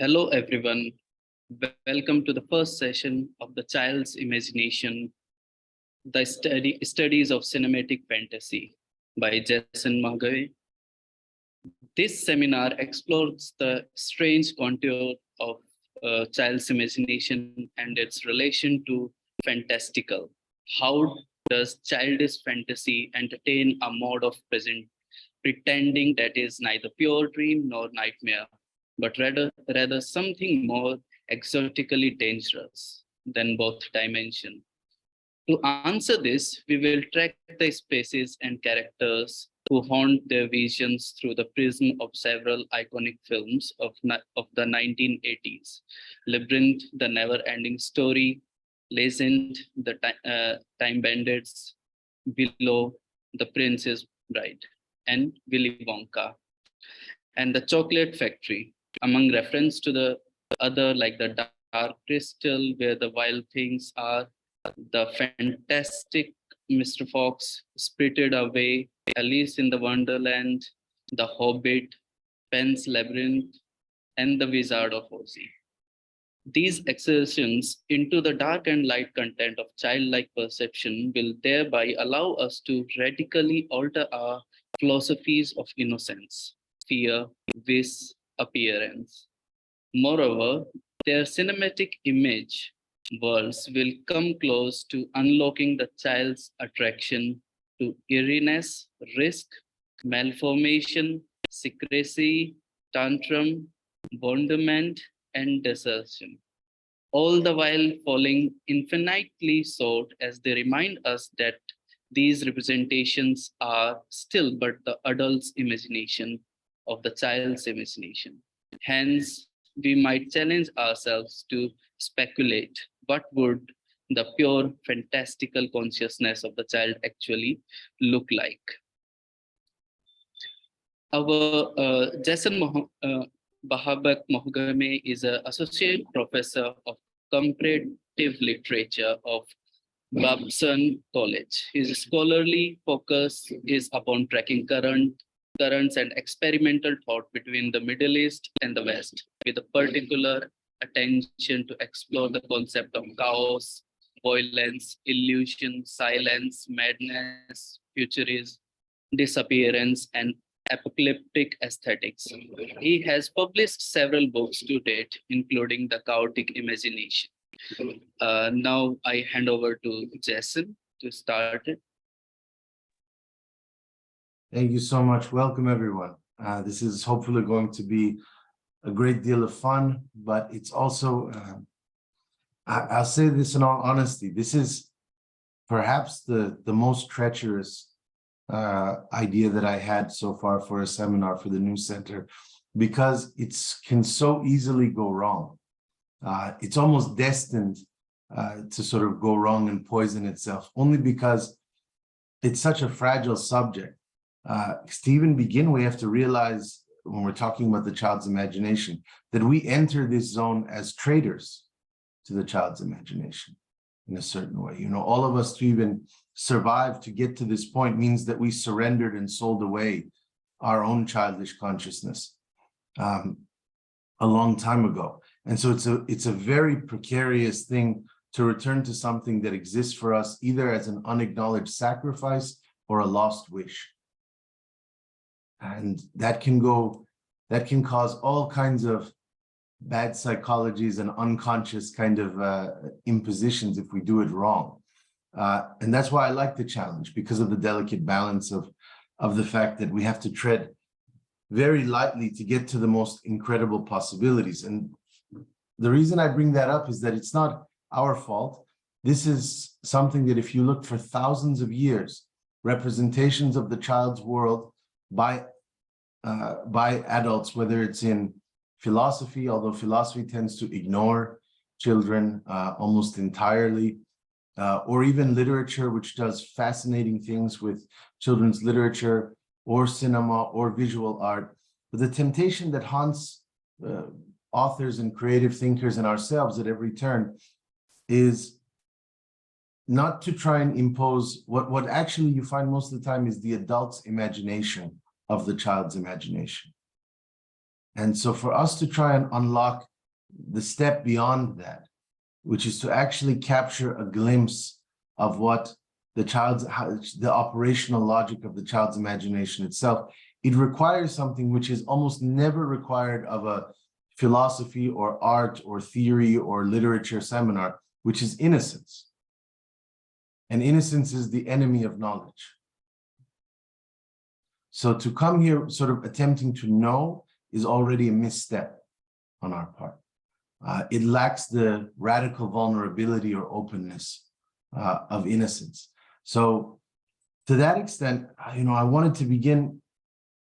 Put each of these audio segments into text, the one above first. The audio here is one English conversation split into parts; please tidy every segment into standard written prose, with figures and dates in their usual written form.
Hello, everyone. Welcome to the first session of the Child's Imagination, the studies of cinematic fantasy by Jason Mohaghegh. This seminar explores the strange contour of child's imagination and its relation to fantastical. How does childish fantasy entertain a mode of present pretending that is neither pure dream nor nightmare, but rather something more exotically dangerous than both dimension? To answer this, we will track the spaces and characters who haunt their visions through the prism of several iconic films of the 1980s. Labyrinth, The Never-Ending Story, Legend, Time Bandits, Willow, The Princess Bride, and Willy Wonka, and The Chocolate Factory, among reference to the other like the Dark Crystal, where the wild things are, the fantastic Mr. Fox, Spirited Away, Alice in the Wonderland, The Hobbit, Pen's Labyrinth, and The Wizard of Oz. These excursions into the dark and light content of childlike perception will thereby allow us to radically alter our philosophies of innocence, fear, wish, appearance. Moreover, their cinematic image worlds will come close to unlocking the child's attraction to eeriness, risk, malformation, secrecy, tantrum, wonderment, and desertion, all the while falling infinitely short as they remind us that these representations are still but the adult's imagination of the child's imagination. Hence, we might challenge ourselves to speculate what would the pure fantastical consciousness of the child actually look like. Our Bahabak Mohaghegh is an associate professor of comparative literature of Babson College. His scholarly focus is upon tracking currents and experimental thought between the Middle East and the West, with a particular attention to explore the concept of chaos, violence, illusion, silence, madness, futurism, disappearance, and apocalyptic aesthetics. He has published several books to date, including The Chaotic Imagination. Now I hand over to Jason to start it. Thank you so much. Welcome, everyone. This is hopefully going to be a great deal of fun, but it's also, I'll say this in all honesty, this is perhaps the most treacherous idea that I had so far for a seminar for the New Center, because it can so easily go wrong. It's almost destined to sort of go wrong and poison itself, only because it's such a fragile subject. To even begin, we have to realize when we're talking about the child's imagination that we enter this zone as traitors to the child's imagination in a certain way. You know, all of us to even survive to get to this point means that we surrendered and sold away our own childish consciousness a long time ago. And so it's a very precarious thing to return to something that exists for us either as an unacknowledged sacrifice or a lost wish. And that can cause all kinds of bad psychologies and unconscious kind of impositions if we do it wrong. And that's why I like the challenge, because of the delicate balance of the fact that we have to tread very lightly to get to the most incredible possibilities. And the reason I bring that up is that it's not our fault. This is something that if you look for thousands of years, representations of the child's world by adults, whether it's in philosophy, although philosophy tends to ignore children almost entirely, or even literature, which does fascinating things with children's literature or cinema or visual art. But the temptation that haunts authors and creative thinkers and ourselves at every turn is not to try and impose what actually you find most of the time is the adult's imagination of the child's imagination. And so for us to try and unlock the step beyond that, which is to actually capture a glimpse of what the operational logic of the child's imagination itself, it requires something which is almost never required of a philosophy or art or theory or literature seminar, which is innocence. And innocence is the enemy of knowledge. So to come here sort of attempting to know is already a misstep on our part. It lacks the radical vulnerability or openness of innocence. So to that extent, I wanted to begin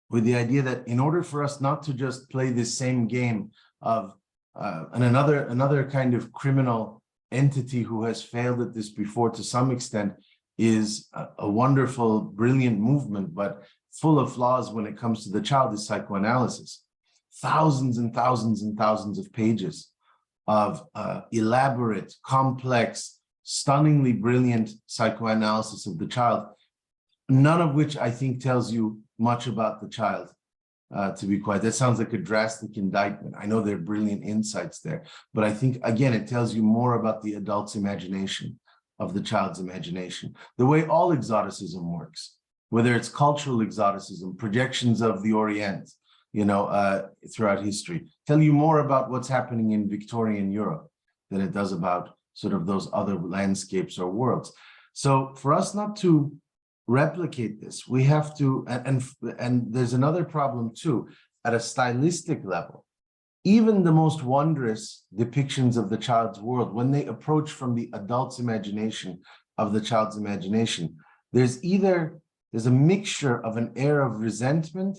with the idea that in order for us not to just play this same game of another kind of criminal entity who has failed at this before to some extent is a wonderful, brilliant movement, but full of flaws when it comes to the child is psychoanalysis. Thousands and thousands and thousands of pages of elaborate, complex, stunningly brilliant psychoanalysis of the child, none of which I think tells you much about the child, to be quiet. That sounds like a drastic indictment. I know there are brilliant insights there, but I think, again, it tells you more about the adult's imagination, of the child's imagination. The way all exoticism works, whether it's cultural exoticism, projections of the Orient, throughout history, tell you more about what's happening in Victorian Europe than it does about sort of those other landscapes or worlds. So for us not to replicate this, we have to, and there's another problem too, at a stylistic level, even the most wondrous depictions of the child's world, when they approach from the adult's imagination of the child's imagination, there's a mixture of an air of resentment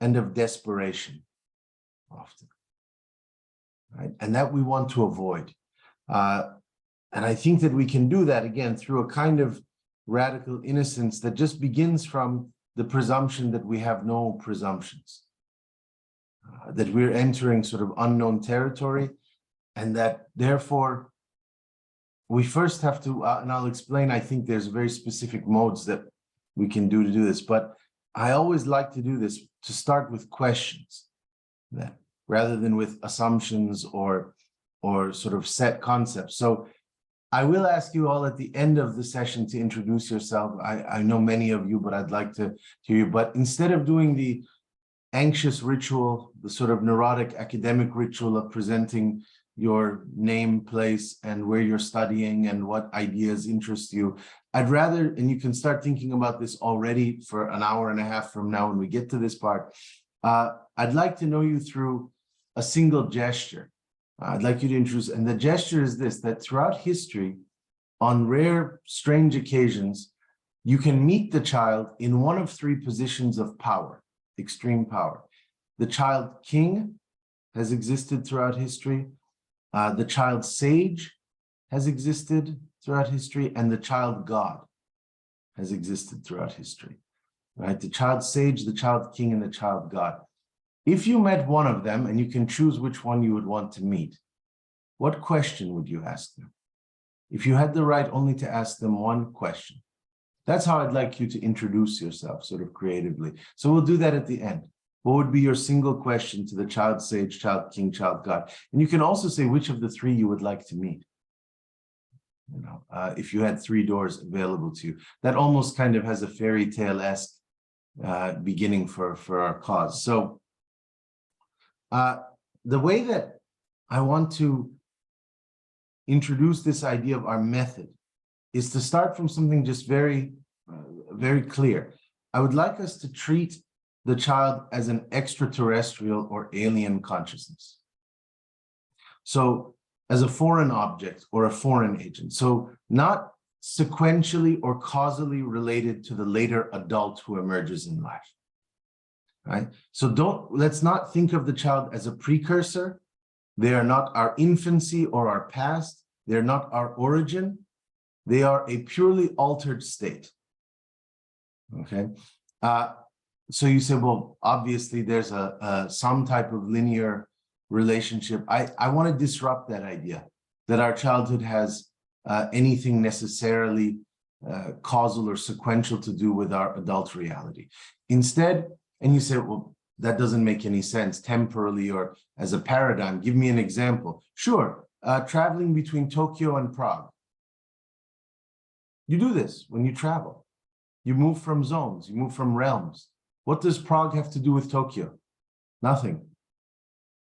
and of desperation often, right? And that we want to avoid. And I think that we can do that, again, through a kind of radical innocence that just begins from the presumption that we have no presumptions, that we're entering sort of unknown territory, and that therefore we first have to, and I'll explain, I think there's very specific modes that we can do to do this, but I always like to do this to start with questions, that rather than with assumptions or sort of set concepts. So I will ask you all at the end of the session to introduce yourself. I know many of you, but I'd like to hear you. But instead of doing the anxious ritual, the sort of neurotic academic ritual of presenting your name, place, and where you're studying and what ideas interest you, I'd rather, and you can start thinking about this already for an hour and a half from now when we get to this part, I'd like to know you through a single gesture. I'd like you to introduce, and the gesture is this, that throughout history, on rare, strange occasions, you can meet the child in one of three positions of power, extreme power. The child king has existed throughout history, the child sage has existed throughout history, and the child god has existed throughout history, right? The child sage, the child king, and the child god. If you met one of them, and you can choose which one you would want to meet, what question would you ask them? If you had the right only to ask them one question. That's how I'd like you to introduce yourself sort of creatively. So we'll do that at the end. What would be your single question to the child sage, child king, child god? And you can also say which of the three you would like to meet. If you had three doors available to you. That almost kind of has a fairy tale-esque beginning for our cause. So the way that I want to introduce this idea of our method is to start from something just very, very clear. I would like us to treat the child as an extraterrestrial or alien consciousness. So as a foreign object or a foreign agent. So not sequentially or causally related to the later adult who emerges in life. Right? So let's not think of the child as a precursor. They are not our infancy or our past. They're not our origin. They are a purely altered state. Okay. So you say, well, obviously there's some type of linear relationship. I want to disrupt that idea that our childhood has anything necessarily causal or sequential to do with our adult reality. Instead, and you say, well, that doesn't make any sense temporally or as a paradigm. Give me an example. Sure, traveling between Tokyo and Prague. You do this when you travel. You move from zones, you move from realms. What does Prague have to do with Tokyo? Nothing.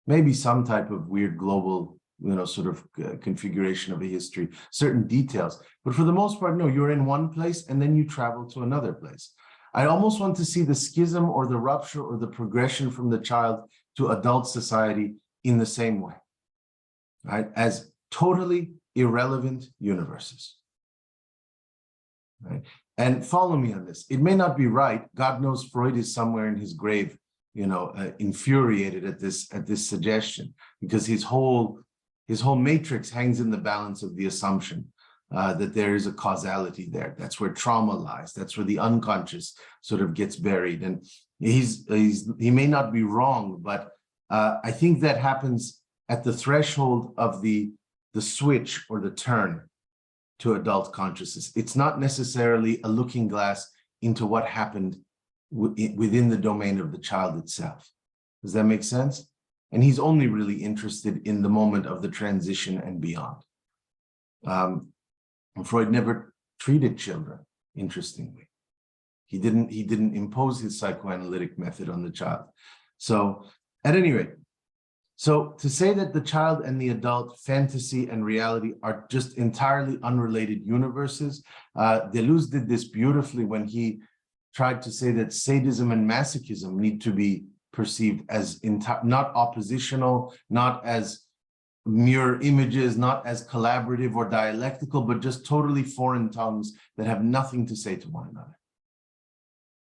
Maybe some type of weird global, sort of configuration of a history, certain details. But for the most part, no, you're in one place and then you travel to another place. I almost want to see the schism or the rupture or the progression from the child to adult society in the same way, right? As totally irrelevant universes, right? And follow me on this. It may not be right. God knows Freud is somewhere in his grave, infuriated at this suggestion, because his whole matrix hangs in the balance of the assumption that there is a causality there. That's where trauma lies. That's where the unconscious sort of gets buried. And he may not be wrong, but I think that happens at the threshold of the switch or the turn to adult consciousness. It's not necessarily a looking glass into what happened within the domain of the child itself. Does that make sense? And he's only really interested in the moment of the transition and beyond. Freud never treated children, interestingly. He didn't impose his psychoanalytic method on the child. So at any rate, so to say that the child and the adult, fantasy and reality are just entirely unrelated universes, Deleuze did this beautifully when he tried to say that sadism and masochism need to be perceived as not oppositional, not as mirror images, not as collaborative or dialectical, but just totally foreign tongues that have nothing to say to one another.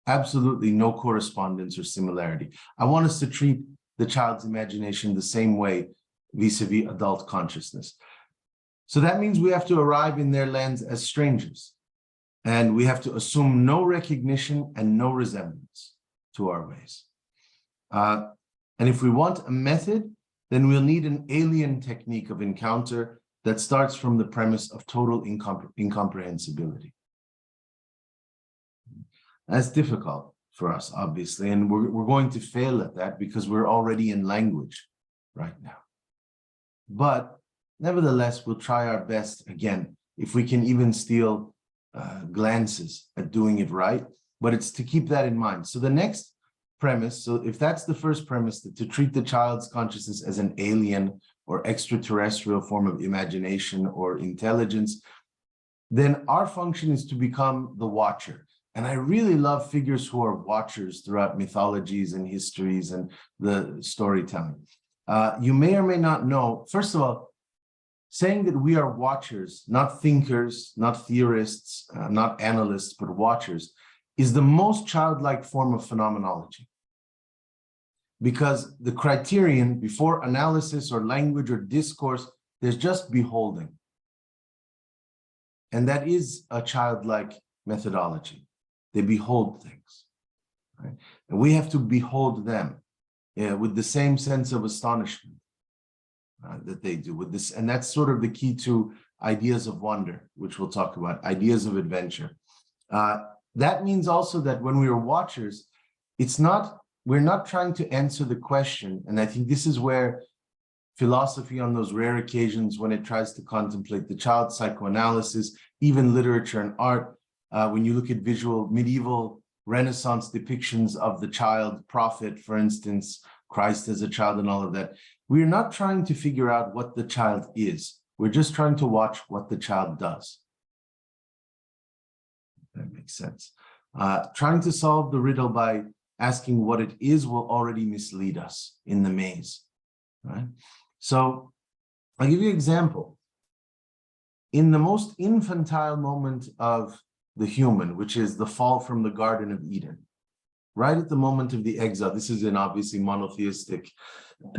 Absolutely no correspondence or similarity. I want us to treat the child's imagination the same way vis-a-vis adult consciousness. So that means we have to arrive in their lands as strangers, and we have to assume no recognition and no resemblance to our ways. And if we want a method, then we'll need an alien technique of encounter that starts from the premise of total incomprehensibility. That's difficult for us, obviously, and we're going to fail at that because we're already in language right now. But nevertheless, we'll try our best again, if we can even steal glances at doing it right, but it's to keep that in mind. So the next premise, so if that's the first premise, that to treat the child's consciousness as an alien or extraterrestrial form of imagination or intelligence, then our function is to become the watcher. And I really love figures who are watchers throughout mythologies and histories and the storytelling. You may or may not know, first of all, saying that we are watchers, not thinkers, not theorists, not analysts, but watchers, is the most childlike form of phenomenology. Because the criterion before analysis or language or discourse, there's just beholding. And that is a childlike methodology. They behold things, right? And we have to behold them with the same sense of astonishment that they do with this. And that's sort of the key to ideas of wonder, which we'll talk about, ideas of adventure. That means also that when we are watchers, we're not trying to answer the question. And I think this is where philosophy, on those rare occasions when it tries to contemplate the child, psychoanalysis, even literature and art, when you look at medieval Renaissance depictions of the child prophet, for instance, Christ as a child and all of that, we're not trying to figure out what the child is. We're just trying to watch what the child does. That makes sense. Trying to solve the riddle by asking what it is will already mislead us in the maze, right? So I'll give you an example. In the most infantile moment of the human, which is the fall from the Garden of Eden, right at the moment of the exile, this is in obviously monotheistic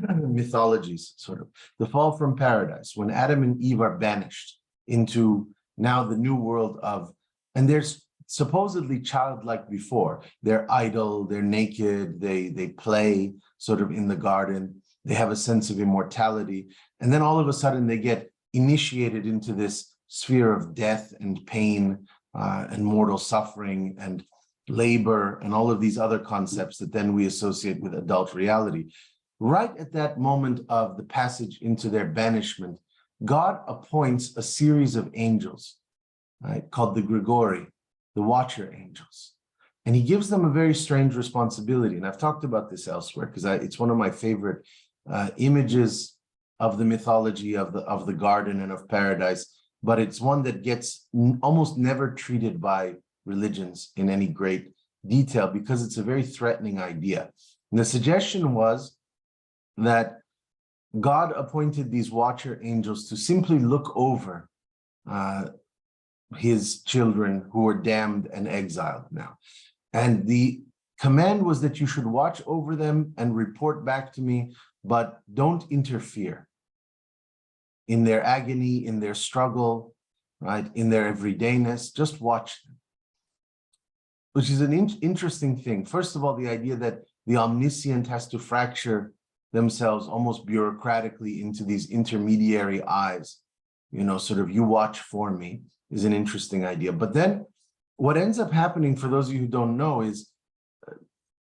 mythologies, sort of, the fall from paradise, when Adam and Eve are banished into now the new world of, and there's supposedly childlike before. They're idle, they're naked, they play sort of in the garden, they have a sense of immortality, and then all of a sudden they get initiated into this sphere of death and pain and mortal suffering, and labor, and all of these other concepts that then we associate with adult reality. Right at that moment of the passage into their banishment, God appoints a series of angels, right, called the Grigori, the watcher angels. And he gives them a very strange responsibility. And I've talked about this elsewhere because it's one of my favorite images of the mythology of the garden and of paradise, but it's one that gets almost never treated by religions in any great detail because it's a very threatening idea. And the suggestion was that God appointed these watcher angels to simply look over his children who were damned and exiled now. And the command was that you should watch over them and report back to me, but don't interfere in their agony, in their struggle, right, in their everydayness. Just watch them, which is an interesting thing. First of all, the idea that the omniscient has to fracture themselves almost bureaucratically into these intermediary eyes, sort of you watch for me, is an interesting idea. But then what ends up happening, for those of you who don't know, is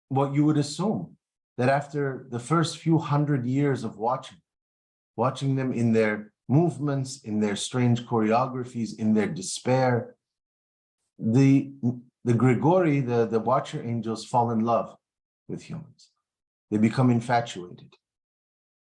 what you would assume, that after the first few hundred years of watching them in their movements, in their strange choreographies, in their despair, the Grigori, the watcher angels, fall in love with humans. They become infatuated.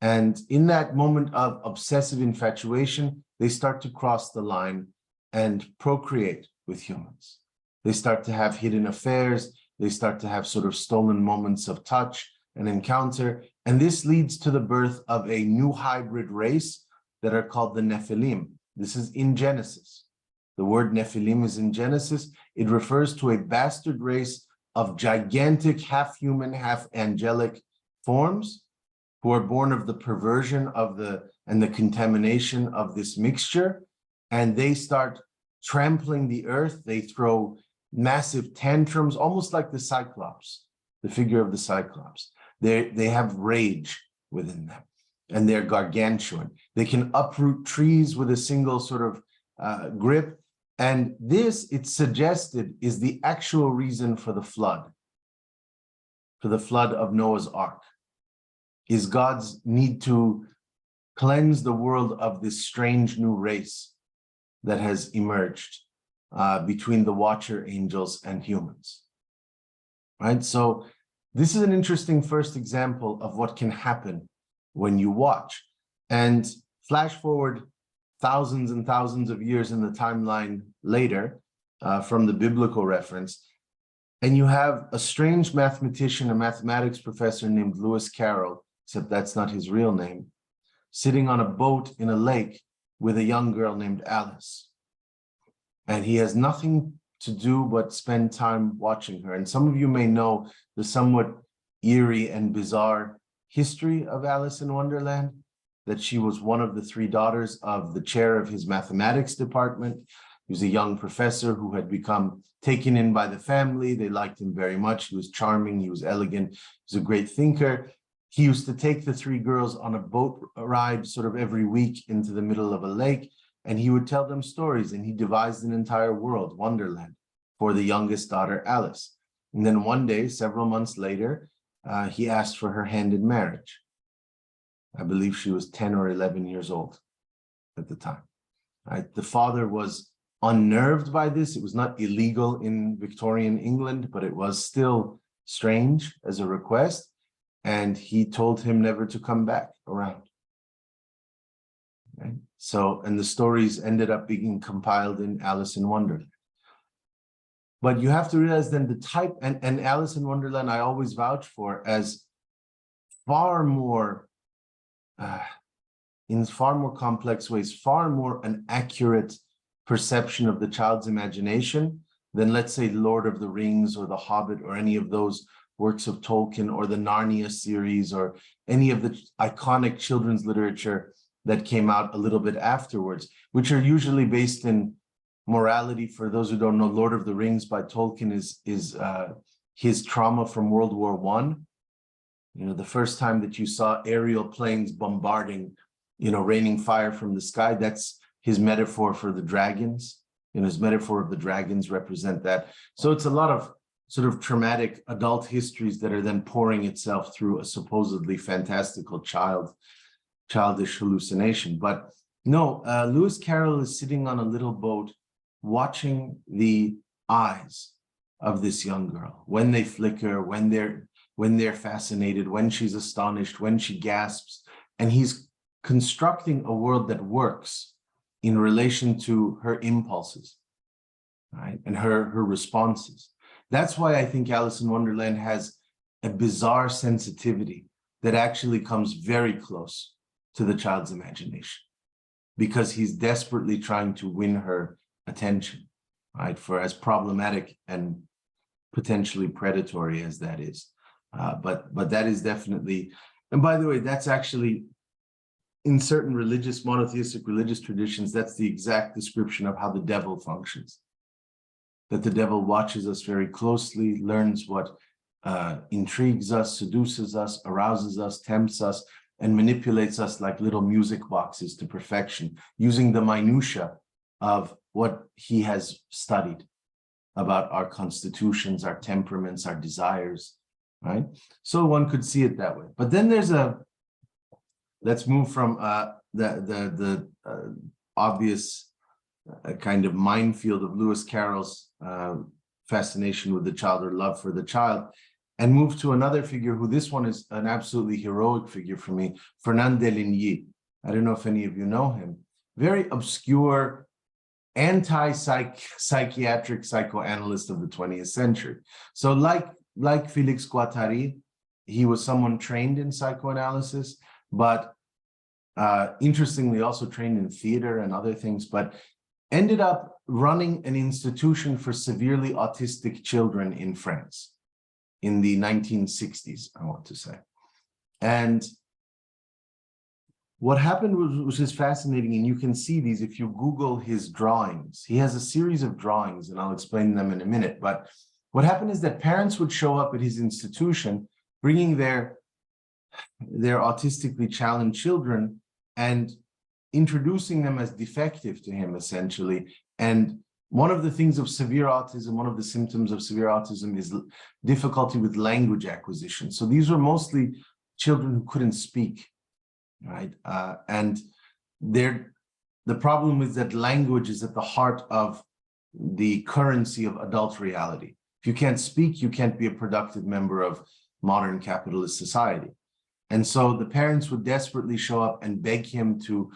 And in that moment of obsessive infatuation, they start to cross the line and procreate with humans. They start to have hidden affairs. They start to have sort of stolen moments of touch and encounter. And this leads to the birth of a new hybrid race that are called the Nephilim. This is in Genesis. The word Nephilim is in Genesis. It refers to a bastard race of gigantic, half-human, half-angelic forms who are born of the perversion of and the contamination of this mixture. And they start trampling the earth. They throw massive tantrums, almost like the Cyclops, the figure of the Cyclops. They have rage within them, and they're gargantuan. They can uproot trees with a single sort of grip. And this, it's suggested, is the actual reason for the flood of Noah's Ark, is God's need to cleanse the world of this strange new race that has emerged between the watcher angels and humans, right? So this is an interesting first example of what can happen when you watch. And flash forward thousands and thousands of years in the timeline later from the biblical reference, and you have a strange mathematician, a mathematics professor named Lewis Carroll, except that's not his real name, sitting on a boat in a lake with a young girl named Alice. And he has nothing to do but spend time watching her. And some of you may know the somewhat eerie and bizarre history of Alice in Wonderland, that she was one of the three daughters of the chair of his mathematics department. He was a young professor who had become taken in by the family. They liked him very much. He was charming. He was elegant. He was a great thinker. He used to take the three girls on a boat ride sort of every week into the middle of a lake, and he would tell them stories, and he devised an entire world, Wonderland, for the youngest daughter, Alice. And then one day, several months later, he asked for her hand in marriage. I believe she was 10 or 11 years old at the time. Right? The father was unnerved by this. It was not illegal in Victorian England, but it was still strange as a request. And he told him never to come back around. Okay? So, and the stories ended up being compiled in Alice in Wonderland. But you have to realize then the type, and Alice in Wonderland I always vouch for as far more, in far more complex ways, far more an accurate perception of the child's imagination than, let's say, Lord of the Rings or The Hobbit or any of those works of Tolkien or the Narnia series or any of the iconic children's literature that came out a little bit afterwards, which are usually based in morality. For those who don't know, Lord of the Rings by Tolkien is his trauma from World War I. You know, the first time that you saw aerial planes bombarding, you know, raining fire from the sky, that's his metaphor for the dragons. You know, his metaphor of the dragons represent that. So it's a lot of sort of traumatic adult histories that are then pouring itself through a supposedly fantastical childish hallucination. But no, Lewis Carroll is sitting on a little boat watching the eyes of this young girl, when they flicker, when they're fascinated, when she's astonished, when she gasps, and he's constructing a world that works in relation to her impulses, right, and her responses. That's why I think Alice in Wonderland has a bizarre sensitivity that actually comes very close to the child's imagination, because he's desperately trying to win her attention, right, for as problematic and potentially predatory as that is. But that is definitely, and by the way, that's actually, in certain monotheistic religious traditions, that's the exact description of how the devil functions. That the devil watches us very closely, learns what intrigues us, seduces us, arouses us, tempts us, and manipulates us like little music boxes to perfection, using the minutia of what he has studied about our constitutions, our temperaments, our desires, right? So one could see it that way. But then there's let's move from the obvious kind of minefield of Lewis Carroll's fascination with the child, or love for the child, and move to another figure who, this one is an absolutely heroic figure for me, Fernandez. I don't know if any of you know him. Very obscure, anti-psychiatric psychoanalyst of the 20th century. So like Félix Guattari, he was someone trained in psychoanalysis, but interestingly also trained in theater and other things, but ended up running an institution for severely autistic children in France in the 1960s, I want to say. And what happened was, which is fascinating, and you can see these if you Google his drawings. He has a series of drawings, and I'll explain them in a minute. But what happened is that parents would show up at his institution, bringing their autistically challenged children and introducing them as defective to him, essentially. And one of the things of severe autism, one of the symptoms of severe autism is difficulty with language acquisition. So these were mostly children who couldn't speak, right? And the problem is that language is at the heart of the currency of adult reality. If you can't speak, you can't be a productive member of modern capitalist society. And so the parents would desperately show up and beg him to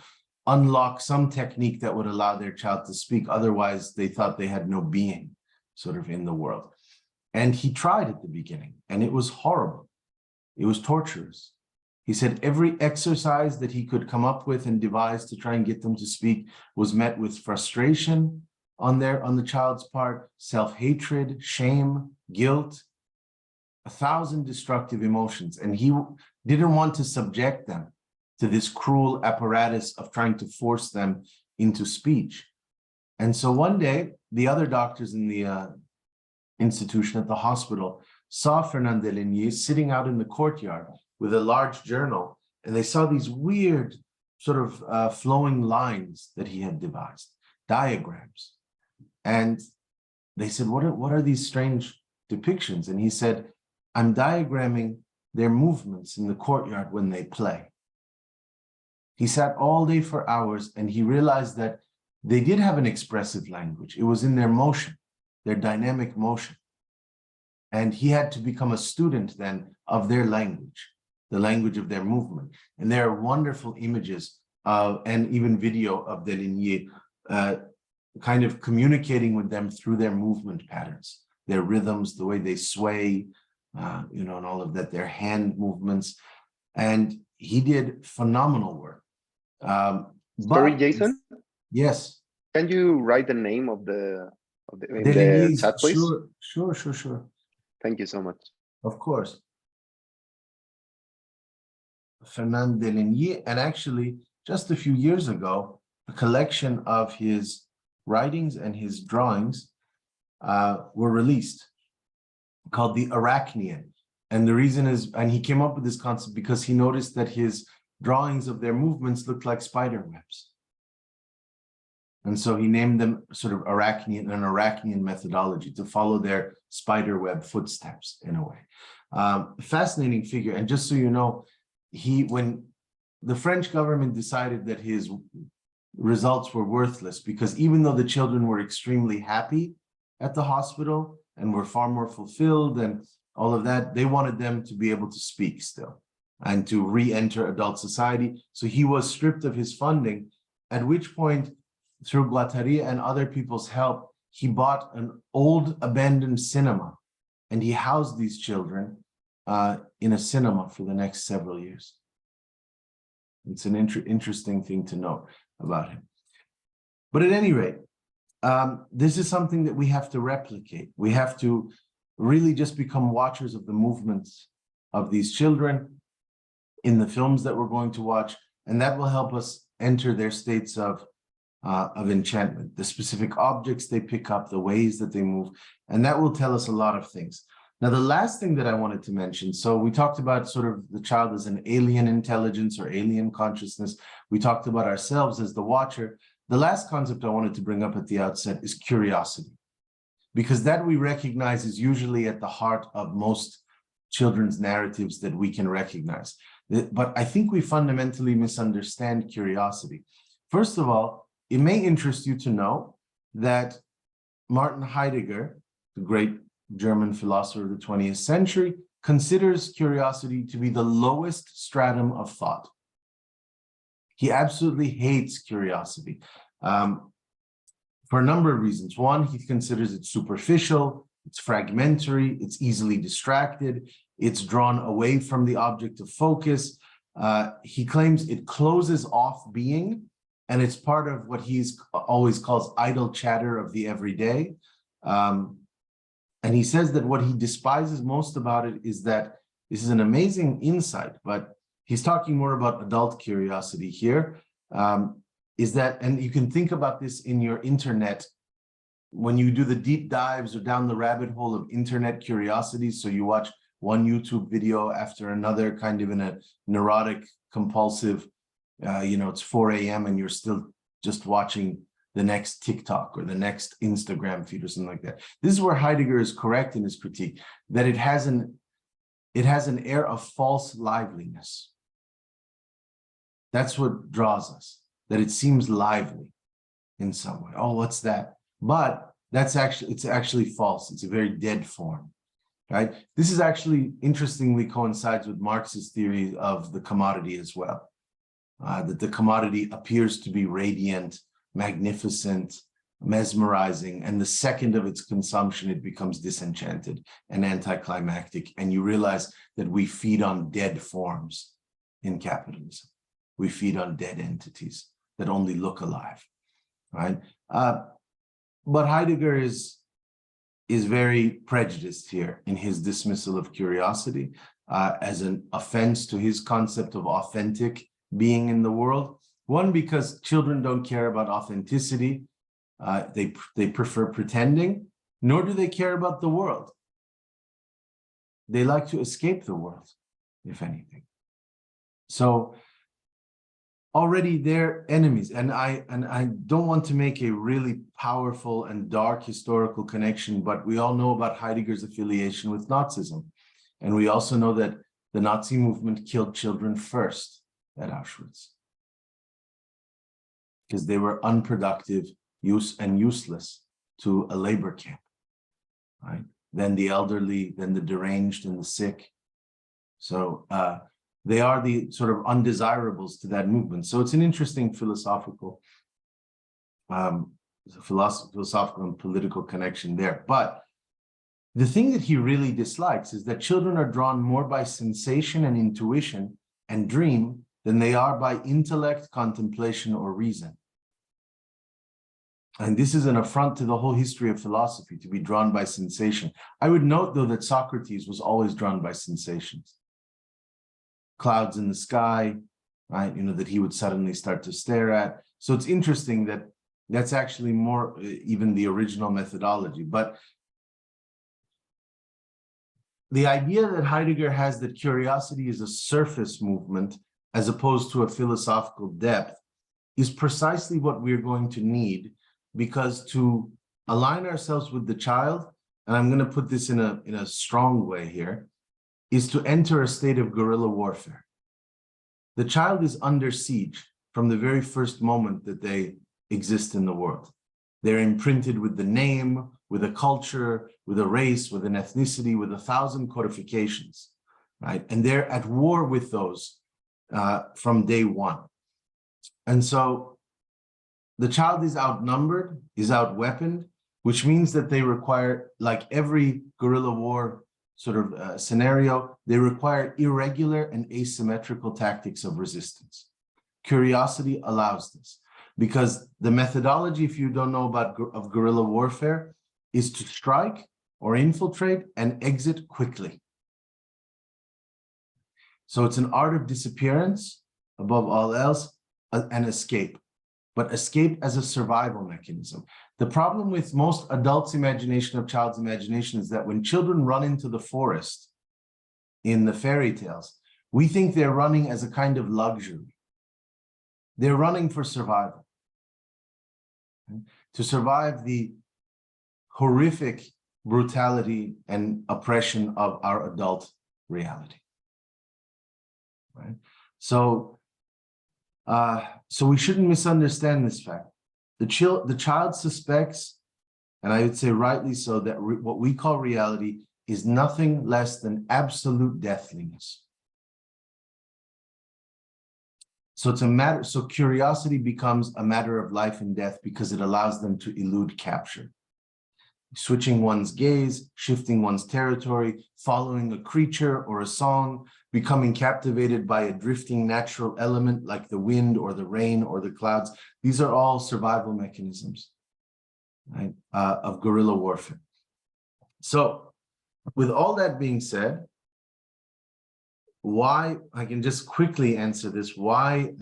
unlock some technique that would allow their child to speak. Otherwise, they thought they had no being sort of in the world. And he tried at the beginning, and it was horrible. It was torturous. He said every exercise that he could come up with and devise to try and get them to speak was met with frustration on the child's part, self-hatred, shame, guilt, 1,000 destructive emotions. And he didn't want to subject them to this cruel apparatus of trying to force them into speech. And so one day, the other doctors in the institution at the hospital saw Fernandez sitting out in the courtyard with a large journal, and they saw these weird sort of flowing lines that he had devised, diagrams. And they said, what are these strange depictions? And he said, I'm diagramming their movements in the courtyard when they play. He sat all day for hours, and he realized that they did have an expressive language. It was in their motion, their dynamic motion. And he had to become a student then of their language, the language of their movement. And there are wonderful images and even video of Deligny kind of communicating with them through their movement patterns, their rhythms, the way they sway, and all of that, their hand movements. And he did phenomenal work. Sorry, Jason? Yes. Can you write the name of the in the Deligny's, chat, please? Sure. Thank you so much. Of course. Fernand Deligny, and actually just a few years ago, a collection of his writings and his drawings were released, called the Arachnian. And the reason is, and he came up with this concept because he noticed that his drawings of their movements looked like spider webs. And so he named them sort of an Arachnean methodology to follow their spiderweb footsteps in a way. Fascinating figure. And just so you know, when the French government decided that his results were worthless, because even though the children were extremely happy at the hospital and were far more fulfilled and all of that, they wanted them to be able to speak still and to re-enter adult society. So he was stripped of his funding, at which point, through Guattari and other people's help, he bought an old abandoned cinema and he housed these children in a cinema for the next several years. It's an interesting thing to know about him. But at any rate, this is something that we have to replicate. We have to really just become watchers of the movements of these children in the films that we're going to watch, and that will help us enter their states of enchantment, the specific objects they pick up, the ways that they move, and that will tell us a lot of things. Now, the last thing that I wanted to mention, so we talked about sort of the child as an alien intelligence or alien consciousness. We talked about ourselves as the watcher. The last concept I wanted to bring up at the outset is curiosity, because that we recognize is usually at the heart of most children's narratives that we can recognize. But I think we fundamentally misunderstand curiosity. First of all, it may interest you to know that Martin Heidegger, the great German philosopher of the 20th century, considers curiosity to be the lowest stratum of thought. He absolutely hates curiosity for a number of reasons. One, he considers it superficial, it's fragmentary, it's easily distracted, it's drawn away from the object of focus. He claims it closes off being, and it's part of what he's always calls idle chatter of the everyday. And he says that what he despises most about it is that this is an amazing insight, but he's talking more about adult curiosity here, is that, and you can think about this in your internet, when you do the deep dives or down the rabbit hole of internet curiosities, so you watch one YouTube video after another, kind of in a neurotic, compulsive, it's 4 a.m. and you're still just watching the next TikTok or the next Instagram feed or something like that. This is where Heidegger is correct in his critique, that it has an air of false liveliness. That's what draws us, that it seems lively in some way. Oh, what's that? But it's actually false. It's a very dead form, right? This is actually interestingly coincides with Marx's theory of the commodity as well, that the commodity appears to be radiant, magnificent, mesmerizing, and the second of its consumption, it becomes disenchanted and anticlimactic, and you realize that we feed on dead forms in capitalism. We feed on dead entities that only look alive, right? But Heidegger is very prejudiced here in his dismissal of curiosity as an offense to his concept of authentic being in the world. One, because children don't care about authenticity. They prefer pretending, nor do they care about the world. They like to escape the world, if anything. So already they're enemies. And I don't want to make a really powerful and dark historical connection, but we all know about Heidegger's affiliation with Nazism. And we also know that the Nazi movement killed children first at Auschwitz, because they were unproductive, useless to a labor camp, right? Then the elderly, then the deranged and the sick. So they are the sort of undesirables to that movement. So it's an interesting philosophical and political connection there. But the thing that he really dislikes is that children are drawn more by sensation and intuition and dream than they are by intellect, contemplation, or reason. And this is an affront to the whole history of philosophy, to be drawn by sensation. I would note, though, that Socrates was always drawn by sensations. Clouds in the sky, right? That he would suddenly start to stare at. So it's interesting that that's actually more even the original methodology. But the idea that Heidegger has that curiosity is a surface movement as opposed to a philosophical depth is precisely what we're going to need, because to align ourselves with the child, and I'm going to put this in a strong way here, is to enter a state of guerrilla warfare. The child is under siege from the very first moment that they exist in the world. They're imprinted with the name, with a culture, with a race, with an ethnicity, with 1,000 codifications, right? And they're at war with those from day one. And so the child is outnumbered, is outweaponed, which means that they require, like every guerrilla war sort of scenario, they require irregular and asymmetrical tactics of resistance. Curiosity allows this, because the methodology, if you don't know about of guerrilla warfare, is to strike or infiltrate and exit quickly. So it's an art of disappearance above all else, and escape, but escape as a survival mechanism. The problem with most adults' imagination of child's imagination is that when children run into the forest in the fairy tales, we think they're running as a kind of luxury. They're running for survival, to survive the horrific brutality and oppression of our adult reality, right? So we shouldn't misunderstand this fact. The child suspects, and I would say rightly so, that what we call reality is nothing less than absolute deathliness. So it's a matter. So curiosity becomes a matter of life and death because it allows them to elude capture. Switching one's gaze, shifting one's territory, following a creature or a song, becoming captivated by a drifting natural element like the wind or the rain or the clouds. These are all survival mechanisms, right, of guerrilla warfare. So with all that being said, why, I can just quickly answer this, why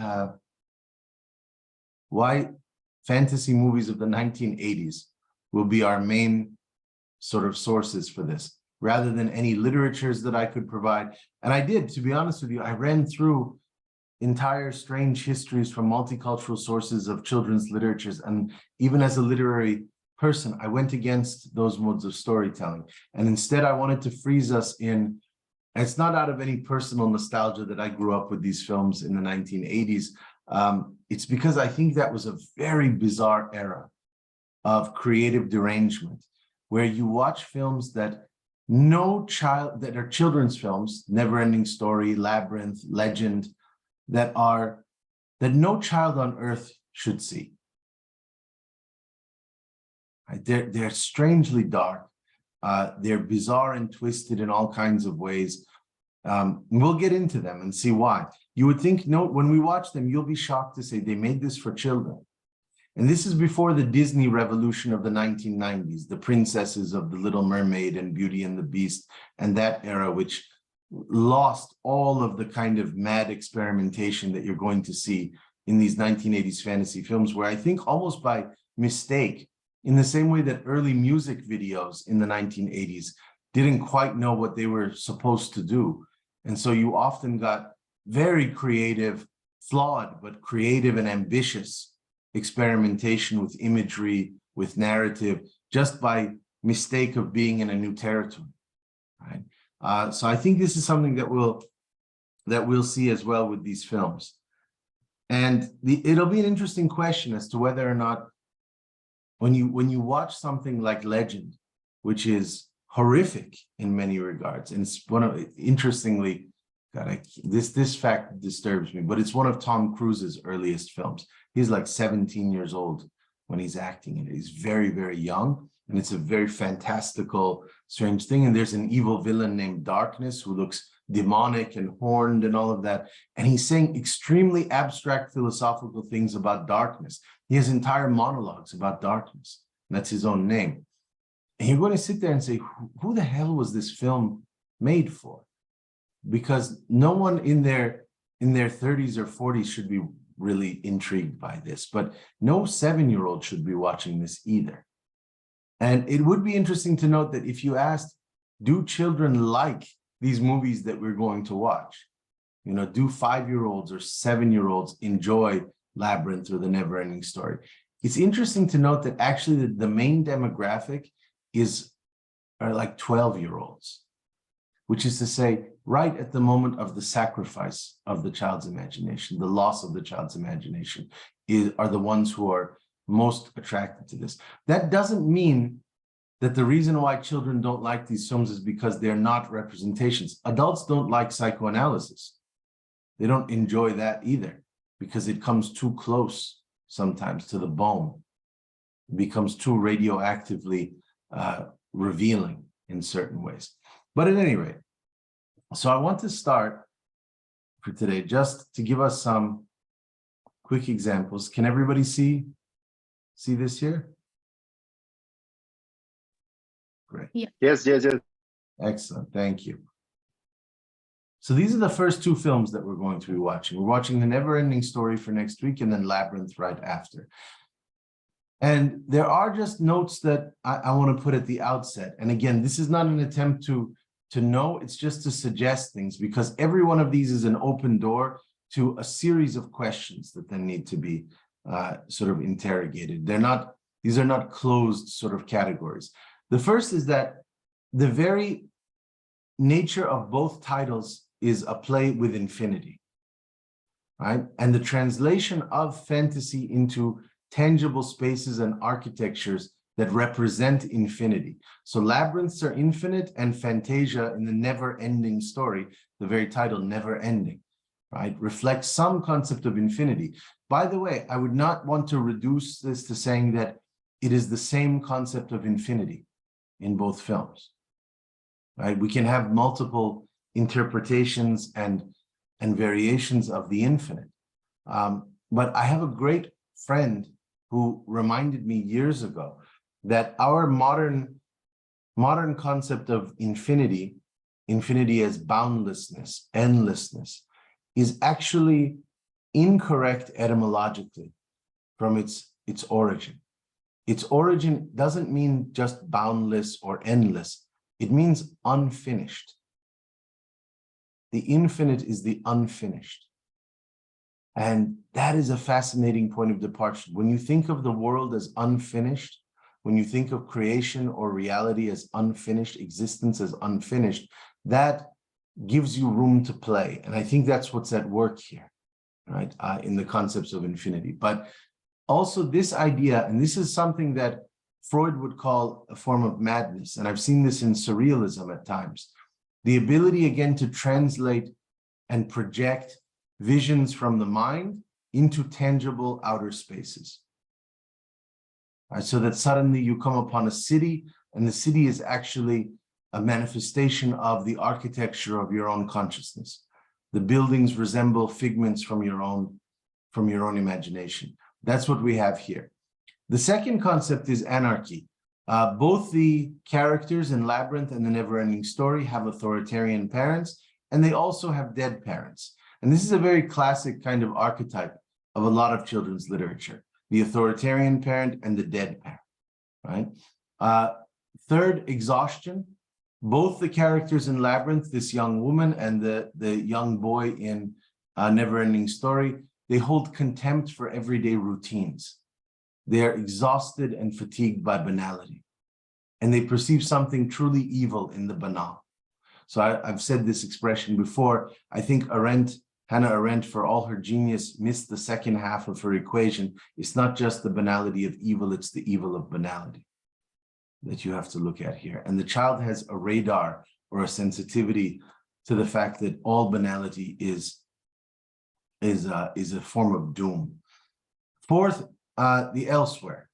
fantasy movies of the 1980s will be our main sort of sources for this, rather than any literatures that I could provide. And I did, to be honest with you, I ran through entire strange histories from multicultural sources of children's literatures. And even as a literary person, I went against those modes of storytelling. And instead, I wanted to freeze us in, and it's not out of any personal nostalgia that I grew up with these films in the 1980s. It's because I think that was a very bizarre era of creative derangement, where you watch films that that are children's films, Neverending Story, Labyrinth, Legend, that no child on earth should see. Right? They're strangely dark. They're bizarre and twisted in all kinds of ways. We'll get into them and see why. You would think, no, when we watch them, you'll be shocked to say they made this for children. And this is before the Disney revolution of the 1990s, the princesses of The Little Mermaid and Beauty and the Beast, and that era, which lost all of the kind of mad experimentation that you're going to see in these 1980s fantasy films, where I think almost by mistake, in the same way that early music videos in the 1980s didn't quite know what they were supposed to do. And so you often got very creative, flawed, but creative and ambitious experimentation with imagery, with narrative, just by mistake of being in a new territory, right? So I think this is something that we'll see as well with these films. And it'll be an interesting question as to whether or not, when you watch something like Legend, which is horrific in many regards, and it's interestingly, God, this fact disturbs me, but it's one of Tom Cruise's earliest films. He's like 17 years old when he's acting in it. He's very, very young, and it's a very fantastical, strange thing. And there's an evil villain named Darkness who looks demonic and horned and all of that. And he's saying extremely abstract philosophical things about darkness. He has entire monologues about darkness, and that's his own name. And you're going to sit there and say, who the hell was this film made for? Because no one in their 30s or 40s should be really intrigued by this, but no 7-year-old should be watching this either. And it would be interesting to note that if you asked, do children like these movies that we're going to watch? You know, do 5-year-olds or 7-year-olds enjoy Labyrinth or the Neverending Story. It's interesting to note that actually the main demographic are like 12-year-olds, which is to say, right at the moment of the sacrifice of the child's imagination, the loss of the child's imagination, are the ones who are most attracted to this. That doesn't mean that the reason why children don't like these films is because they're not representations. Adults don't like psychoanalysis. They don't enjoy that either because it comes too close sometimes to the bone. It becomes too radioactively revealing in certain ways. But at any rate, so I want to start for today just to give us some quick examples. Can everybody see this here? Great. Yeah. Yes. Excellent. Thank you. So these are the first two films that we're going to be watching. We're watching The Neverending Story for next week and then Labyrinth right after. And there are just notes that I want to put at the outset. And again, this is not an attempt to know, it's just to suggest things, because every one of these is an open door to a series of questions that then need to be sort of interrogated. These are not closed sort of categories. The first is that the very nature of both titles is a play with infinity, right? And the translation of fantasy into tangible spaces and architectures that represent infinity. So labyrinths are infinite, and Fantasia in the Never-Ending Story, the very title, Never Ending, right, reflects some concept of infinity. By the way, I would not want to reduce this to saying that it is the same concept of infinity in both films, right? We can have multiple interpretations and variations of the infinite. But I have a great friend who reminded me years ago that our modern concept of infinity as boundlessness, endlessness, is actually incorrect etymologically from its origin. Its origin doesn't mean just boundless or endless. It means unfinished. The infinite is the unfinished. And that is a fascinating point of departure. When you think of the world as unfinished, when you think of creation or reality as unfinished, existence as unfinished, that gives you room to play. And I think that's what's at work here, right, in the concepts of infinity. But also this idea, and this is something that Freud would call a form of madness, and I've seen this in surrealism at times, the ability again to translate and project visions from the mind into tangible outer spaces. Right, so that suddenly you come upon a city, and the city is actually a manifestation of the architecture of your own consciousness. The buildings resemble figments from your own imagination. That's what we have here. The second concept is anarchy. Both the characters in Labyrinth and the Neverending Story have authoritarian parents, and they also have dead parents. And this is a very classic kind of archetype of a lot of children's literature, the authoritarian parent and the dead parent, right? Third, exhaustion. Both the characters in Labyrinth, this young woman and the young boy in Neverending Story, they hold contempt for everyday routines. They are exhausted and fatigued by banality, and they perceive something truly evil in the banal. So I've said this expression before. I think Hannah Arendt, for all her genius, missed the second half of her equation. It's not just the banality of evil, it's the evil of banality that you have to look at here. And the child has a radar or a sensitivity to the fact that all banality is a form of doom. Fourth, the elsewhere.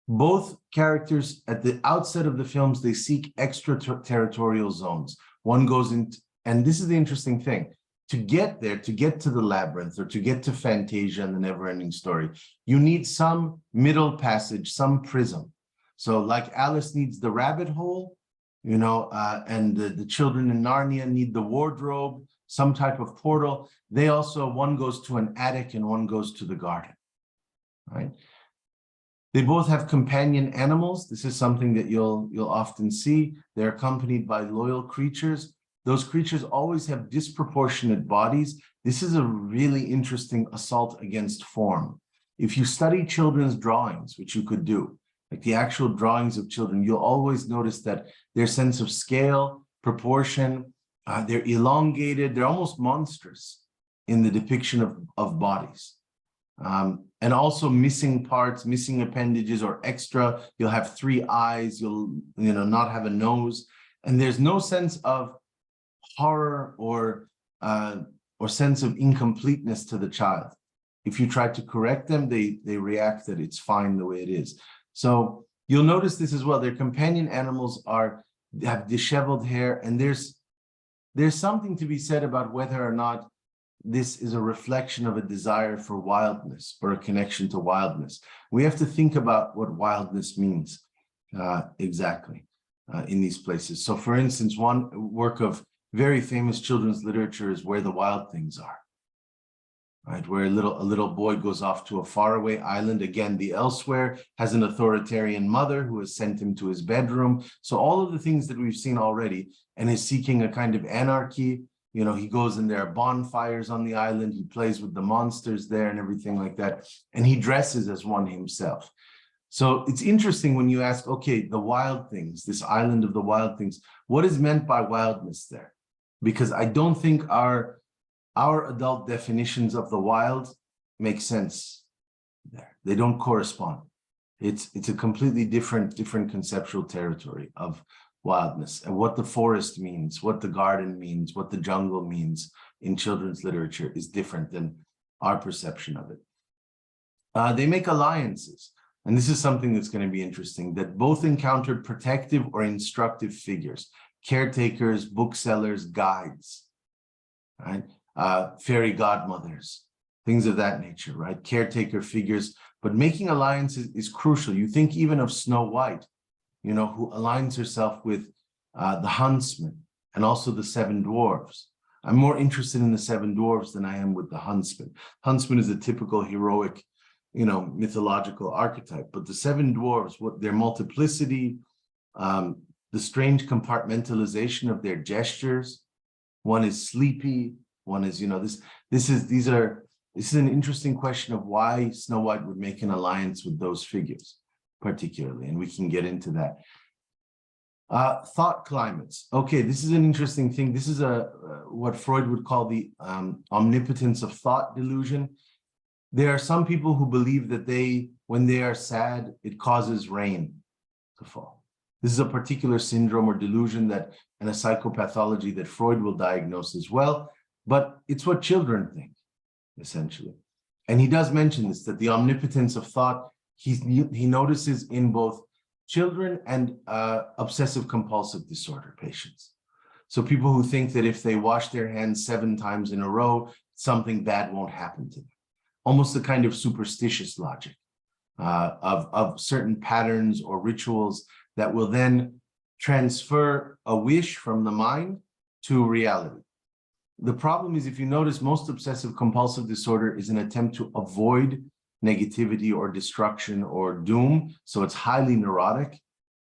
Both characters at the outset of the films, they seek extraterritorial zones. One goes into, and this is the interesting thing, to get there, to get to the Labyrinth or to get to Fantasia and the Neverending Story, you need some middle passage, some prism. So like Alice needs the rabbit hole, and the children in Narnia need the wardrobe, some type of portal. They also, one goes to an attic and one goes to the garden, right? They both have companion animals. This is something that you'll often see. They're accompanied by loyal creatures. those creatures always have disproportionate bodies. This is a really interesting assault against form. If you study children's drawings, which you could do, like the actual drawings of children, you'll always notice that their sense of scale, proportion, they're elongated, they're almost monstrous in the depiction of bodies. And also missing parts, missing appendages or extra. You'll have 3 eyes, you'll not have a nose. And there's no sense of horror or sense of incompleteness to the child. If you try to correct them, they react that it's fine the way it is. So you'll notice this as well. Their companion animals have disheveled hair, and there's something to be said about whether or not this is a reflection of a desire for wildness or a connection to wildness. We have to think about what wildness means exactly in these places. So for instance, one work of very famous children's literature is Where the Wild Things Are, right? Where a little boy goes off to a faraway island. Again, the elsewhere has an authoritarian mother who has sent him to his bedroom. So all of the things that we've seen already, and is seeking a kind of anarchy. He goes and there are bonfires on the island. He plays with the monsters there and everything like that. And he dresses as one himself. So it's interesting when you ask, okay, the wild things, this island of the wild things, what is meant by wildness there? Because I don't think our adult definitions of the wild make sense there. They don't correspond. It's a completely different conceptual territory of wildness, and what the forest means, what the garden means, what the jungle means in children's literature is different than our perception of it. They make alliances, and this is something that's going to be interesting, that both encountered protective or instructive figures, caretakers, booksellers, guides, right? Fairy godmothers, things of that nature, right? Caretaker figures, but making alliances is crucial. You think even of Snow White, who aligns herself with the huntsman and also the 7 dwarves. I'm more interested in the 7 dwarves than I am with the huntsman. Huntsman is a typical heroic, mythological archetype, but the 7 dwarves, what their multiplicity, the strange compartmentalization of their gestures. One is sleepy, one is, this is an interesting question of why Snow White would make an alliance with those figures particularly, and we can get into that. Thought climates. Okay, this is an interesting thing. This is what Freud would call the omnipotence of thought delusion. There are some people who believe that when they are sad, it causes rain to fall. This is a particular syndrome or delusion and a psychopathology that Freud will diagnose as well, but it's what children think, essentially. And he does mention this, that the omnipotence of thought, he notices in both children and obsessive compulsive disorder patients. So people who think that if they wash their hands 7 times in a row, something bad won't happen to them. Almost a kind of superstitious logic of certain patterns or rituals that will then transfer a wish from the mind to reality. The problem is, if you notice, most obsessive compulsive disorder is an attempt to avoid negativity or destruction or doom. So it's highly neurotic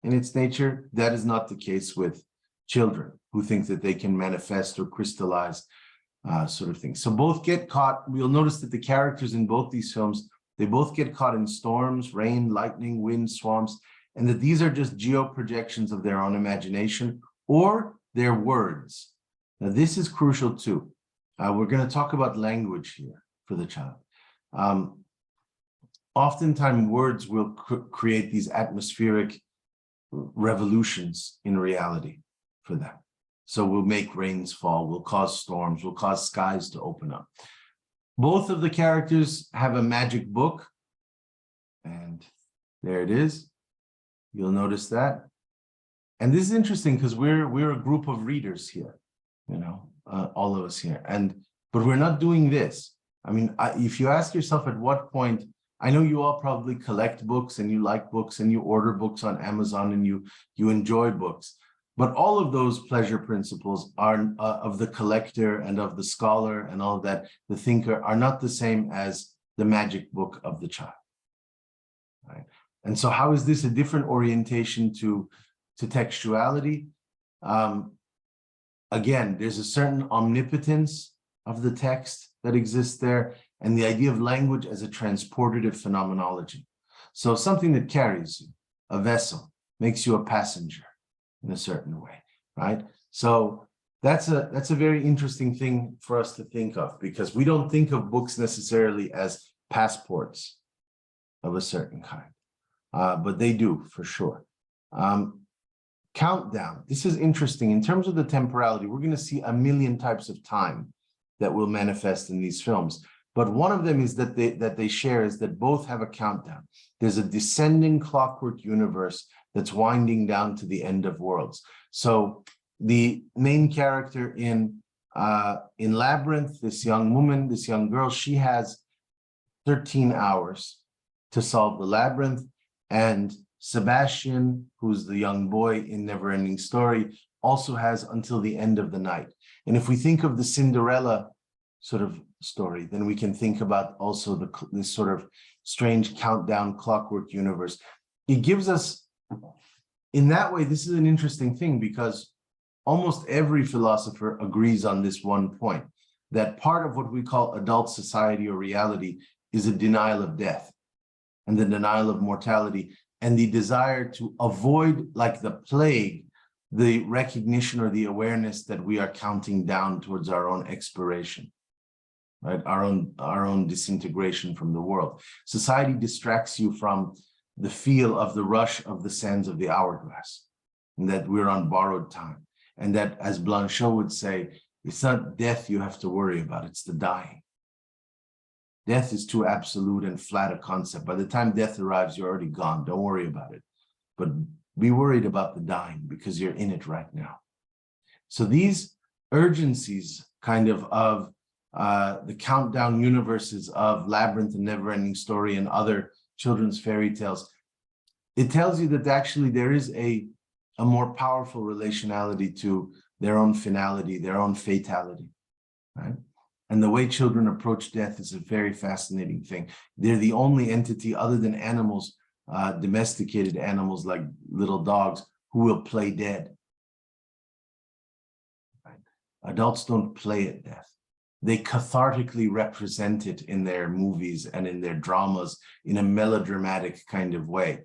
in its nature. That is not the case with children who think that they can manifest or crystallize sort of things. So both get caught. We'll notice that the characters in both these films, they both get caught in storms, rain, lightning, wind, swamps, and that these are just geo-projections of their own imagination or their words. Now, this is crucial too. We're going to talk about language here for the child. Oftentimes, words will create these atmospheric revolutions in reality for them. So we'll make rains fall, we'll cause storms, we'll cause skies to open up. Both of the characters have a magic book, and there it is. You'll notice that. And this is interesting because we're a group of readers here, all of us here. But we're not doing this. I mean, if you ask yourself at what point, I know you all probably collect books and you like books and you order books on Amazon and you enjoy books. But all of those pleasure principles are of the collector and of the scholar and all of that, the thinker, are not the same as the magic book of the child. Right? And so how is this a different orientation to textuality? again, there's a certain omnipotence of the text that exists there, and the idea of language as a transportative phenomenology. So something that carries you, a vessel, makes you a passenger in a certain way, right? So that's a very interesting thing for us to think of, because we don't think of books necessarily as passports of a certain kind, but they do for sure. Countdown. This is interesting. In terms of the temporality, we're going to see a million types of time that will manifest in these films. But one of them is that they share is that both have a countdown. There's a descending clockwork universe that's winding down to the end of worlds. So the main character in Labyrinth, this young woman, this young girl, she has 13 hours to solve the labyrinth, and Sebastian, who's the young boy in Neverending Story, also has until the end of the night. And if we think of the Cinderella sort of story, then we can think about also this sort of strange countdown clockwork universe. It gives us, in that way, this is an interesting thing, because almost every philosopher agrees on this one point, that part of what we call adult society or reality is a denial of death and the denial of mortality, and the desire to avoid, like the plague, the recognition or the awareness that we are counting down towards our own expiration, right? Our own disintegration from the world. Society distracts you from the feel of the rush of the sands of the hourglass, and that we're on borrowed time. And that, as Blanchot would say, it's not death you have to worry about, it's the dying. Death is too absolute and flat a concept. By the time death arrives, you're already gone. Don't worry about it. But be worried about the dying, because you're in it right now. So these urgencies kind of the countdown universes of Labyrinth and Neverending Story and other children's fairy tales, it tells you that actually there is a more powerful relationality to their own finality, their own fatality, right? And the way children approach death is a very fascinating thing. They're the only entity other than animals, domesticated animals like little dogs, who will play dead. Right? Adults don't play at death. They cathartically represent it in their movies and in their dramas in a melodramatic kind of way.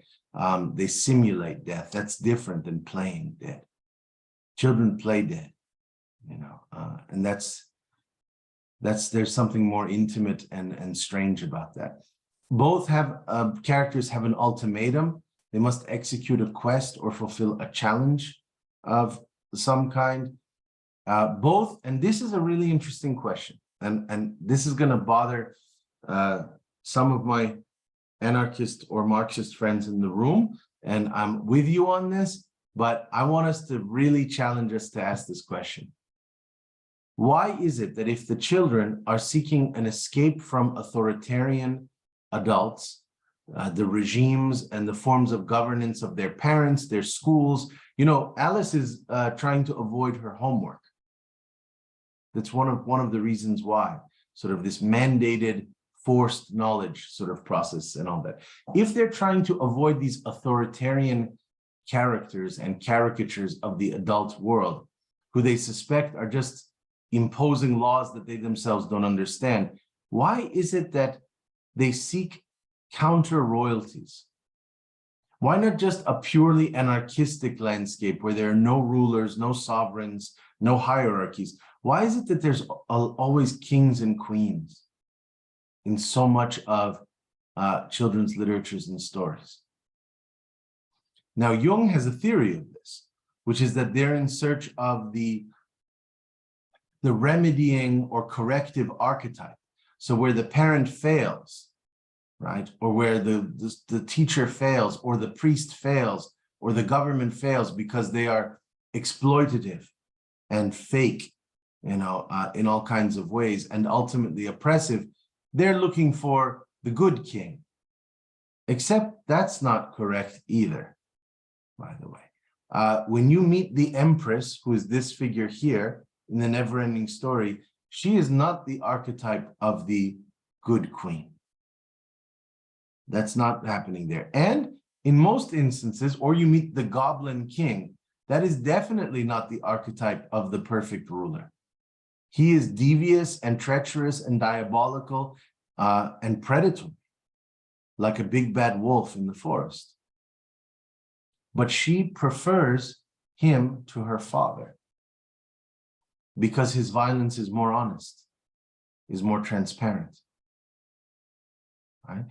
They simulate death. That's different than playing dead. Children play dead, you know, and there's something more intimate and strange about that. Both have characters have an ultimatum. They must execute a quest or fulfill a challenge of some kind. Both, and this is a really interesting question, and this is going to bother some of my anarchist or Marxist friends in the room, and I'm with you on this, but I want us to really challenge us to ask this question. Why is it that if the children are seeking an escape from authoritarian adults, the regimes and the forms of governance of their parents, their schools, you know, Alice is trying to avoid her homework. That's one of the reasons why, sort of this mandated forced knowledge sort of process and all that. If they're trying to avoid these authoritarian characters and caricatures of the adult world, who they suspect are just imposing laws that they themselves don't understand, why is it that they seek counter royalties? Why not just a purely anarchistic landscape where there are no rulers, no sovereigns, no hierarchies? Why is it that there's always kings and queens in so much of children's literatures and stories? Now, Jung has a theory of this, which is that they're in search of the remedying or corrective archetype. So where the parent fails, right? Or where the teacher fails, or the priest fails, or the government fails because they are exploitative and fake, you know, in all kinds of ways, and ultimately oppressive, they're looking for the good king. Except that's not correct either, by the way. When you meet the Empress, who is this figure here in the Neverending Story, she is not the archetype of the good queen. That's not happening there. And in most instances, or you meet the Goblin King, that is definitely not the archetype of the perfect ruler. He is devious and treacherous and diabolical and predatory, like a big bad wolf in the forest. But she prefers him to her father because his violence is more honest, is more transparent. Right?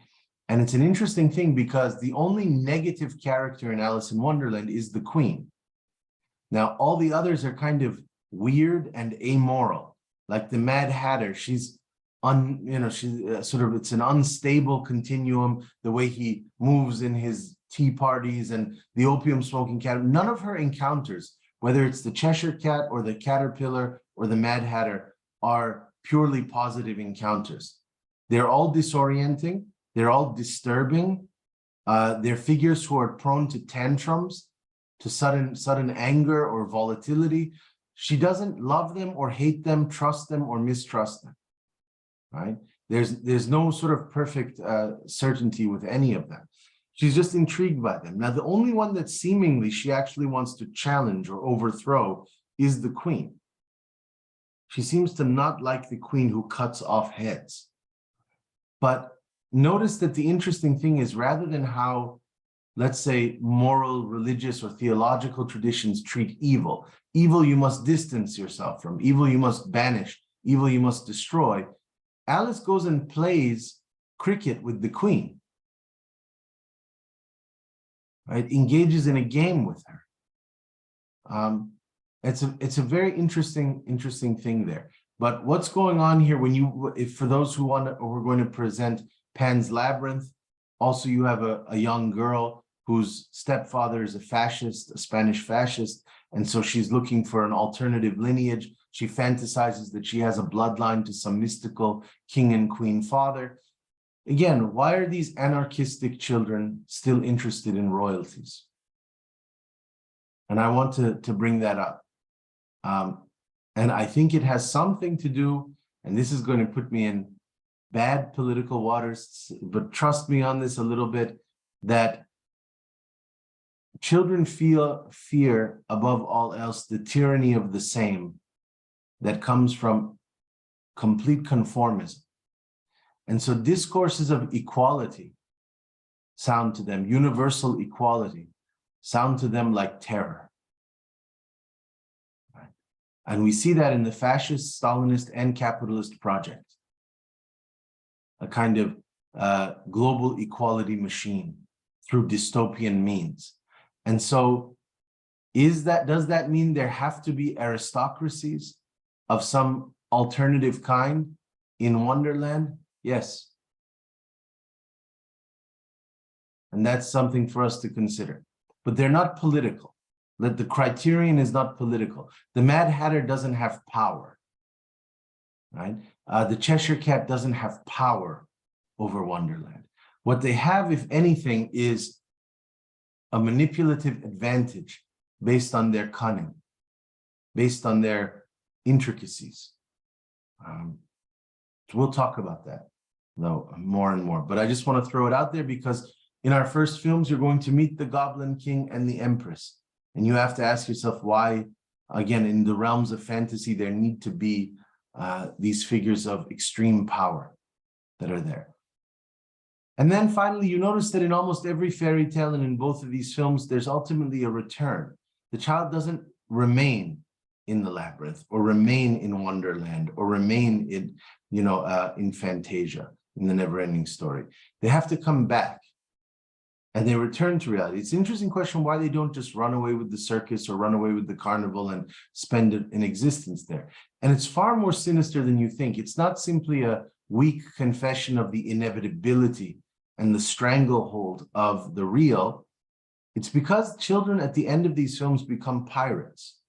And it's an interesting thing because the only negative character in Alice in Wonderland is the queen. Now, all the others are kind of weird and amoral, like the Mad Hatter. She's she's sort of, it's an unstable continuum, the way he moves in his tea parties, and the opium smoking cat. None of her encounters, whether it's the Cheshire Cat or the Caterpillar or the Mad Hatter, are purely positive encounters. They're all disorienting. They're all disturbing. They're figures who are prone to tantrums, to sudden anger or volatility. She doesn't love them or hate them, trust them or mistrust them, right? There's no sort of perfect certainty with any of them. She's just intrigued by them. Now, the only one that seemingly she actually wants to challenge or overthrow is the queen. She seems to not like the queen who cuts off heads. But notice that the interesting thing is, rather than how, let's say, moral, religious, or theological traditions treat evil, evil you must distance yourself from, evil you must banish, evil you must destroy, Alice goes and plays cricket with the queen, right? Engages in a game with her. It's a very interesting thing there. But what's going on here, for those who we're going to present Pan's Labyrinth. Also, you have a young girl whose stepfather is a fascist, a Spanish fascist, and so she's looking for an alternative lineage. She fantasizes that she has a bloodline to some mystical king and queen father. Again, why are these anarchistic children still interested in royalties? And I want to bring that up. And I think it has something to do, and this is going to put me in bad political waters, but trust me on this a little bit, that children fear above all else the tyranny of the same that comes from complete conformism. And so discourses of equality sound to them, universal equality, sound to them like terror. Right? And we see that in the fascist, Stalinist, and capitalist project. A kind of global equality machine through dystopian means. And so does that mean there have to be aristocracies of some alternative kind in Wonderland? Yes. And that's something for us to consider. But they're not political. The criterion is not political. The Mad Hatter doesn't have power, right? The Cheshire Cat doesn't have power over Wonderland. What they have, if anything, is a manipulative advantage based on their cunning, based on their intricacies. We'll talk about that, though, more and more. But I just want to throw it out there because in our first films, you're going to meet the Goblin King and the Empress. And you have to ask yourself why, again, in the realms of fantasy, there need to be these figures of extreme power that are there. And then finally, you notice that in almost every fairy tale and in both of these films, there's ultimately a return. The child doesn't remain in the labyrinth or remain in Wonderland or remain in Fantasia, in the Neverending Story. They have to come back and they return to reality. It's an interesting question why they don't just run away with the circus or run away with the carnival and spend an existence there. And it's far more sinister than you think. It's not simply a weak confession of the inevitability and the stranglehold of the real. It's because children at the end of these films become pirates.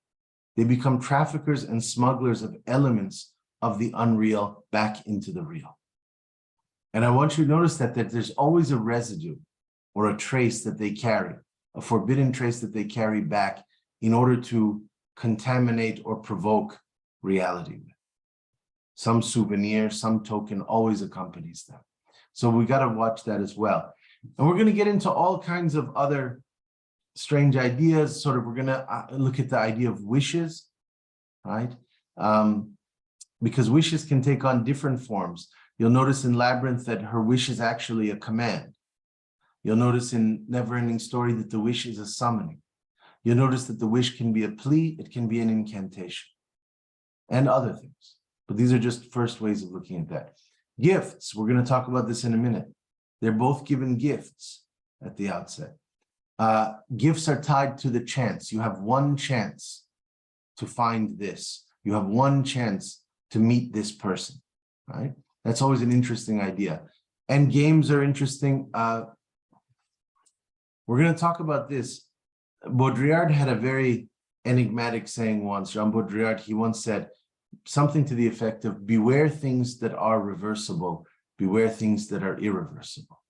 They become traffickers and smugglers of elements of the unreal back into the real. And I want you to notice that there's always a residue or a trace that they carry, a forbidden trace that they carry back in order to contaminate or provoke reality. Some souvenir, some token always accompanies them. So we got to watch that as well. And we're going to get into all kinds of other strange ideas. Sort of, we're going to look at the idea of wishes, right? Because wishes can take on different forms. You'll notice in Labyrinth that her wish is actually a command. You'll notice in Neverending Story that the wish is a summoning. You'll notice that the wish can be a plea, it can be an incantation, and other things. But these are just first ways of looking at that. Gifts, we're going to talk about this in a minute. They're both given gifts at the outset. Gifts are tied to the chance. You have one chance to find this. You have one chance to meet this person, right? That's always an interesting idea. And games are interesting. We're going to talk about this. Baudrillard had a very enigmatic saying once. Jean Baudrillard, he once said something to the effect of, beware things that are reversible, beware things that are irreversible.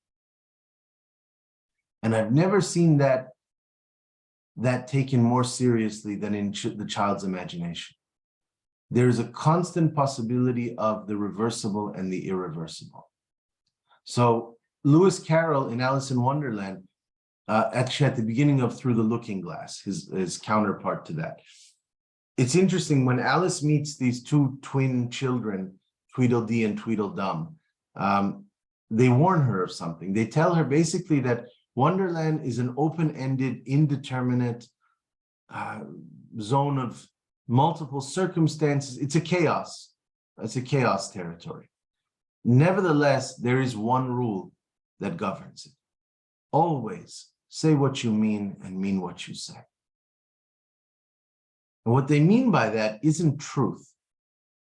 And I've never seen that taken more seriously than in the child's imagination. There's a constant possibility of the reversible and the irreversible. So Lewis Carroll in Alice in Wonderland, actually at the beginning of Through the Looking Glass, his counterpart to that. It's interesting, when Alice meets these two twin children, Tweedledee and Tweedledum, they warn her of something. They tell her basically that Wonderland is an open-ended, indeterminate zone of multiple circumstances. It's a chaos. It's a chaos territory. Nevertheless, there is one rule that governs it. Always say what you mean and mean what you say. And what they mean by that isn't truth.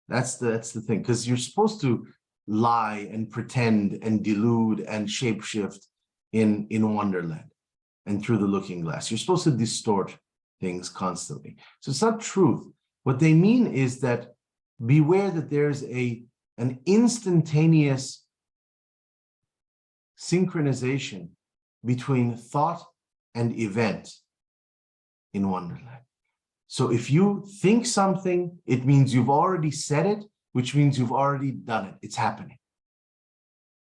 That's the thing, because you're supposed to lie and pretend and delude and shapeshift in Wonderland and Through the Looking Glass. You're supposed to distort things constantly. So it's not truth. What they mean is that beware that there's an instantaneous synchronization between thought and event in Wonderland. So if you think something, it means you've already said it, which means you've already done it. It's happening.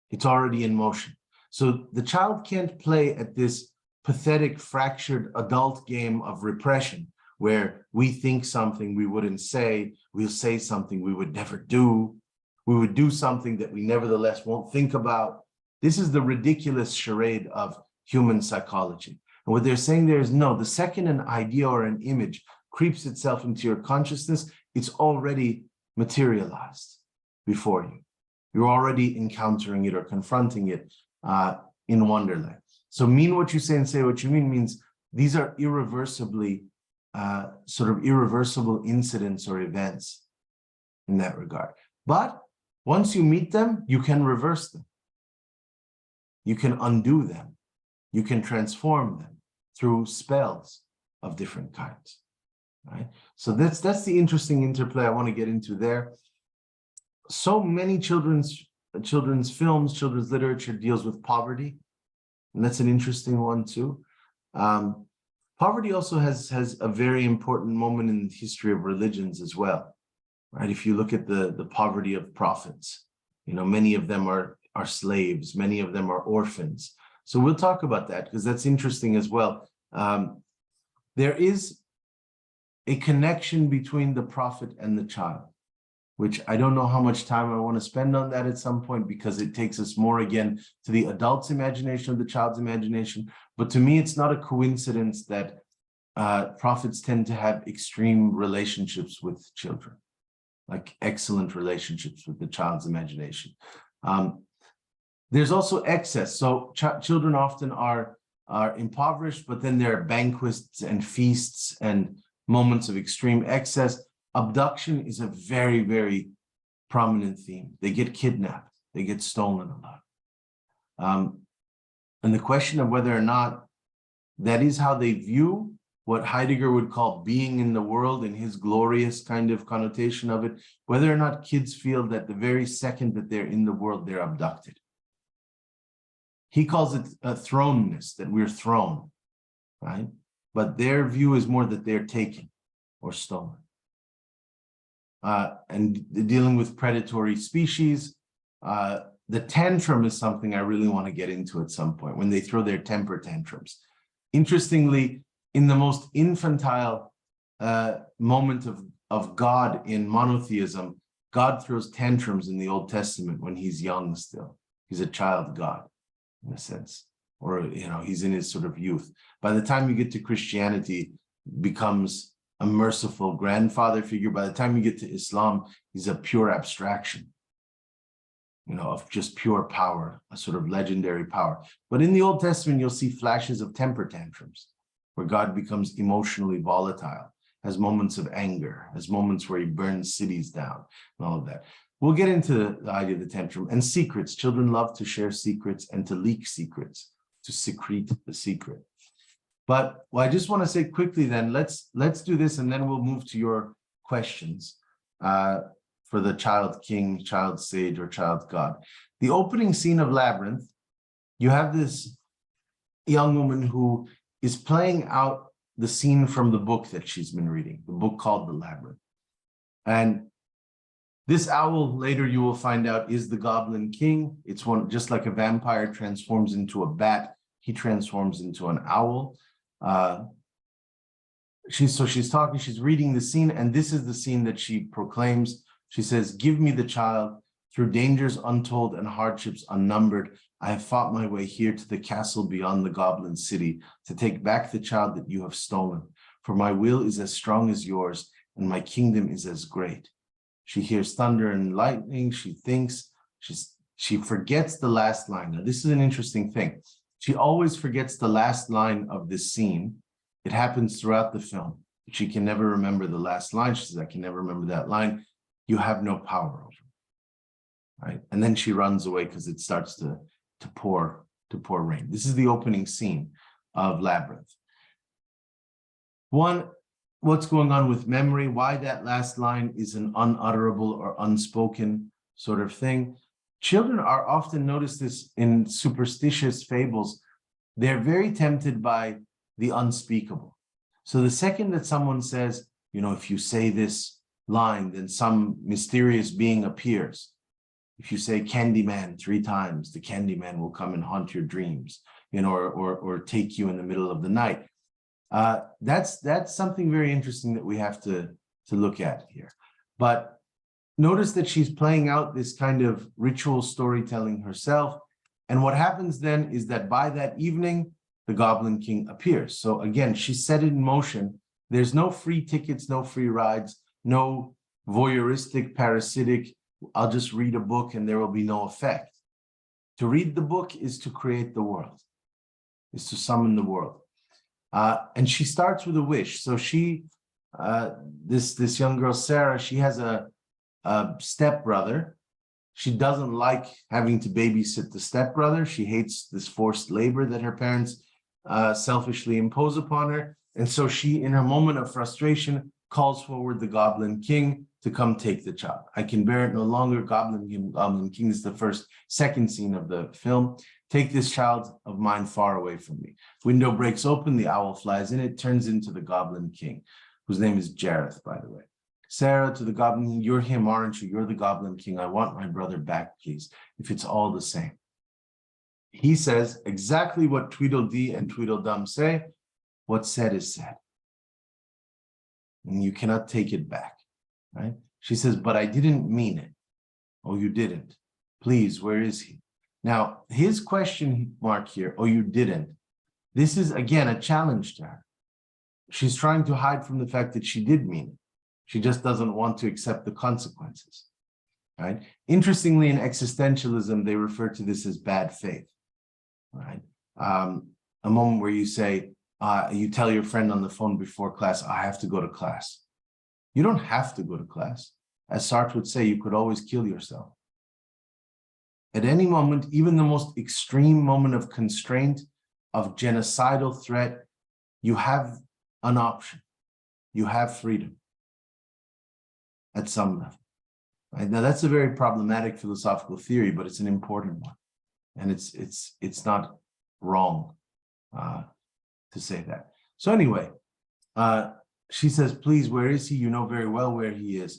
It's already in motion. So the child can't play at this pathetic, fractured adult game of repression, where we think something we wouldn't say, we'll say something we would never do, we would do something that we nevertheless won't think about. This is the ridiculous charade of human psychology. And what they're saying there is, no, the second an idea or an image creeps itself into your consciousness, it's already materialized before you. You're already encountering it or confronting it in Wonderland. So mean what you say and say what you mean means these are irreversibly, sort of irreversible incidents or events in that regard. But once you meet them, you can reverse them. You can undo them. You can transform them through spells of different kinds, right? So that's the interesting interplay I want to get into there. So many children's films, children's literature deals with poverty, and that's an interesting one too. Poverty also has a very important moment in the history of religions as well, right? If you look at the poverty of prophets, many of them are slaves, many of them are orphans. So we'll talk about that because that's interesting as well. There is a connection between the prophet and the child, which I don't know how much time I want to spend on that at some point, because it takes us more again to the adult's imagination of the child's imagination. But to me, it's not a coincidence that prophets tend to have extreme relationships with children, like excellent relationships with the child's imagination. There's also excess. So children often are impoverished, but then there are banquets and feasts and moments of extreme excess. Abduction is a very, very prominent theme. They get kidnapped, they get stolen a lot. And the question of whether or not that is how they view what Heidegger would call being in the world in his glorious kind of connotation of it, whether or not kids feel that the very second that they're in the world, they're abducted. He calls it a thrownness, that we're thrown, right? But their view is more that they're taken or stolen. And dealing with predatory species, the tantrum is something I really want to get into at some point, when they throw their temper tantrums. Interestingly, in the most infantile moment of God in monotheism, God throws tantrums in the Old Testament when he's young still. He's a child God, in a sense, or he's in his sort of youth. By the time you get to Christianity, becomes a merciful grandfather figure. By the time you get to Islam, he's a pure abstraction, of just pure power, a sort of legendary power. But in the Old Testament, you'll see flashes of temper tantrums, where God becomes emotionally volatile, has moments of anger, has moments where he burns cities down, and all of that. We'll get into the idea of the tantrum and secrets. Children love to share secrets and to leak secrets, to secrete the secret. But I just want to say quickly then, let's do this, and then we'll move to your questions for the child king, child sage, or child god. The opening scene of Labyrinth, you have this young woman who is playing out the scene from the book that she's been reading, the book called The Labyrinth. And this owl, later you will find out, is the Goblin King. It's one, just like a vampire transforms into a bat, he transforms into an owl. She's talking, she's reading the scene, and this is the scene that she proclaims. She says, "Give me the child. Through dangers untold and hardships unnumbered, I have fought my way here to the castle beyond the Goblin City to take back the child that you have stolen. For my will is as strong as yours, and my kingdom is as great." She hears thunder and lightning. She thinks, she forgets the last line. Now, this is an interesting thing. She always forgets the last line of this scene. It happens throughout the film. She can never remember the last line. She says, "I can never remember that line. You have no power over me." Right? And then she runs away because it starts to pour rain. This is the opening scene of Labyrinth. One, what's going on with memory? Why that last line is an unutterable or unspoken sort of thing. Children are often, notice this in superstitious fables, they're very tempted by the unspeakable. So the second that someone says, if you say this line, then some mysterious being appears. If you say Candyman 3 times, the Candyman will come and haunt your dreams, or take you in the middle of the night. That's something very interesting that we have to look at here. But notice that she's playing out this kind of ritual storytelling herself. And what happens then is that by that evening, the Goblin King appears. So again, she set it in motion. There's no free tickets, no free rides, no voyeuristic, parasitic, I'll just read a book and there will be no effect. To read the book is to create the world, is to summon the world. And she starts with a wish. So this young girl, Sarah, she has a stepbrother. She doesn't like having to babysit the stepbrother. She hates this forced labor that her parents selfishly impose upon her. And so she, in her moment of frustration, calls forward the Goblin King to come take the child. "I can bear it no longer." Goblin King is the second scene of the film. "Take this child of mine far away from me." Window breaks open, the owl flies in, it turns into the Goblin King, whose name is Jareth, by the way. "Sarah, to the Goblin King, you're him, aren't you? You're the Goblin King. I want my brother back, please, if it's all the same." He says exactly what Tweedledee and Tweedledum say. What's said is said. And you cannot take it back, right? She says, "But I didn't mean it." "Oh, you didn't. Please, where is he?" Now, his question mark here, "Oh, you didn't." This is, again, a challenge to her. She's trying to hide from the fact that she did mean it. She just doesn't want to accept the consequences, right? Interestingly, in existentialism, they refer to this as bad faith, right? A moment where you say, you tell your friend on the phone before class, "I have to go to class." You don't have to go to class. As Sartre would say, you could always kill yourself. At any moment, even the most extreme moment of constraint, of genocidal threat, you have an option. You have freedom at some level. Right? Now, that's a very problematic philosophical theory, but it's an important one. And it's not wrong to say that. So anyway, she says, "Please, where is he? You know very well where he is.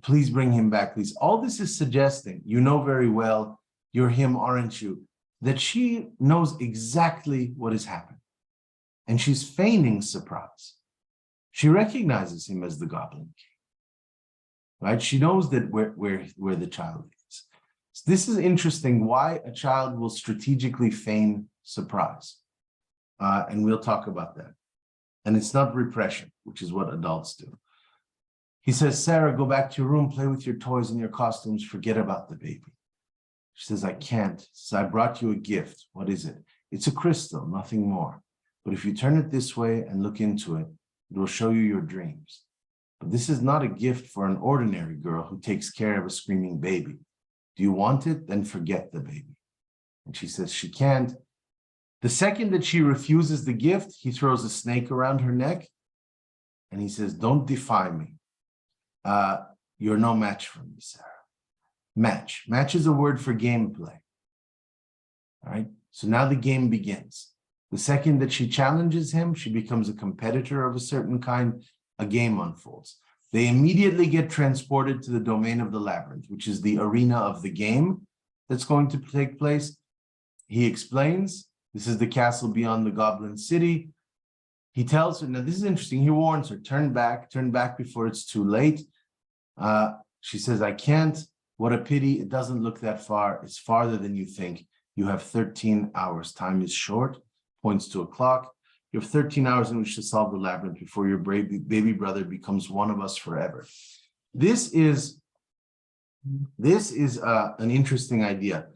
Please bring him back, please." All this is suggesting, you know very well, you're him, aren't you? That she knows exactly what has happened. and she's feigning surprise. She recognizes him as the Goblin King, right? She knows that where the child is. So this is interesting, why a child will strategically feign surprise. And we'll talk about that. And it's not repression, which is what adults do. He says, Sarah, go back to your room, play with your toys and your costumes, forget about the baby. She says, I can't. So I brought you a gift. What is it? It's a crystal, nothing more. But if you turn it this way and look into it, it will show you your dreams. But this is not a gift for an ordinary girl who takes care of a screaming baby. Do you want it? Then forget the baby. And she says she can't. The second that she refuses the gift, he throws a snake around her neck and he says, don't defy me. You're no match for me, Sarah. Match. Match is a word for gameplay. All right. So now the game begins. The second that she challenges him, she becomes a competitor of a certain kind. A game unfolds. They immediately get transported to the domain of the labyrinth, which is the arena of the game that's going to take place. He explains, this is the castle beyond the Goblin City. He tells her, now this is interesting, he warns her, turn back before it's too late. She says, I can't. What a pity, it doesn't look that far. It's farther than you think. You have 13 hours. Time is short, points to a clock. You have 13 hours in which to solve the labyrinth before your baby brother becomes one of us forever. This is an interesting idea.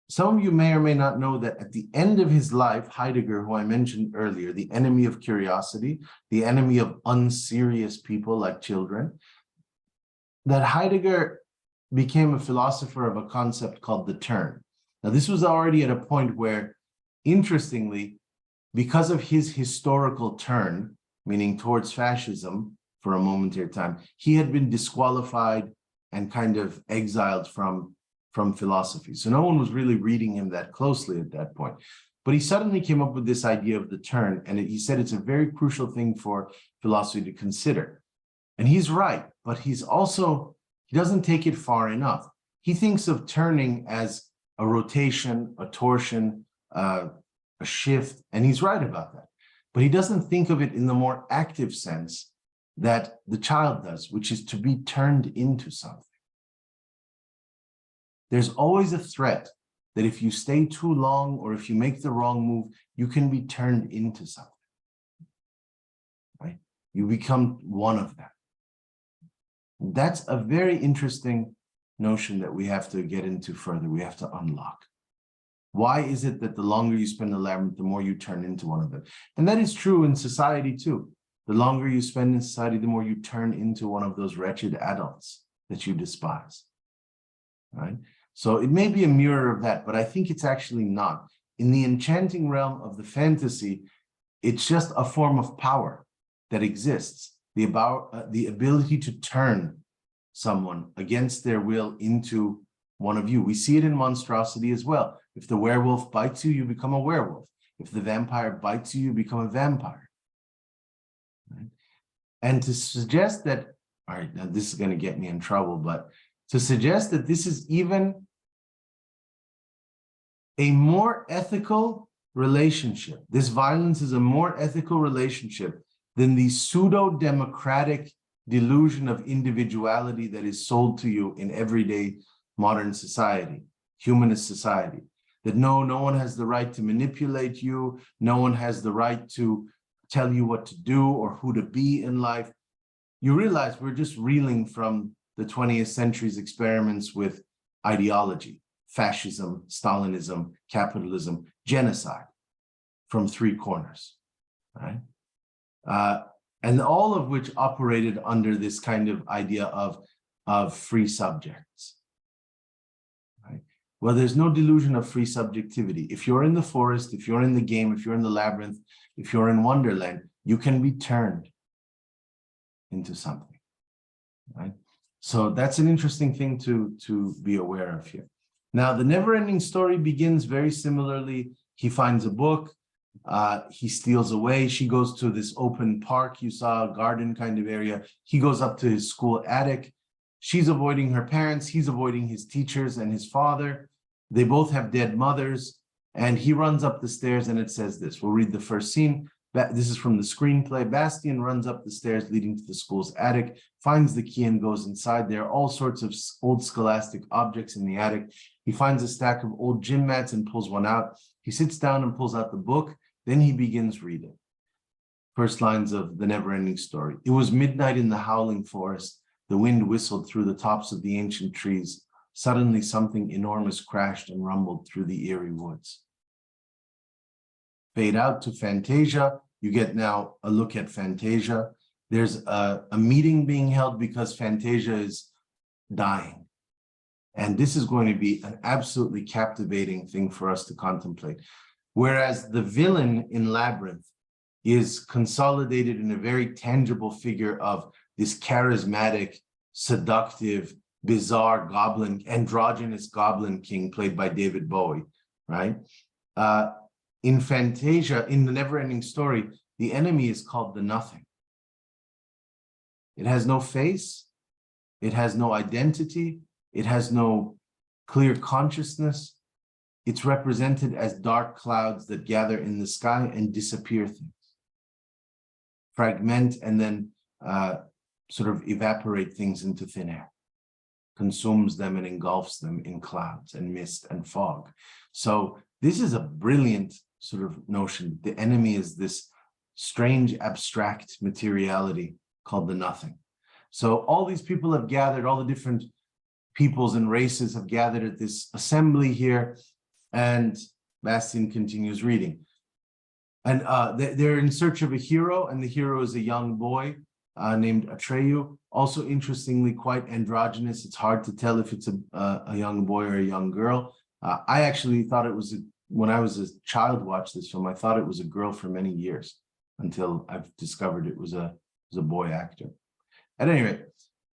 Some of you may or may not know that at the end of his life, Heidegger, who I mentioned earlier, the enemy of curiosity, the enemy of unserious people like children, that Heidegger became a philosopher of a concept called the turn. Now, this was already at a point where, interestingly, because of his historical turn, meaning towards fascism for a momentary time, he had been disqualified and kind of exiled from philosophy. So no one was really reading him that closely at that point. But he suddenly came up with this idea of the turn, and he said it's a very crucial thing for philosophy to consider. And he's right, but he doesn't take it far enough. He thinks of turning as a rotation, a torsion, a shift, and he's right about that. But he doesn't think of it in the more active sense that the child does, which is to be turned into something. There's always a threat that if you stay too long or if you make the wrong move, you can be turned into something, right? You become one of them. That's a very interesting notion that we have to get into further. We have to unlock. Why is it that the longer you spend in the labyrinth, the more you turn into one of them? And that is true in society too. The longer you spend in society, the more you turn into one of those wretched adults that you despise, right? So it may be a mirror of that, but I think it's actually not. In the enchanting realm of the fantasy, it's just a form of power that exists. The ability to turn someone against their will into one of you. We see it in monstrosity as well. If the werewolf bites you, you become a werewolf. If the vampire bites you, you become a vampire. Right? And to suggest that, all right, now this is going to get me in trouble, but to suggest that this is even a more ethical relationship, this violence is a more ethical relationship than the pseudo-democratic delusion of individuality that is sold to you in everyday modern society, humanist society, that no one has the right to manipulate you, no one has the right to tell you what to do or who to be in life. You realize we're just reeling from the 20th century's experiments with ideology, fascism, Stalinism, capitalism, genocide from three corners, right? And all of which operated under this kind of idea of free subjects, right? Well, there's no delusion of free subjectivity. If you're in the forest, if you're in the game, if you're in the labyrinth, if you're in Wonderland, you can be turned into something, right? So that's an interesting thing to be aware of here. Now, the Neverending Story begins very similarly. He finds a book. He steals away. She goes to this open park. You saw a garden kind of area. He goes up to his school attic. She's avoiding her parents. He's avoiding his teachers and his father. They both have dead mothers. And he runs up the stairs and it says this. We'll read the first scene. This is from the screenplay. Bastian runs up the stairs leading to the school's attic, finds the key and goes inside. There are all sorts of old scholastic objects in the attic. He finds a stack of old gym mats and pulls one out. He sits down and pulls out the book. Then he begins reading. First lines of The Neverending Story. It was midnight in the howling forest. The wind whistled through the tops of the ancient trees. Suddenly, something enormous crashed and rumbled through the eerie woods. Fade out to Fantasia. You get now a look at Fantasia. There's a meeting being held because Fantasia is dying. And this is going to be an absolutely captivating thing for us to contemplate. Whereas the villain in Labyrinth is consolidated in a very tangible figure of this charismatic, seductive, bizarre goblin, androgynous goblin king played by David Bowie, right? In Fantasia, in The Neverending Story, the enemy is called the Nothing. It has no face, it has no identity, it has no clear consciousness. It's represented as dark clouds that gather in the sky and disappear things, fragment and then sort of evaporate things into thin air, consumes them and engulfs them in clouds and mist and fog. So this is a brilliant sort of notion. The enemy is this strange, abstract materiality called the Nothing. So all these people have gathered, all the different peoples and races have gathered at this assembly here, and Bastian continues reading. And they're in search of a hero, and the hero is a young boy named Atreyu. Also, interestingly, quite androgynous. It's hard to tell if it's a young boy or a young girl. I actually thought it was, when I was a child watched this film, I thought it was a girl for many years until I've discovered it was a boy actor. At any rate,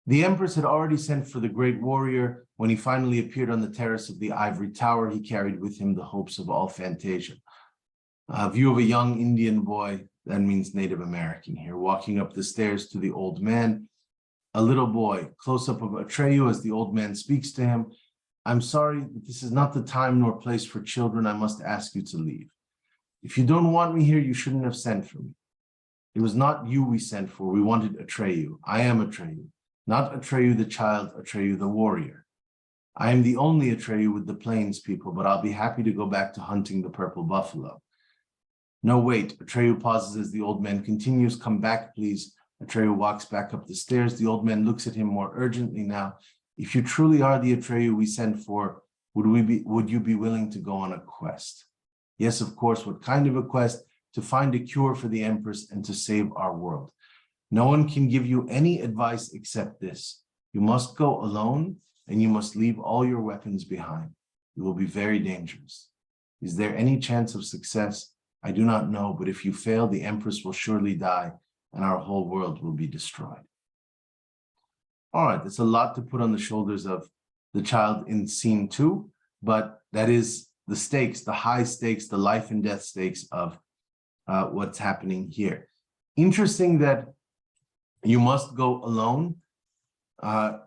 the Empress had already sent for the great warrior. When he finally appeared on the terrace of the ivory tower, he carried with him the hopes of all Fantasia. A view of a young Indian boy, that means Native American here, walking up the stairs to the old man. A little boy, close-up of Atreyu as the old man speaks to him. I'm sorry, but this is not the time nor place for children. I must ask you to leave. If you don't want me here, you shouldn't have sent for me. It was not you we sent for. We wanted Atreyu. I am Atreyu. Not Atreyu the child, Atreyu the warrior. I am the only Atreyu with the plains people, but I'll be happy to go back to hunting the purple buffalo. No, wait. Atreyu pauses as the old man continues. Come back, please. Atreyu walks back up the stairs. The old man looks at him more urgently now. If you truly are the Atreyu we sent for, would you be willing to go on a quest? Yes, of course. What kind of a quest? To find a cure for the Empress and to save our world. No one can give you any advice except this. You must go alone and you must leave all your weapons behind. It will be very dangerous. Is there any chance of success? I do not know, but if you fail, the Empress will surely die and our whole world will be destroyed. All right, that's a lot to put on the shoulders of the child in scene 2, but that is the stakes, the high stakes, the life and death stakes of what's happening here. Interesting that you must go alone.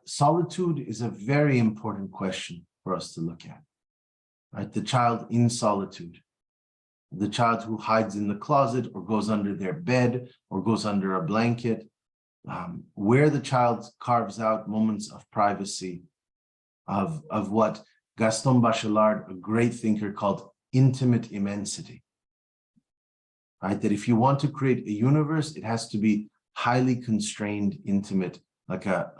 Solitude is a very important question for us to look at, right? The child in solitude, the child who hides in the closet or goes under their bed or goes under a blanket, where the child carves out moments of privacy, of what Gaston Bachelard, a great thinker, called intimate immensity. Right? That if you want to create a universe, it has to be highly constrained, intimate, like a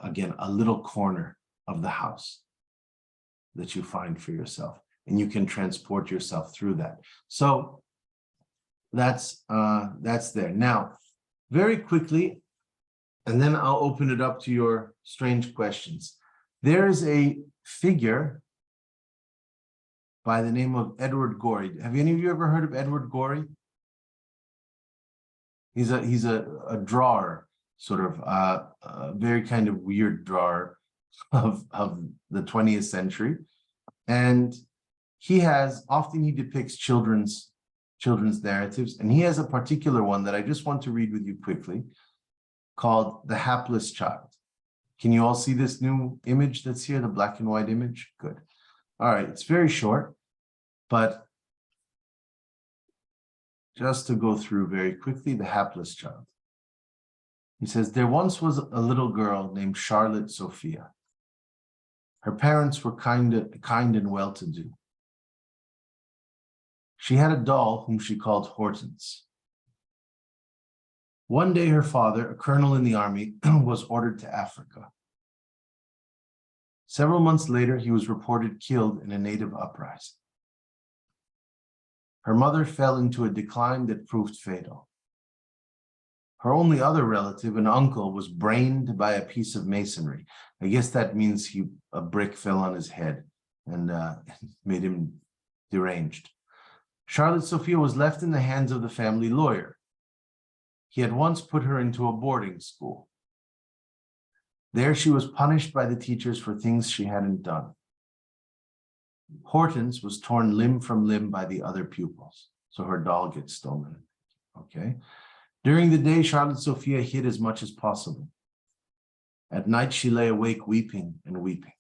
little corner of the house that you find for yourself, and you can transport yourself through that. So that's there. Now, very quickly, and then I'll open it up to your strange questions. There is a figure by the name of Edward Gorey. Have any of you ever heard of Edward Gorey? He's a drawer, sort of a very kind of weird drawer of the 20th century. And he depicts children's narratives. And he has a particular one that I just want to read with you quickly called The Hapless Child. Can you all see this new image that's here, the black and white image? Good. All right, it's very short, but just to go through very quickly the hapless child. He says, there once was a little girl named Charlotte Sophia. Her parents were kind and well-to-do. She had a doll whom she called Hortense. One day, her father, a colonel in the army, was ordered to Africa. Several months later, he was reported killed in a native uprising. Her mother fell into a decline that proved fatal. Her only other relative, an uncle, was brained by a piece of masonry. I guess that means a brick fell on his head and made him deranged. Charlotte Sophia was left in the hands of the family lawyer. He had once put her into a boarding school. There she was punished by the teachers for things she hadn't done. Hortense was torn limb from limb by the other pupils, so her doll gets stolen. Okay. During the day, Charlotte Sophia hid as much as possible. At night, she lay awake weeping and weeping.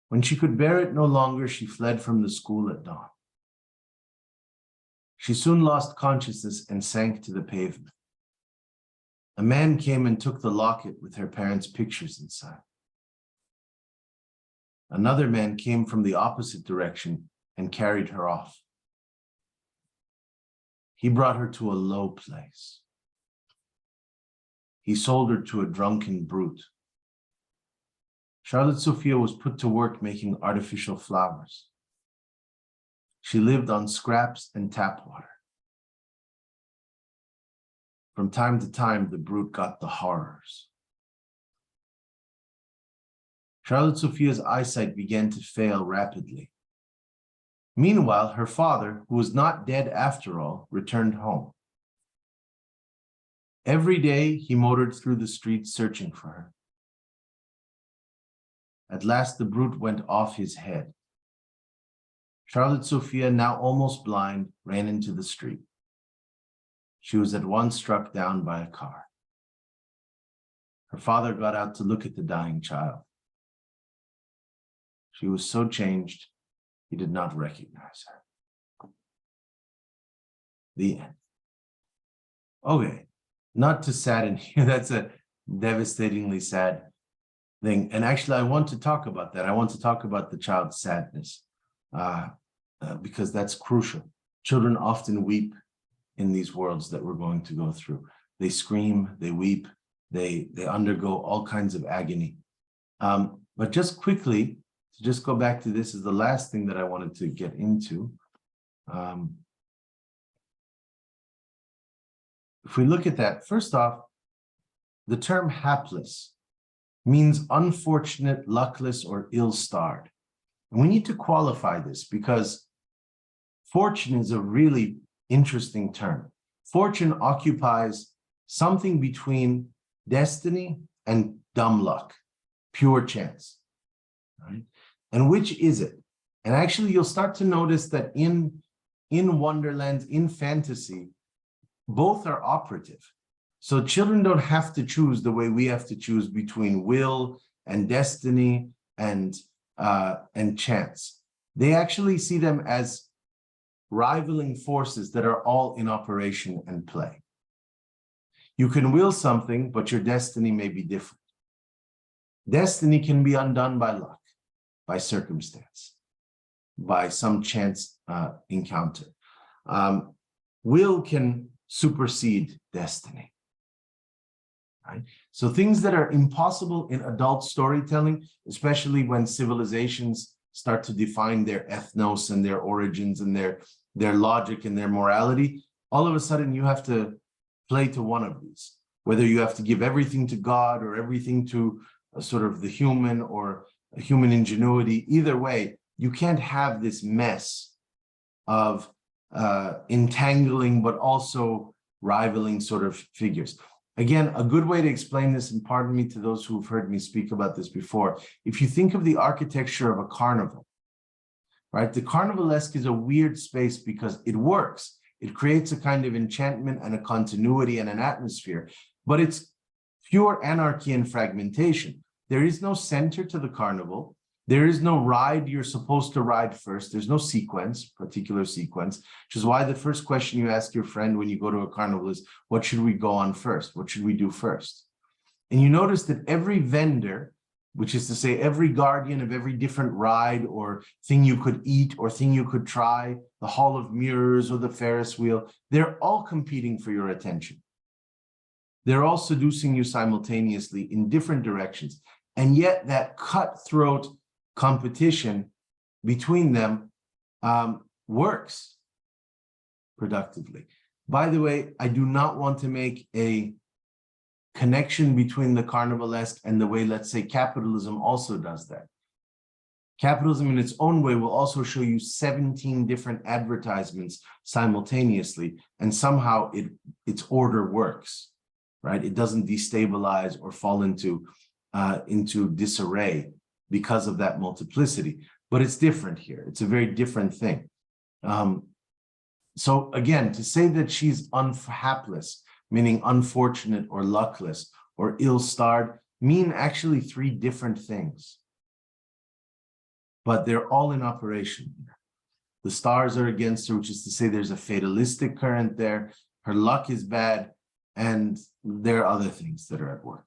When she could bear it no longer, she fled from the school at dawn. She soon lost consciousness and sank to the pavement. A man came and took the locket with her parents' pictures inside. Another man came from the opposite direction and carried her off. He brought her to a low place. He sold her to a drunken brute. Charlotte Sophia was put to work making artificial flowers. She lived on scraps and tap water. From time to time, the brute got the horrors. Charlotte Sophia's eyesight began to fail rapidly. Meanwhile, her father, who was not dead after all, returned home. Every day, he motored through the streets searching for her. At last, the brute went off his head. Charlotte Sophia, now almost blind, ran into the street. She was at once struck down by a car. Her father got out to look at the dying child. She was so changed, he did not recognize her. The end. Okay, not to sadden you. That's a devastatingly sad thing. And actually, I want to talk about that. I want to talk about the child's sadness because that's crucial. Children often weep in these worlds that we're going to go through. They scream, they weep, they undergo all kinds of agony. But just quickly, to just go back to this is the last thing that I wanted to get into. If we look at that, first off, the term hapless means unfortunate, luckless, or ill-starred. And we need to qualify this because fortune is a really interesting term. Fortune occupies something between destiny and dumb luck, pure chance. Right? And which is it? And actually, you'll start to notice that in Wonderland, in fantasy, both are operative. So children don't have to choose the way we have to choose between will and destiny and chance. They actually see them as rivaling forces that are all in operation and play. You can will something, but your destiny may be different. Destiny can be undone by luck, by circumstance, by some chance encounter. Will can supersede destiny. Right? So things that are impossible in adult storytelling, especially when civilizations start to define their ethnos and their origins and their logic and their morality, all of a sudden you have to play to one of these, whether you have to give everything to God or everything to a sort of the human or a human ingenuity. Either way, you can't have this mess of entangling, but also rivaling sort of figures. Again, a good way to explain this, and pardon me to those who've heard me speak about this before, if you think of the architecture of a carnival, right? The carnivalesque is a weird space because it works. It creates a kind of enchantment and a continuity and an atmosphere, but it's pure anarchy and fragmentation. There is no center to the carnival. There is no ride you're supposed to ride first. There's no particular sequence, which is why the first question you ask your friend when you go to a carnival is, what should we go on first? What should we do first? And you notice that every vendor, which is to say every guardian of every different ride or thing you could eat or thing you could try, the Hall of Mirrors or the Ferris wheel, they're all competing for your attention. They're all seducing you simultaneously in different directions. And yet that cutthroat competition between them works productively. By the way, I do not want to make a connection between the carnivalesque and the way, let's say, capitalism also does that. Capitalism in its own way will also show you 17 different advertisements simultaneously, and somehow its order works, right? It doesn't destabilize or fall into disarray because of that multiplicity. But it's different here. It's a very different thing. So again, to say that she's hapless, meaning unfortunate or luckless or ill-starred, mean actually three different things. But they're all in operation. The stars are against her, which is to say there's a fatalistic current there. Her luck is bad, and there are other things that are at work.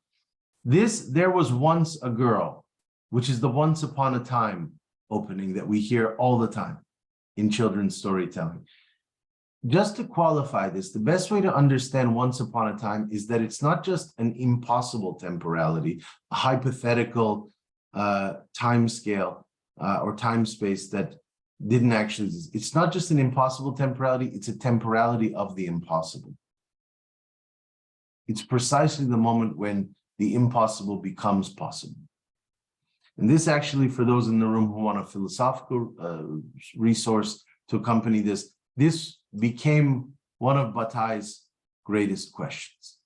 There was once a girl, which is the once upon a time opening that we hear all the time in children's storytelling. Just to qualify this, the best way to understand once upon a time is that it's not just an impossible temporality, a hypothetical time scale or time space that didn't actually exist. It's not just an impossible temporality, it's a temporality of the impossible. It's precisely the moment when the impossible becomes possible. And this actually, for those in the room who want a philosophical resource to accompany this, this became one of Bataille's greatest questions.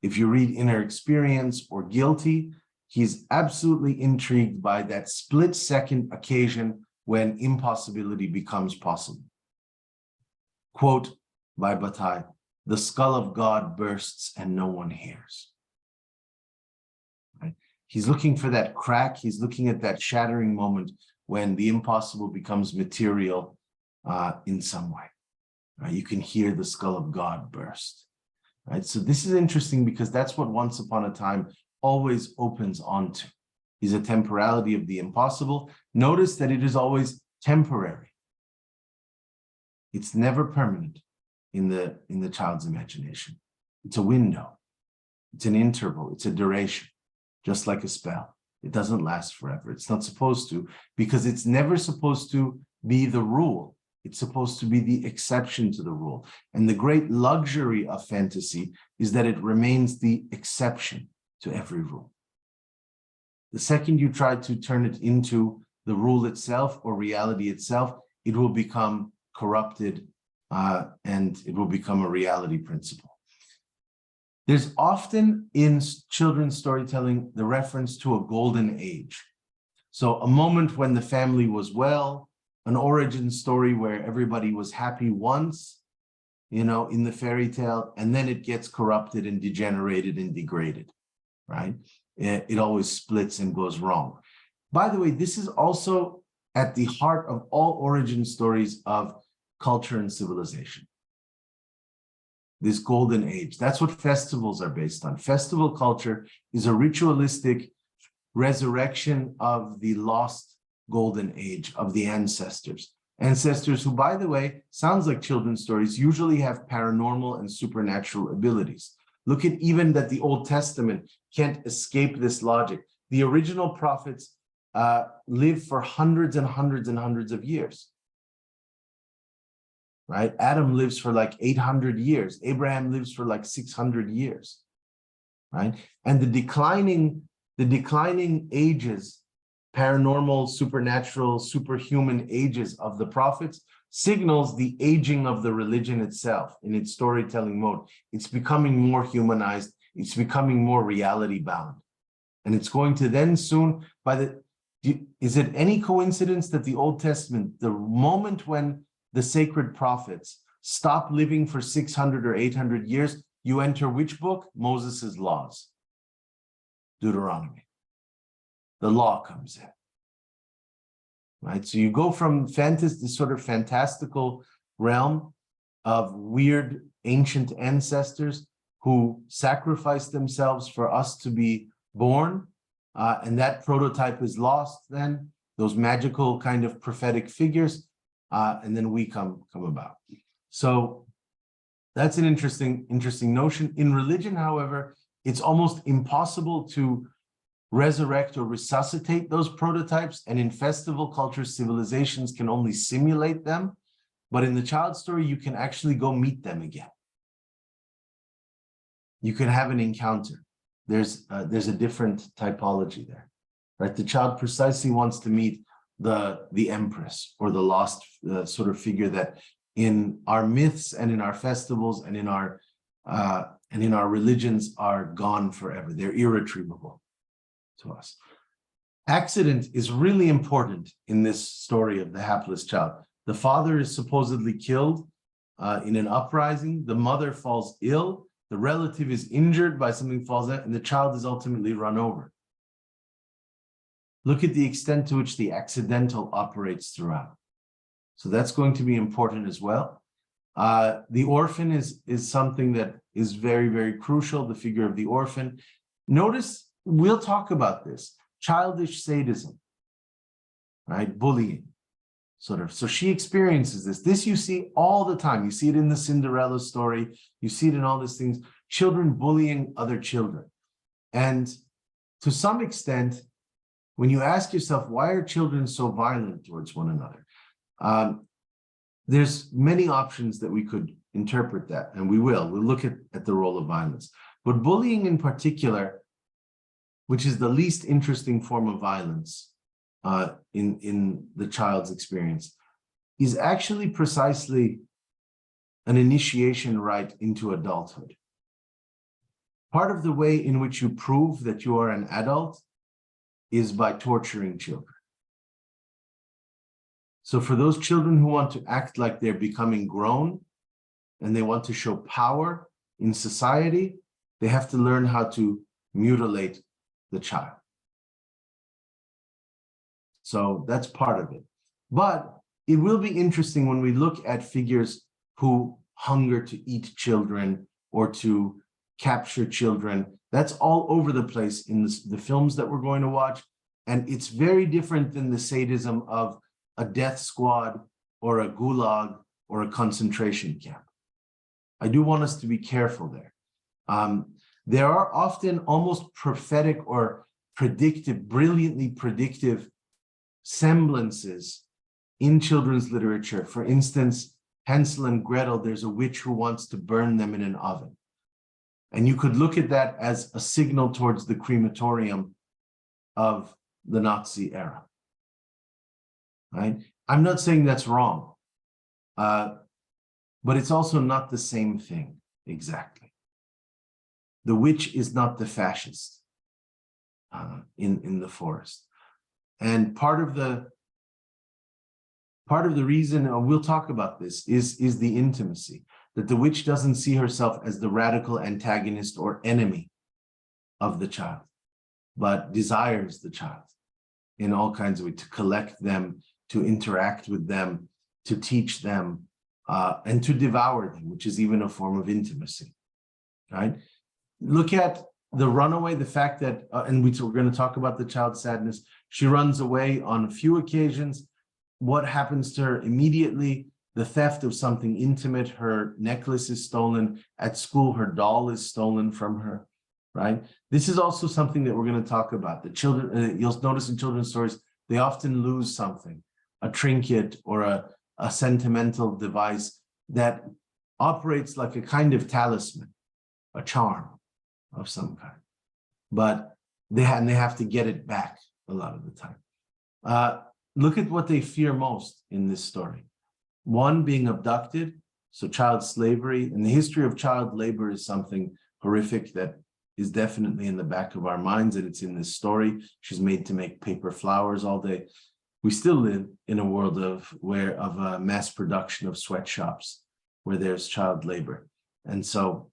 If you read Inner Experience or Guilty, he's absolutely intrigued by that split-second occasion when impossibility becomes possible. Quote by Bataille, "The skull of God bursts and no one hears." Right? He's looking for that crack. He's looking at that shattering moment when the impossible becomes material in some way. Right? You can hear the skull of God burst. Right? So this is interesting because that's what Once Upon a Time always opens onto, is a temporality of the impossible. Notice that it is always temporary. It's never permanent in the child's imagination. It's a window. It's an interval. It's a duration, just like a spell. It doesn't last forever. It's not supposed to, because it's never supposed to be the rule. It's supposed to be the exception to the rule. And the great luxury of fantasy is that it remains the exception to every rule. The second you try to turn it into the rule itself or reality itself, it will become corrupted and it will become a reality principle. There's often in children's storytelling the reference to a golden age. So a moment when the family was well, an origin story where everybody was happy once, in the fairy tale, and then it gets corrupted and degenerated and degraded, right? It always splits and goes wrong. By the way, this is also at the heart of all origin stories of culture and civilization. This golden age, that's what festivals are based on. Festival culture is a ritualistic resurrection of the lost golden age of the ancestors. Ancestors who, by the way, sounds like children's stories, usually have paranormal and supernatural abilities. Look at even that the Old Testament can't escape this logic. The original prophets lived for hundreds and hundreds and hundreds of years. Right? Adam lives for like 800 years. Abraham lives for like 600 years. Right? And the declining ages, paranormal, supernatural, superhuman ages of the prophets signals the aging of the religion itself in its storytelling mode. It's becoming more humanized. It's becoming more reality bound. And it's going to then soon, is it any coincidence that the Old Testament, the moment when the sacred prophets stop living for 600 or 800 years, you enter which book? Moses' laws, Deuteronomy. The law comes in. right? So you go from fantasy, this sort of fantastical realm of weird ancient ancestors who sacrificed themselves for us to be born, and that prototype is lost then, those magical kind of prophetic figures, and then we come about. So that's an interesting notion. In religion, however, it's almost impossible to resurrect or resuscitate those prototypes, and in festival cultures, civilizations can only simulate them. But in the child story, you can actually go meet them again. You can have an encounter. There's a different typology there, right? The child precisely wants to meet the empress or the lost sort of figure that in our myths and in our festivals and in our religions are gone forever. They're irretrievable to us. Accident is really important in this story of the hapless child. The father is supposedly killed in an uprising. The mother falls ill. The relative is injured by something falls out, and the child is ultimately run over. Look at the extent to which the accidental operates throughout. So that's going to be important as well. The orphan is something that is very, very crucial, the figure of the orphan. Notice, we'll talk about this, childish sadism, right? Bullying, sort of. So she experiences this. This you see all the time. You see it in the Cinderella story. You see it in all these things. Children bullying other children. And to some extent, when you ask yourself, why are children so violent towards one another? There's many options that we could interpret that, and we will. We'll look at the role of violence. But bullying in particular, which is the least interesting form of violence in the child's experience, is actually precisely an initiation rite into adulthood. Part of the way in which you prove that you are an adult is by torturing children. So for those children who want to act like they're becoming grown and they want to show power in society, they have to learn how to mutilate the child. So that's part of it. But it will be interesting when we look at figures who hunger to eat children or to capture children. That's all over the place in the films that we're going to watch. And it's very different than the sadism of a death squad or a gulag or a concentration camp. I do want us to be careful there. There are often almost prophetic or predictive, brilliantly predictive semblances in children's literature. For instance, Hansel and Gretel, there's a witch who wants to burn them in an oven. And you could look at that as a signal towards the crematorium of the Nazi era. Right? I'm not saying that's wrong, but it's also not the same thing exactly. The witch is not the fascist in the forest. And part of the reason, we'll talk about this, is the intimacy, that the witch doesn't see herself as the radical antagonist or enemy of the child, but desires the child in all kinds of ways, to collect them, to interact with them, to teach them, and to devour them, which is even a form of intimacy, right? Look at the runaway, the fact that, and we're going to talk about the child's sadness. She runs away on a few occasions. What happens to her immediately? The theft of something intimate. Her necklace is stolen. At school, her doll is stolen from her, right? This is also something that we're going to talk about. The children, you'll notice in children's stories, they often lose something, a trinket or a sentimental device that operates like a kind of talisman, a charm of some kind. But they have to get it back a lot of the time. Look at what they fear most in this story. One, being abducted, so child slavery. And the history of child labor is something horrific that is definitely in the back of our minds, and it's in this story. She's made to make paper flowers all day. We still live in a world of mass production of sweatshops where there's child labor. And so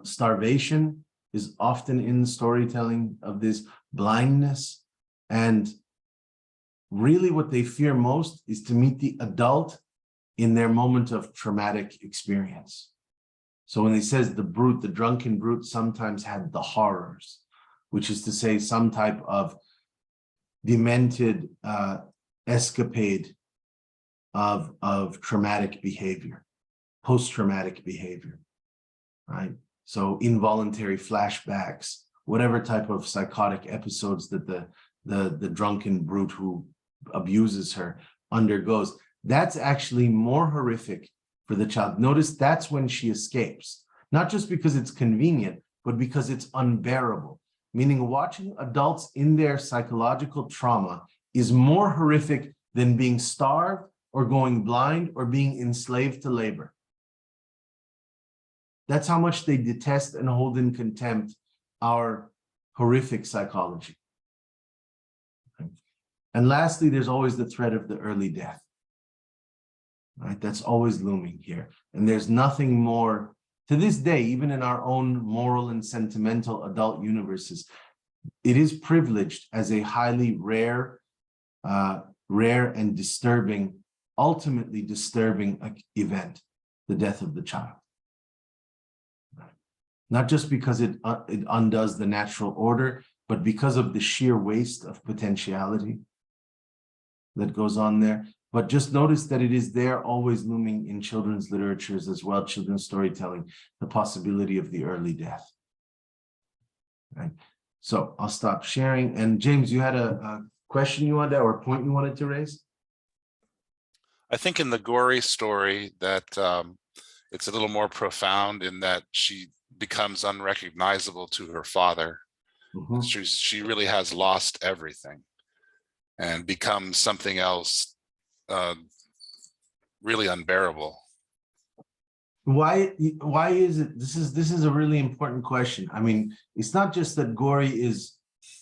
starvation is often in the storytelling of this, blindness, and really what they fear most is to meet the adult in their moment of traumatic experience. So when he says the brute, the drunken brute sometimes had the horrors, which is to say some type of demented escapade of traumatic behavior, post-traumatic behavior, right? So involuntary flashbacks, whatever type of psychotic episodes that the drunken brute who abuses her undergoes, that's actually more horrific for the child. Notice that's when she escapes, not just because it's convenient, but because it's unbearable. Meaning watching adults in their psychological trauma is more horrific than being starved or going blind or being enslaved to labor. That's how much they detest and hold in contempt our horrific psychology. And lastly, there's always the threat of the early death. Right? That's always looming here. And there's nothing more, to this day, even in our own moral and sentimental adult universes, it is privileged as a highly rare and disturbing, ultimately disturbing event, the death of the child. Right? Not just because it undoes the natural order, but because of the sheer waste of potentiality that goes on there. But just notice that it is there always looming in children's literatures as well, children's storytelling, the possibility of the early death. Right? So I'll stop sharing. And James, you had a question you wanted, or a point you wanted to raise? I think in the gory story that it's a little more profound in that she becomes unrecognizable to her father. Mm-hmm. She really has lost everything and becomes something else really unbearable. Why is it, this is a really important question. I mean, it's not just that Gory is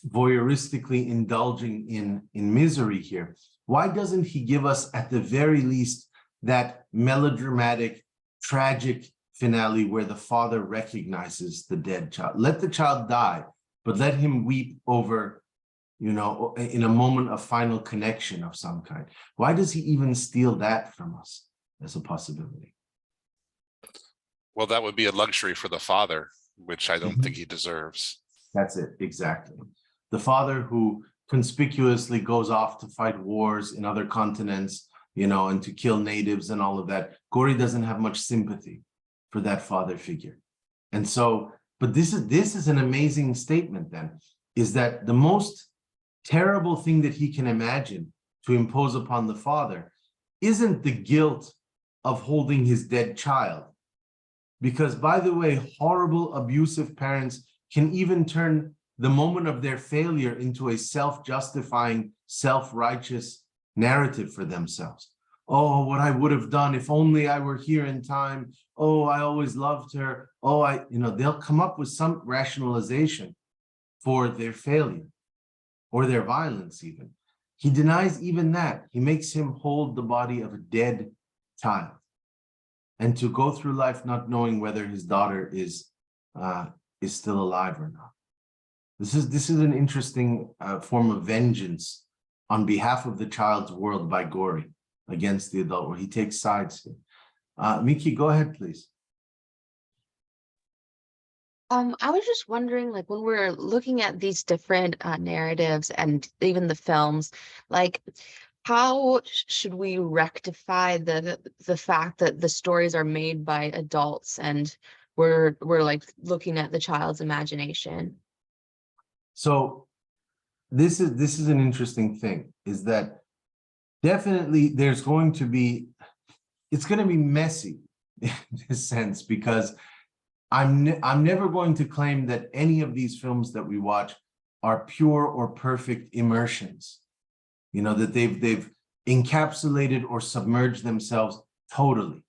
voyeuristically indulging in misery here. Why doesn't he give us at the very least that melodramatic, tragic finale where the father recognizes the dead child? Let the child die, but let him weep over, you know, in a moment of final connection of some kind. Why does he even steal that from us as a possibility? Well, that would be a luxury for the father, which I don't think he deserves. That's it, exactly. The father who conspicuously goes off to fight wars in other continents, you know, and to kill natives and all of that. Gory doesn't have much sympathy for that father figure. And so, but this is an amazing statement then, is that the most terrible thing that he can imagine to impose upon the father isn't the guilt of holding his dead child. Because, by the way, horrible, abusive parents can even turn the moment of their failure into a self-justifying, self-righteous narrative for themselves. Oh, what I would have done if only I were here in time. Oh, I always loved her. Oh, they'll come up with some rationalization for their failure or their violence even. He denies even that. He makes him hold the body of a dead child and to go through life not knowing whether his daughter is still alive or not. This is an interesting form of vengeance on behalf of the child's world by Gory against the adult, where he takes sides here. Miki, go ahead, please. I was just wondering, like, when we're looking at these different narratives and even the films, like, how should we rectify the fact that the stories are made by adults and we're like looking at the child's imagination? So this is an interesting thing, is that definitely it's going to be messy in this sense, because I'm never going to claim that any of these films that we watch are pure or perfect immersions, you know, that they've encapsulated or submerged themselves totally.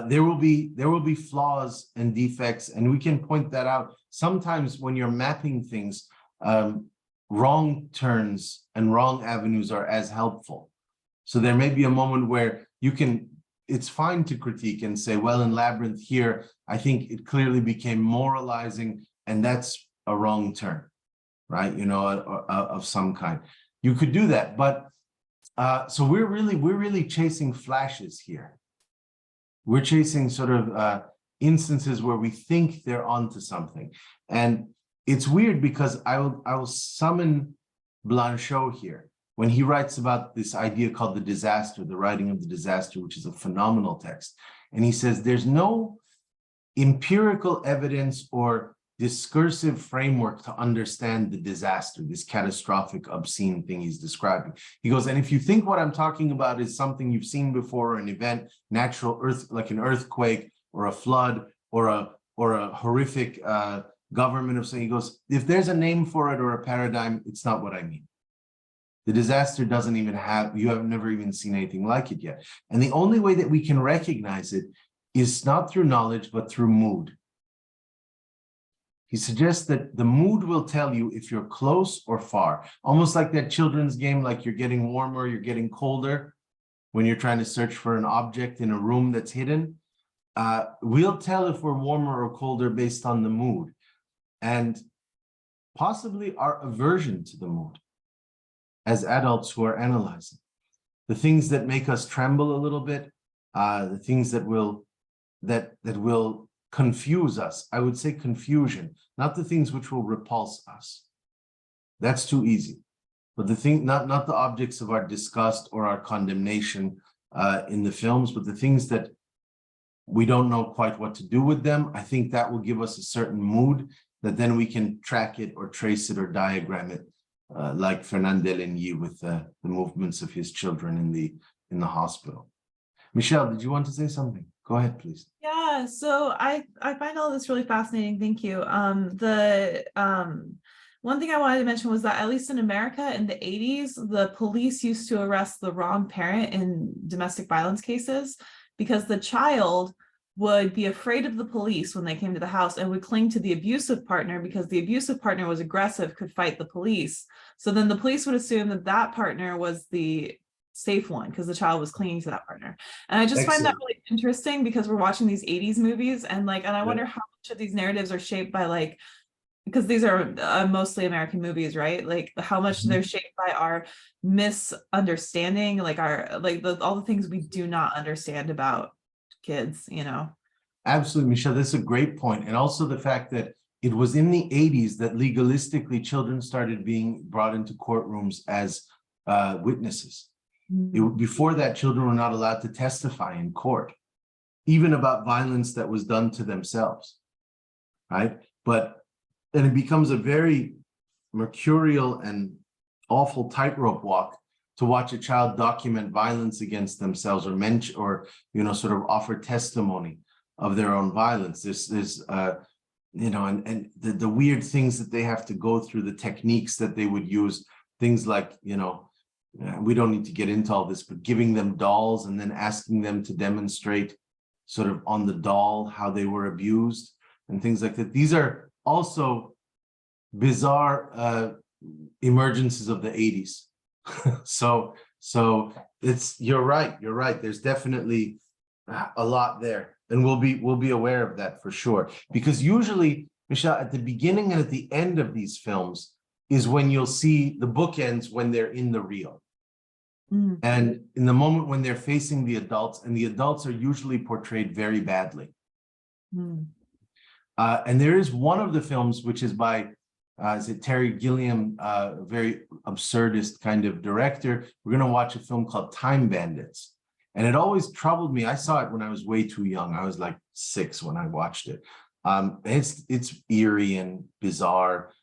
There will be flaws and defects, and we can point that out. Sometimes when you're mapping things, wrong turns and wrong avenues are as helpful. So there may be a moment where it's fine to critique and say, well, in Labyrinth here, I think it clearly became moralizing, and that's a wrong turn, right? You know, of some kind. You could do that, but so we're really chasing flashes here. We're chasing sort of instances where we think they're onto something, and it's weird because I will summon Blanchot here when he writes about this idea called the disaster, the writing of the disaster, which is a phenomenal text, and he says there's no empirical evidence or discursive framework to understand the disaster, this catastrophic, obscene thing he's describing. He goes, and if you think what I'm talking about is something you've seen before, or an event, natural earth, like an earthquake or a flood or a horrific government of something, he goes, if there's a name for it or a paradigm, it's not what I mean. The disaster doesn't even have, you have never even seen anything like it yet. And the only way that we can recognize it is not through knowledge, but through mood. He suggests that the mood will tell you if you're close or far, almost like that children's game, like you're getting warmer, you're getting colder when you're trying to search for an object in a room that's hidden. We'll tell if we're warmer or colder based on the mood and possibly our aversion to the mood as adults who are analyzing. The things that make us tremble a little bit, the things that will confuse us. I would say confusion, not the things which will repulse us. That's too easy. But the thing, not the objects of our disgust or our condemnation in the films, but the things that we don't know quite what to do with them. I think that will give us a certain mood that then we can track it or trace it or diagram it, like Fernandez with the movements of his children in the hospital. Michelle, did you want to say something? Go ahead, please. Yeah, so I find all this really fascinating. Thank you. One thing I wanted to mention was that at least in America in the 80s, the police used to arrest the wrong parent in domestic violence cases because the child would be afraid of the police when they came to the house and would cling to the abusive partner because the abusive partner was aggressive, could fight the police. So then the police would assume that that partner was the safe one because the child was clinging to that partner. And I just find that really interesting because we're watching these 80s movies and I wonder how much of these narratives are shaped by because these are mostly American movies, right? Like how much they're shaped by our misunderstanding, all the things we do not understand about kids, Absolutely, Michelle, that's a great point. And also the fact that it was in the 80s that legalistically children started being brought into courtrooms as witnesses. Before that, children were not allowed to testify in court, even about violence that was done to themselves, right? And it becomes a very mercurial and awful tightrope walk to watch a child document violence against themselves or mention or sort of offer testimony of their own violence. There's and the weird things that they have to go through, the techniques that they would use, things like we don't need to get into all this, but giving them dolls and then asking them to demonstrate sort of on the doll how they were abused and things like that. These are also bizarre emergences of the 80s. So you're right. There's definitely a lot there, and we'll be aware of that for sure. Because usually, Michelle, at the beginning and at the end of these films is when you'll see the bookends when they're in the real. And in the moment when they're facing the adults, and the adults are usually portrayed very badly. And there is one of the films which is by is it Terry Gilliam, a very absurdist kind of director. We're going to watch a film called Time Bandits. And it always troubled me. I saw it when I was way too young. I was like 6 when I watched it. It's eerie and bizarre,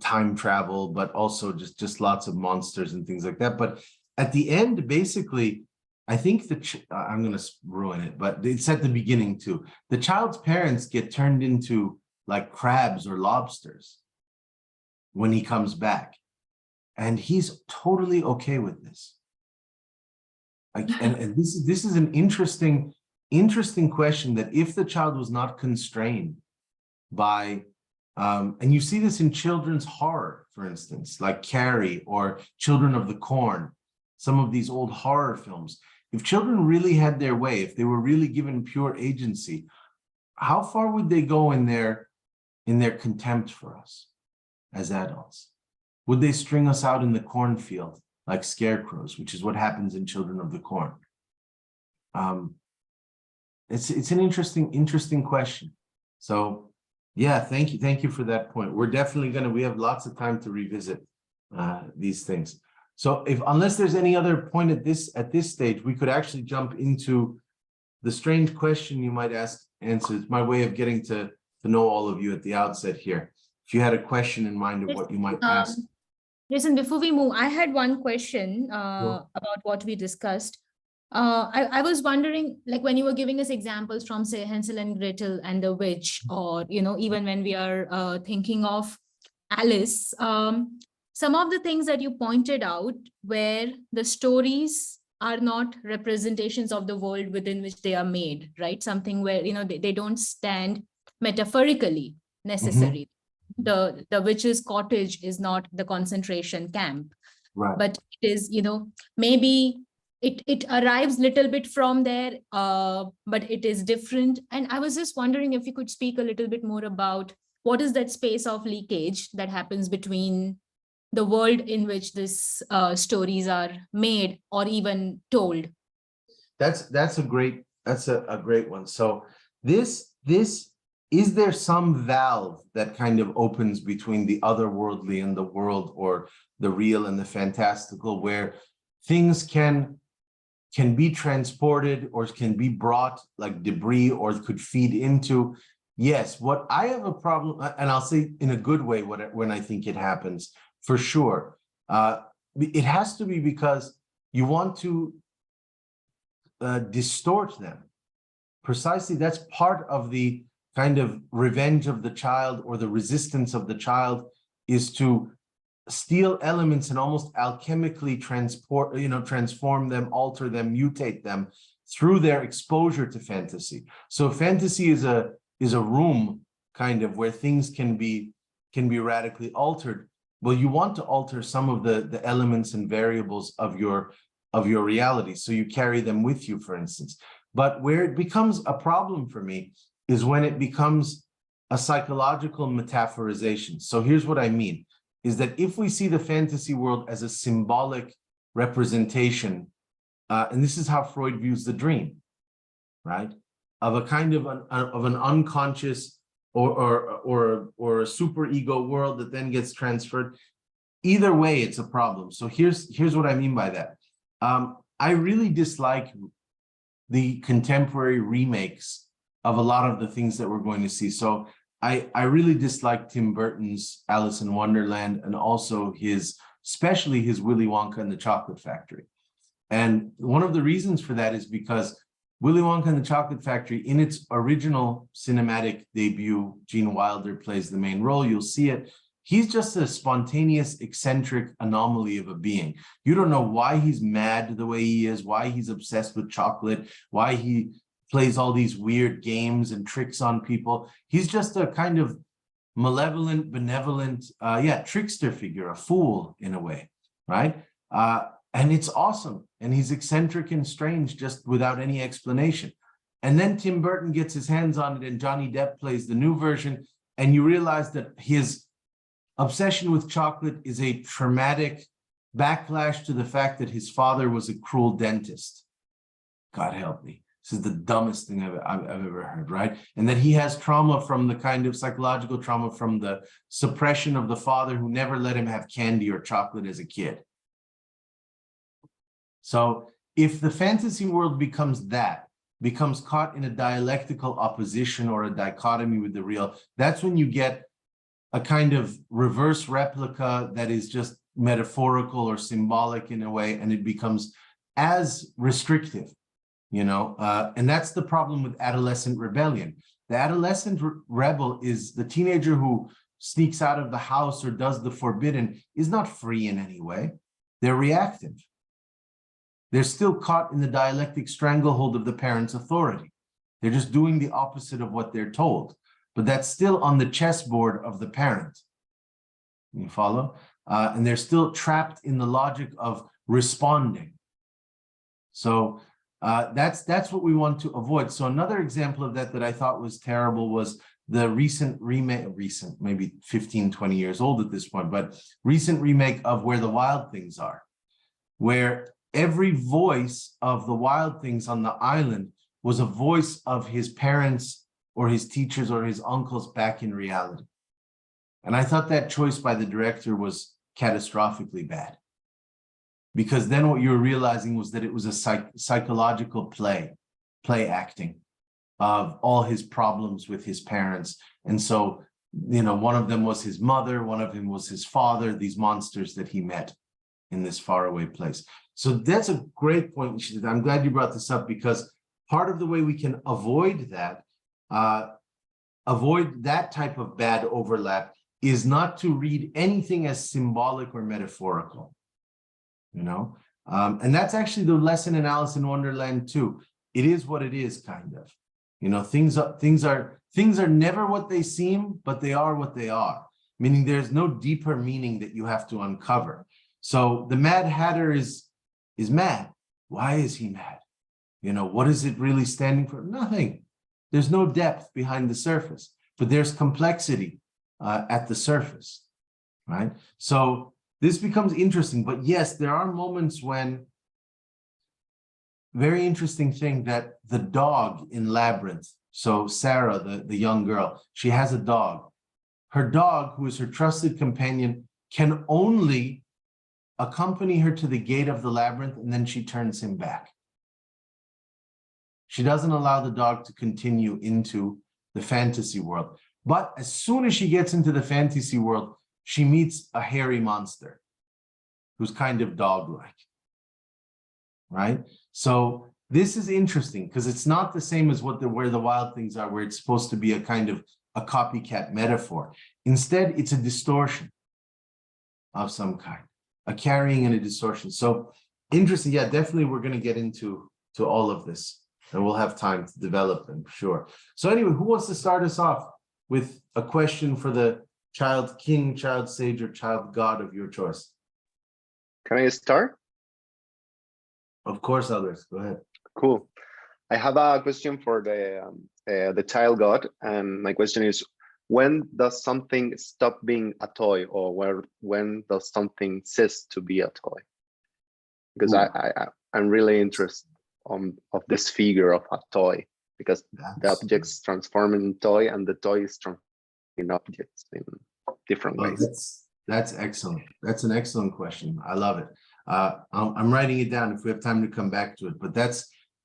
time travel, but also just lots of monsters and things like that. But at the end, basically, I think I'm going to ruin it, but it's at the beginning too. The child's parents get turned into like crabs or lobsters when he comes back. And he's totally okay with this. And this is an interesting question, that if the child was not constrained by, and you see this in children's horror, for instance, like Carrie or Children of the Corn, some of these old horror films, if children really had their way, if they were really given pure agency, how far would they go in their contempt for us as adults? Would they string us out in the cornfield like scarecrows, which is what happens in Children of the Corn? It's an interesting question. So yeah, thank you for that point. We're definitely we have lots of time to revisit these things. So unless there's any other point at this stage, we could actually jump into the strange question you might answer. It's my way of getting to know all of you at the outset here. If you had a question in mind of what you might ask. Listen, before we move, I had one question about what we discussed. I was wondering, like when you were giving us examples from, say, Hansel and Gretel and the witch, or, even when we are thinking of Alice, some of the things that you pointed out where the stories are not representations of the world within which they are made, right? Something where, they don't stand metaphorically necessarily. The witch's cottage is not the concentration camp, Right. but it is, maybe it arrives little bit from there, but it is different. And I was just wondering if you could speak a little bit more about what is that space of leakage that happens between the world in which these stories are made or even told. That's a great one. So this is there some valve that kind of opens between the otherworldly and the world, or the real and the fantastical, where things can be transported or can be brought like debris, or could feed into? Yes, what I have a problem, and I'll say in a good way when I think it happens, for sure. It has to be because you want to distort them. Precisely, that's part of the kind of revenge of the child, or the resistance of the child, is to steal elements and almost alchemically transform them, alter them, mutate them through their exposure to fantasy. So fantasy is a room kind of where things can be radically altered. Well, you want to alter some of the elements and variables of your reality, so you carry them with you, for instance. But where it becomes a problem for me is when it becomes a psychological metaphorization. So here's what I mean, is that if we see the fantasy world as a symbolic representation, and this is how Freud views the dream, right? Of a kind of an unconscious or a super ego world that then gets transferred. Either way, it's a problem. So here's what I mean by that. I really dislike the contemporary remakes of a lot of the things that we're going to see. So I really dislike Tim Burton's Alice in Wonderland, and also especially his Willy Wonka and the Chocolate Factory. And one of the reasons for that is because Willy Wonka and the Chocolate Factory, in its original cinematic debut, Gene Wilder plays the main role. You'll see it. He's just a spontaneous, eccentric anomaly of a being. You don't know why he's mad the way he is, why he's obsessed with chocolate, why he plays all these weird games and tricks on people. He's just a kind of malevolent, benevolent, trickster figure, a fool in a way, right? And it's awesome. And he's eccentric and strange just without any explanation. And then Tim Burton gets his hands on it, and Johnny Depp plays the new version. And you realize that his obsession with chocolate is a traumatic backlash to the fact that his father was a cruel dentist. God help me. This is the dumbest thing I've ever heard, right? And that he has trauma from the kind of psychological trauma from the suppression of the father who never let him have candy or chocolate as a kid. So if the fantasy world becomes caught in a dialectical opposition or a dichotomy with the real, that's when you get a kind of reverse replica that is just metaphorical or symbolic in a way, and it becomes as restrictive, and that's the problem with adolescent rebellion. The adolescent rebel is the teenager who sneaks out of the house or does the forbidden, is not free in any way. They're reactive. They're still caught in the dialectic stranglehold of the parent's authority. They're just doing the opposite of what they're told, but that's still on the chessboard of the parent. You follow? And they're still trapped in the logic of responding. So that's what we want to avoid. So another example of that I thought was terrible was the recent remake, maybe 15, 20 years old at this point, but recent remake of Where the Wild Things Are, where every voice of the wild things on the island was a voice of his parents or his teachers or his uncles back in reality. And I thought that choice by the director was catastrophically bad. Because then what you were realizing was that it was a psychological play acting of all his problems with his parents. And so, you know, one of them was his mother, one of them was his father, these monsters that he met in this faraway place. So that's a great point. I'm glad you brought this up, because part of the way we can avoid that type of bad overlap is not to read anything as symbolic or metaphorical, you know? And that's actually the lesson in Alice in Wonderland too. It is what it is, kind of. You know, things are never what they seem, but they are what they are. Meaning there's no deeper meaning that you have to uncover. So the Mad Hatter is mad. Why is he mad? You know, what is it really standing for? Nothing. There's no depth behind the surface, but there's complexity at the surface, right? So this becomes interesting. But yes, there are moments when, very interesting thing, that the dog in Labyrinth, so Sarah, the young girl, she has a dog. Her dog, who is her trusted companion, can only accompany her to the gate of the labyrinth, and then she turns him back. She doesn't allow the dog to continue into the fantasy world. But as soon as she gets into the fantasy world, she meets a hairy monster who's kind of dog-like, right? So this is interesting because it's not the same as Where the Wild Things Are, where it's supposed to be a kind of a copycat metaphor. Instead, it's a distortion of some kind, a carrying and a distortion. So interesting. Yeah, definitely we're going to get into all of this, and we'll have time to develop them, for sure. So anyway, who wants to start us off with a question for the child king, child sage, or child god of your choice? Can I start? Of course, others. Go ahead. Cool. I have a question for the child god, and my question is: when does something stop being a toy, or when does something cease to be a toy? Because I'm really interested of this figure of a toy, because the objects transform in toy, and the toy is transformed in objects in different ways. That's excellent. That's an excellent question. I love it. I'm writing it down if we have time to come back to it. But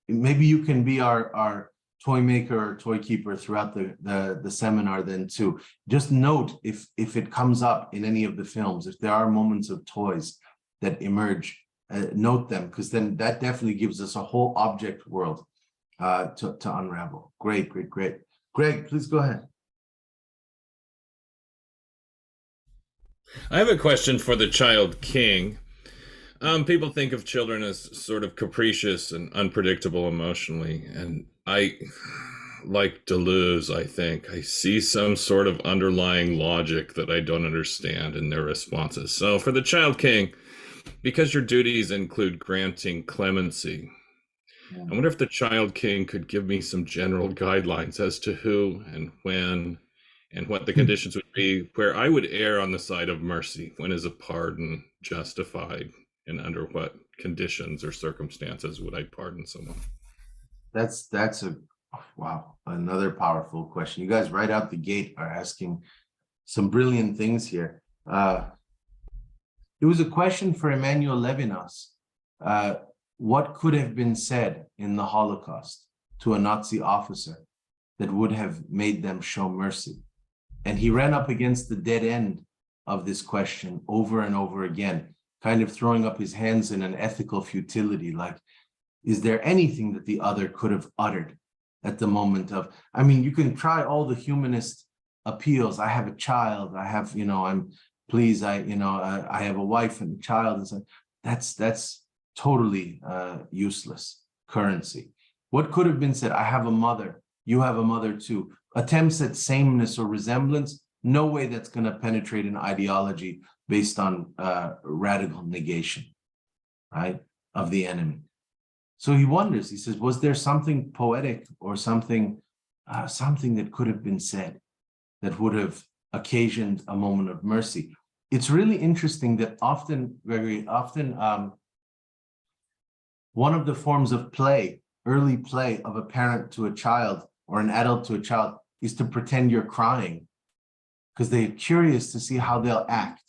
maybe you can be our toy maker or toy keeper throughout the seminar then too. Just note if it comes up in any of the films, if there are moments of toys that emerge, note them, because then that definitely gives us a whole object world to unravel. Great. Greg, please go ahead. I have a question for the child king. People think of children as sort of capricious and unpredictable emotionally, and I, like Deleuze, I think, I see some sort of underlying logic that I don't understand in their responses. So for the child king, because your duties include granting clemency, I wonder if the child king could give me some general guidelines as to who and when and what the conditions would be where I would err on the side of mercy. When is a pardon justified, and under what conditions or circumstances would I pardon someone? That's another powerful question. You guys right out the gate are asking some brilliant things here. It was a question for Emmanuel Levinas. What could have been said in the Holocaust to a Nazi officer that would have made them show mercy? And he ran up against the dead end of this question over and over again, kind of throwing up his hands in an ethical futility, like, is there anything that the other could have uttered at the moment of, I mean, you can try all the humanist appeals. I have a child, I have, I have a wife and a child. And so that's totally useless currency. What could have been said? I have a mother, you have a mother too. Attempts at sameness or resemblance, no way that's going to penetrate an ideology based on radical negation, right, of the enemy. So he wonders, he says, was there something poetic or something that could have been said? that would have occasioned a moment of mercy. It's really interesting that often, Gregory, one of the forms of play, early play of a parent to a child or an adult to a child, is to pretend you're crying because they're curious to see how they'll act.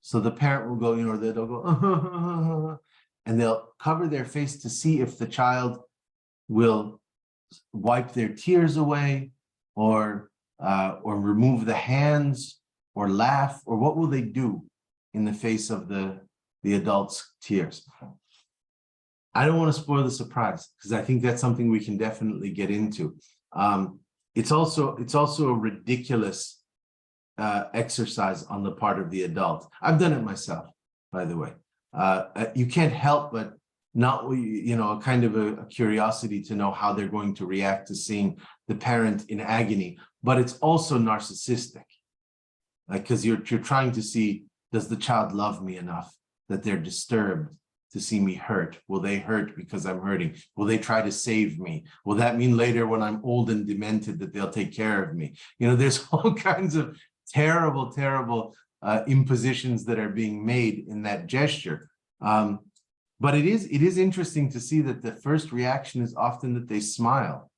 So the parent will go, they'll go, and they'll cover their face to see if the child will wipe their tears away or remove the hands or laugh, or what will they do in the face of the adult's tears. I don't want to spoil the surprise because I think that's something we can definitely get into. It's also a ridiculous exercise on the part of the adult. I've done it myself, by the way. You can't help but not, a kind of a curiosity to know how they're going to react to seeing the parent in agony, but it's also narcissistic. Because you're trying to see, does the child love me enough that they're disturbed to see me hurt? Will they hurt because I'm hurting? Will they try to save me? Will that mean later when I'm old and demented that they'll take care of me? There's all kinds of terrible, terrible impositions that are being made in that gesture. But it is interesting to see that the first reaction is often that they smile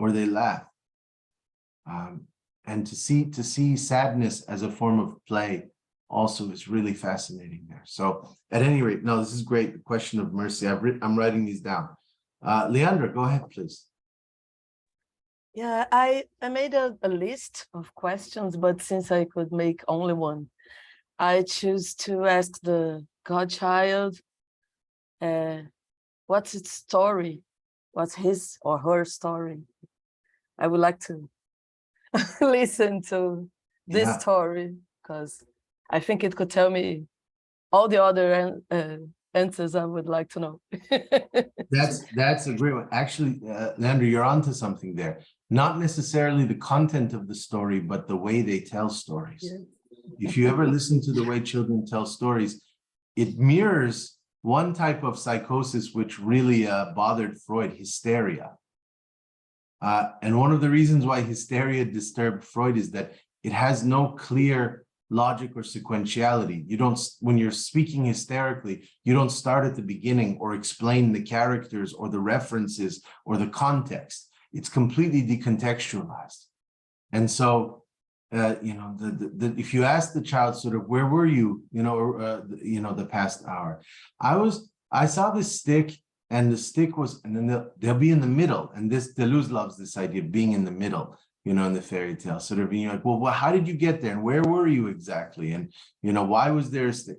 or they laugh. And to see sadness as a form of play also is really fascinating there. So at any rate, no, this is great. The question of mercy. I'm writing these down. Leandra, go ahead, please. Yeah, I made a list of questions, but since I could make only one, I choose to ask the godchild, what's its story? What's his or her story? I would like to listen to this story because I think it could tell me all the other answers I would like to know. That's a great one. Actually, Leandro, you're onto something there. Not necessarily the content of the story, but the way they tell stories. Yeah. If you ever listen to the way children tell stories, it mirrors one type of psychosis which really bothered Freud, hysteria. And one of the reasons why hysteria disturbed Freud is that it has no clear logic or sequentiality. When you're speaking hysterically, you don't start at the beginning or explain the characters or the references or the context. It's completely decontextualized. And so, if you ask the child sort of, where were you, the past hour, I saw this stick. And the stick was, and then they'll be in the middle. And Deleuze loves this idea of being in the middle, in the fairy tale, sort of being like, well, how did you get there? And where were you exactly? And, why was there a stick?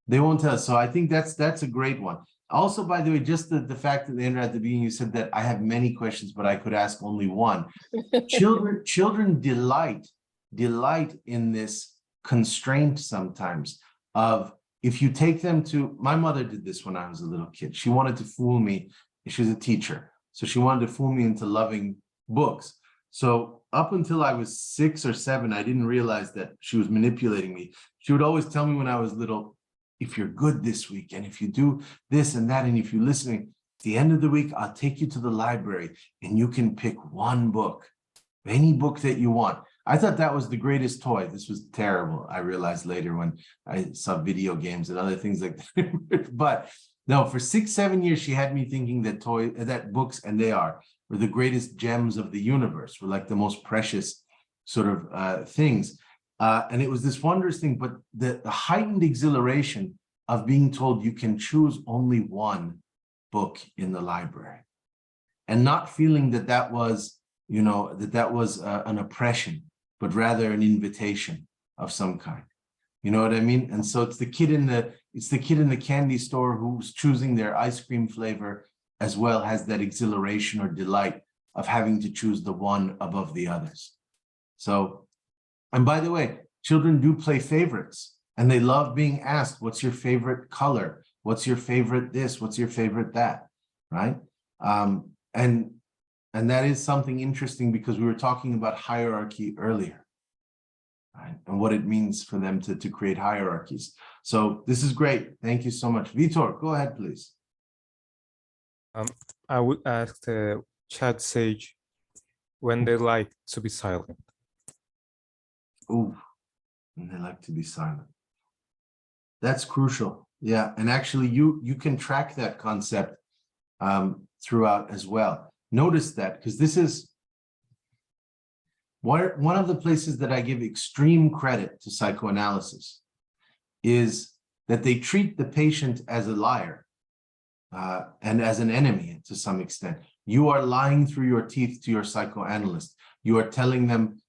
They won't tell us. So I think that's a great one. Also, by the way, just the fact that at the beginning, you said that I have many questions, but I could ask only one. Children delight in this constraint sometimes of, if you take them to, my mother did this when I was a little kid. She wanted to fool me. She was a teacher. So she wanted to fool me into loving books. So up until I was 6 or 7, I didn't realize that she was manipulating me. She would always tell me when I was little, if you're good this week, and if you do this and that, and if you're listening, at the end of the week, I'll take you to the library and you can pick one book, any book that you want. I thought that was the greatest toy. This was terrible. I realized later when I saw video games and other things like that. But no, for 6, 7 years, she had me thinking that books, and they were the greatest gems of the universe, were like the most precious sort of things. And it was this wondrous thing, but the heightened exhilaration of being told you can choose only one book in the library, and not feeling that was, an oppression, but rather an invitation of some kind. You know what I mean? And so it's the kid in the candy store who's choosing their ice cream flavor as well, has that exhilaration or delight of having to choose the one above the others. So, and by the way, children do play favorites, and they love being asked, what's your favorite color? What's your favorite this? What's your favorite that? Right? And that is something interesting, because we were talking about hierarchy earlier, right? And what it means for them to create hierarchies. So this is great. Thank you so much. Vitor, go ahead, please. I would ask the chat sage when they like to be silent. ooh, and they like to be silent. That's crucial. Yeah, and actually you can track that concept throughout as well. Notice that, because this is one of the places that I give extreme credit to psychoanalysis is that they treat the patient as a liar and as an enemy to some extent. You are lying through your teeth to your psychoanalyst. You are telling them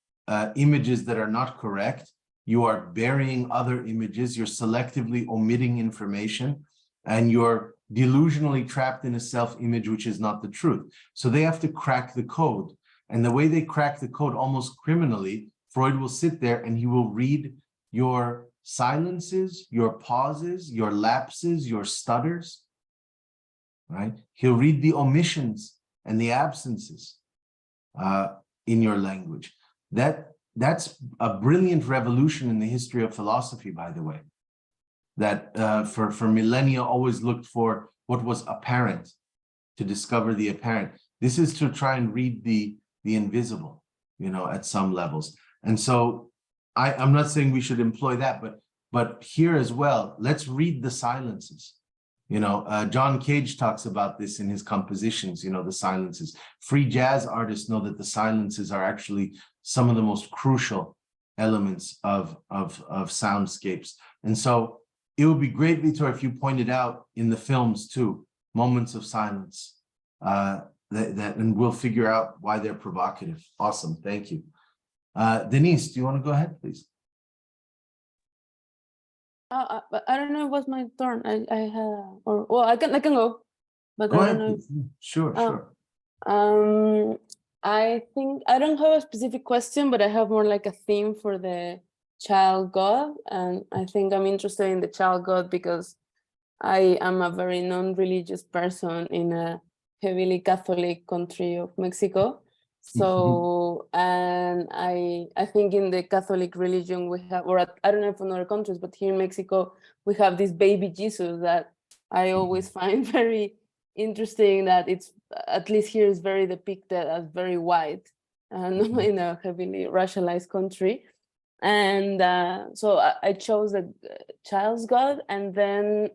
images that are not correct. You are burying other images. You're selectively omitting information, and you're delusionally trapped in a self-image which is not the truth. So they have to crack the code. And the way they crack the code almost criminally, Freud will sit there and he will read your silences, your pauses, your lapses, your stutters, right? He'll read the omissions and the absences in your language. That's a brilliant revolution in the history of philosophy, by the way, that for millennia always looked for what was apparent, to discover the apparent. This is to try and read the invisible, at some levels. And so I'm not saying we should employ that, but here as well, let's read the silences. John Cage talks about this in his compositions, the silences. Free jazz artists know that the silences are actually some of the most crucial elements of soundscapes. And so it would be great, Vitor, if you pointed out in the films too, moments of silence, and we'll figure out why they're provocative. Awesome, thank you. Denise, do you want to go ahead, please? I don't know if it was my turn. I can go, but Go I ahead, don't know. please. Sure. I think I don't have a specific question, but I have more like a theme for the child god, and I think I'm interested in the child god because I am a very non-religious person in a heavily Catholic country of Mexico. So, and I think in the Catholic religion we have, or I don't know if in other countries, but here in Mexico, we have this baby Jesus that I always find very interesting, that it's, at least here, is very depicted as very white and in a heavily racialized country. And so I chose the child's god. And then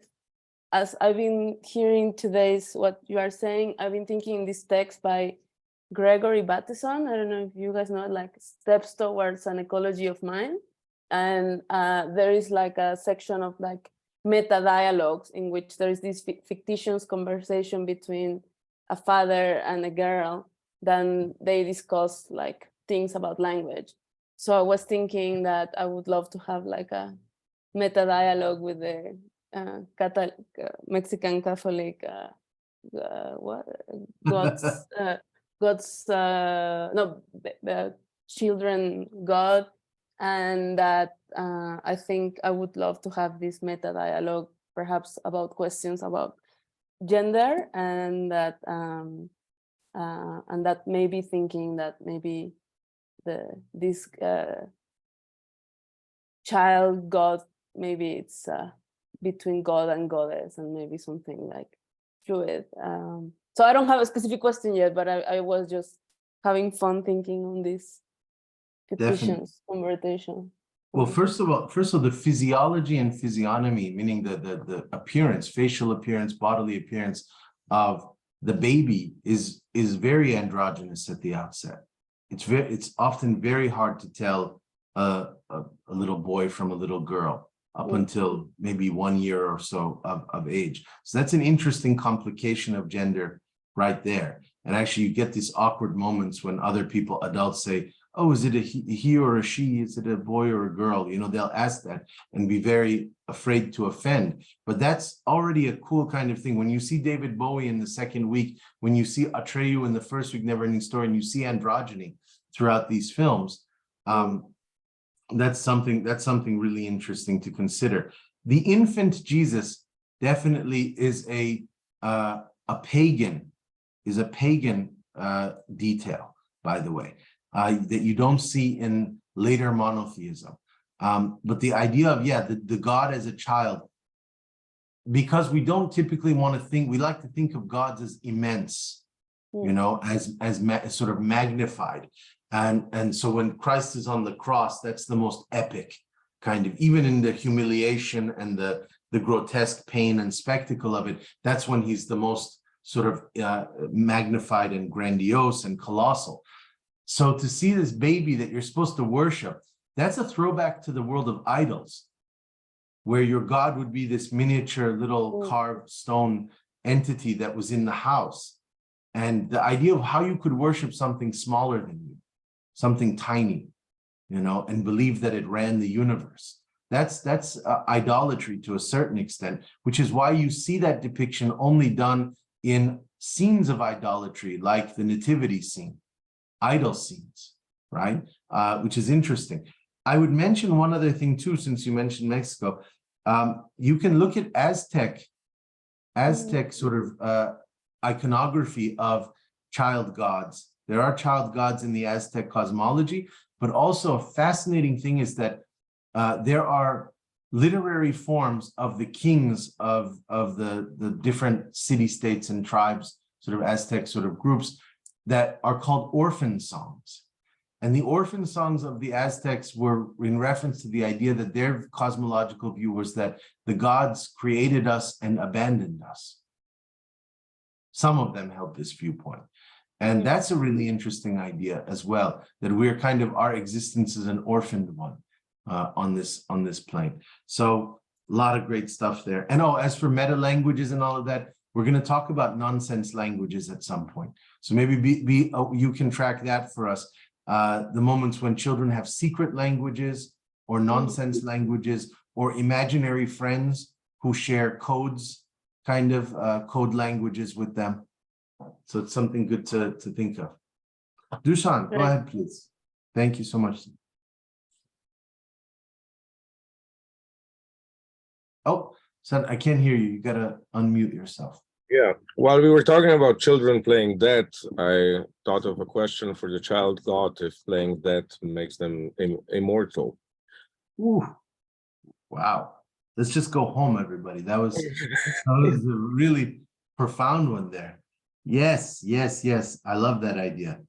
as I've been hearing today's what you are saying, I've been thinking this text by Gregory Bateson. I don't know if you guys know it, like Steps Towards an Ecology of Mind. And there is like a section of like meta dialogues in which there is this fictitious conversation between a father and a girl. Then they discuss like things about language. So I was thinking that I would love to have like a meta dialogue with the Mexican Catholic children god, and that I think I would love to have this meta dialogue, perhaps about questions about gender, and that maybe thinking that maybe this child god, maybe it's between god and goddess, and maybe something like fluid. So I don't have a specific question yet, but I was just having fun thinking on this fictitious conversation. Well, first of all, the physiology and physiognomy, meaning the appearance, facial appearance, bodily appearance of the baby is very androgynous at the outset. It's often very hard to tell a little boy from a little girl up until maybe 1 year or so of age. So that's an interesting complication of gender right there. And actually you get these awkward moments when other people, adults, say, oh, is it a he or a she? Is it a boy or a girl? They'll ask that and be very afraid to offend. But that's already a cool kind of thing. When you see David Bowie in the second week, when you see Atreyu in the first week, Neverending Story, and you see androgyny throughout these films, that's something really interesting to consider. The infant Jesus definitely is a pagan detail, by the way. That you don't see in later monotheism. But the idea of, the God as a child, because we don't typically want to think, we like to think of gods as immense, as sort of magnified. And so when Christ is on the cross, that's the most epic kind of, even in the humiliation and the grotesque pain and spectacle of it, that's when he's the most sort of magnified and grandiose and colossal. So to see this baby that you're supposed to worship, that's a throwback to the world of idols, where your God would be this miniature little carved stone entity that was in the house. And the idea of how you could worship something smaller than you, something tiny, you know, and believe that it ran the universe. That's idolatry to a certain extent, which is why you see that depiction only done in scenes of idolatry, like the nativity scene, idol scenes, right? Which is interesting. I would mention one other thing too, since you mentioned Mexico. You can look at Aztec sort of iconography of child gods. There are child gods in the Aztec cosmology, but also a fascinating thing is that there are literary forms of the kings of the different city-states and tribes, sort of Aztec sort of groups, that are called orphan songs. And the orphan songs of the Aztecs were in reference to the idea that their cosmological view was that the gods created us and abandoned us. Some of them held this viewpoint. And that's a really interesting idea as well, that we're kind of, our existence is an orphaned one on this plane. So a lot of great stuff there. And as for meta languages and all of that, we're going to talk about nonsense languages at some point. So maybe you can track that for us. The moments when children have secret languages or nonsense languages or imaginary friends who share codes, kind of code languages with them. So it's something good to think of. Dusan, go ahead, please. Thank you so much. Oh, son, I can't hear you. You gotta unmute yourself. Yeah, while we were talking about children playing dead, I thought of a question for the child god, if playing dead makes them immortal. Ooh, wow. Let's just go home, everybody. That was a really profound one there. Yes, yes, yes. I love that idea.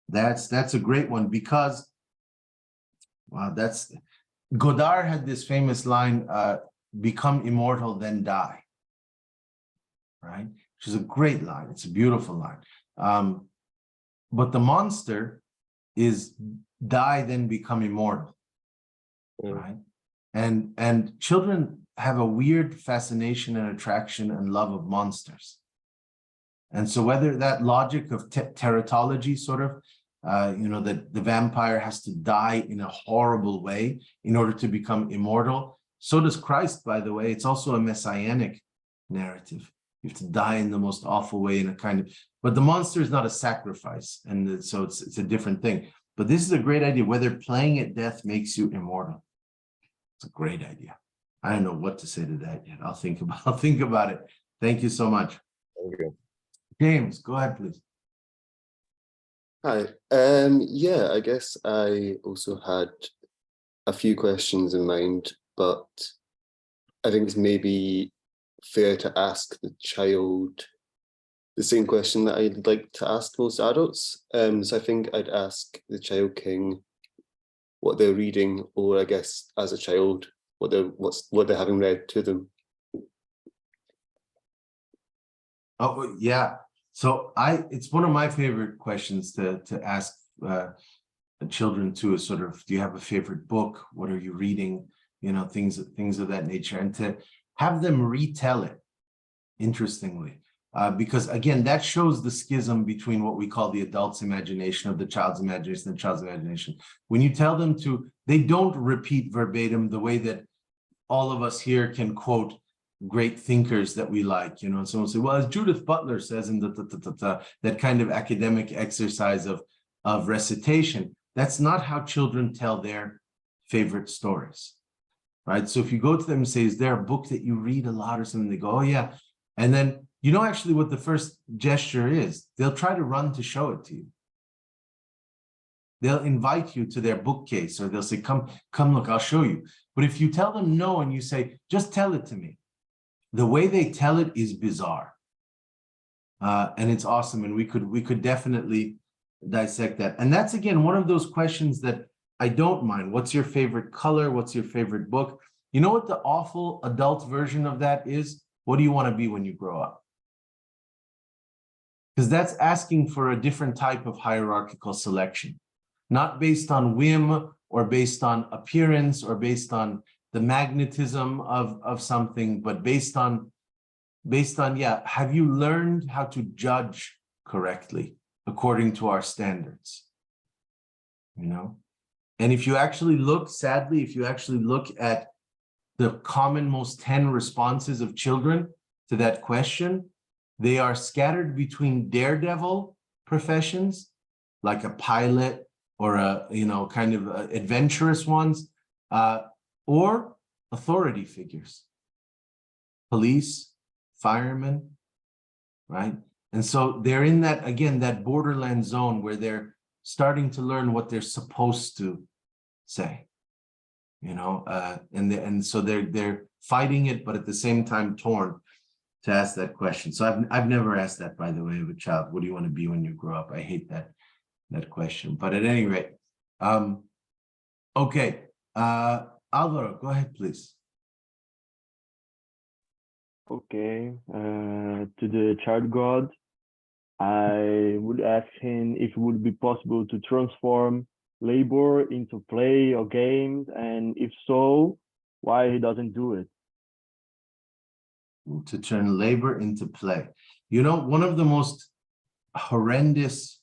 That's a great one because, wow, Godard had this famous line, become immortal, then die. Right? Which is a great line. It's a beautiful line. But the monster is die, then become immortal. Right? And children have a weird fascination and attraction and love of monsters. And so whether that logic of teratology sort of, that the vampire has to die in a horrible way in order to become immortal. So does Christ, by the way. It's also a messianic narrative. You have to die in the most awful way in a kind of, but the monster is not a sacrifice. And so it's a different thing. But this is a great idea, whether playing at death makes you immortal. It's a great idea. I don't know what to say to that yet. I'll think about it. Thank you so much. Thank you. James, go ahead, please. Hi. Yeah, I guess I also had a few questions in mind, but I think it's maybe fair to ask the child the same question that I'd like to ask most adults. So I think I'd ask the child king what they're reading, or I guess as a child, what they're having read to them. Oh yeah. So it's one of my favorite questions to ask children too, is sort of, do you have a favorite book? What are you reading? Things of that nature, and to have them retell it, interestingly, because again, that shows the schism between what we call the adult's imagination of the child's imagination and the child's imagination. When you tell them they don't repeat verbatim the way that all of us here can quote great thinkers that we like, and someone say, well, as Judith Butler says in that kind of academic exercise of recitation. That's not how children tell their favorite stories, right? So if you go to them and say, is there a book that you read a lot or something? They go, oh yeah. And then actually what the first gesture is, they'll try to run to show it to you. They'll invite you to their bookcase, or they'll say, come look, I'll show you. But if you tell them no, and you say, just tell it to me, the way they tell it is bizarre. And it's awesome. And we could definitely dissect that. And that's, again, one of those questions that I don't mind. What's your favorite color? What's your favorite book? You know what the awful adult version of that is? What do you want to be when you grow up? Because that's asking for a different type of hierarchical selection, not based on whim or based on appearance or based on the magnetism of something, but based on, yeah, have you learned how to judge correctly according to our standards? You know? And if you actually look, sadly, if you actually look at the commonmost 10 responses of children to that question, they are scattered between daredevil professions, like a pilot or a, you know, kind of adventurous ones, or authority figures, police, firemen, right? And so they're in that, again, that borderland zone where they're starting to learn what they're supposed to say, you know, and so they're fighting it, but at the same time torn to ask that question. So I've never asked that, by the way, of a child. What do you want to be when you grow up? I hate that question. But at any rate, okay, Alvaro, go ahead, please. Okay, to the child god, I would ask him if it would be possible to transform labor into play or games, and if so, why he doesn't do it. To turn labor into play. You know, one of the most horrendous,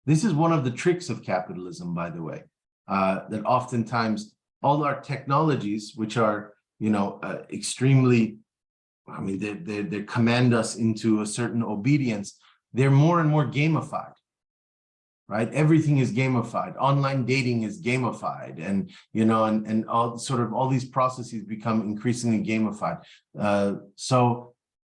this is one of the tricks of capitalism, by the way, that oftentimes all our technologies, which are, you know, extremely, I mean, they command us into a certain obedience, they're more and more gamified, right? Everything is gamified. Online dating is gamified, and, you know, and all sort of all these processes become increasingly gamified. So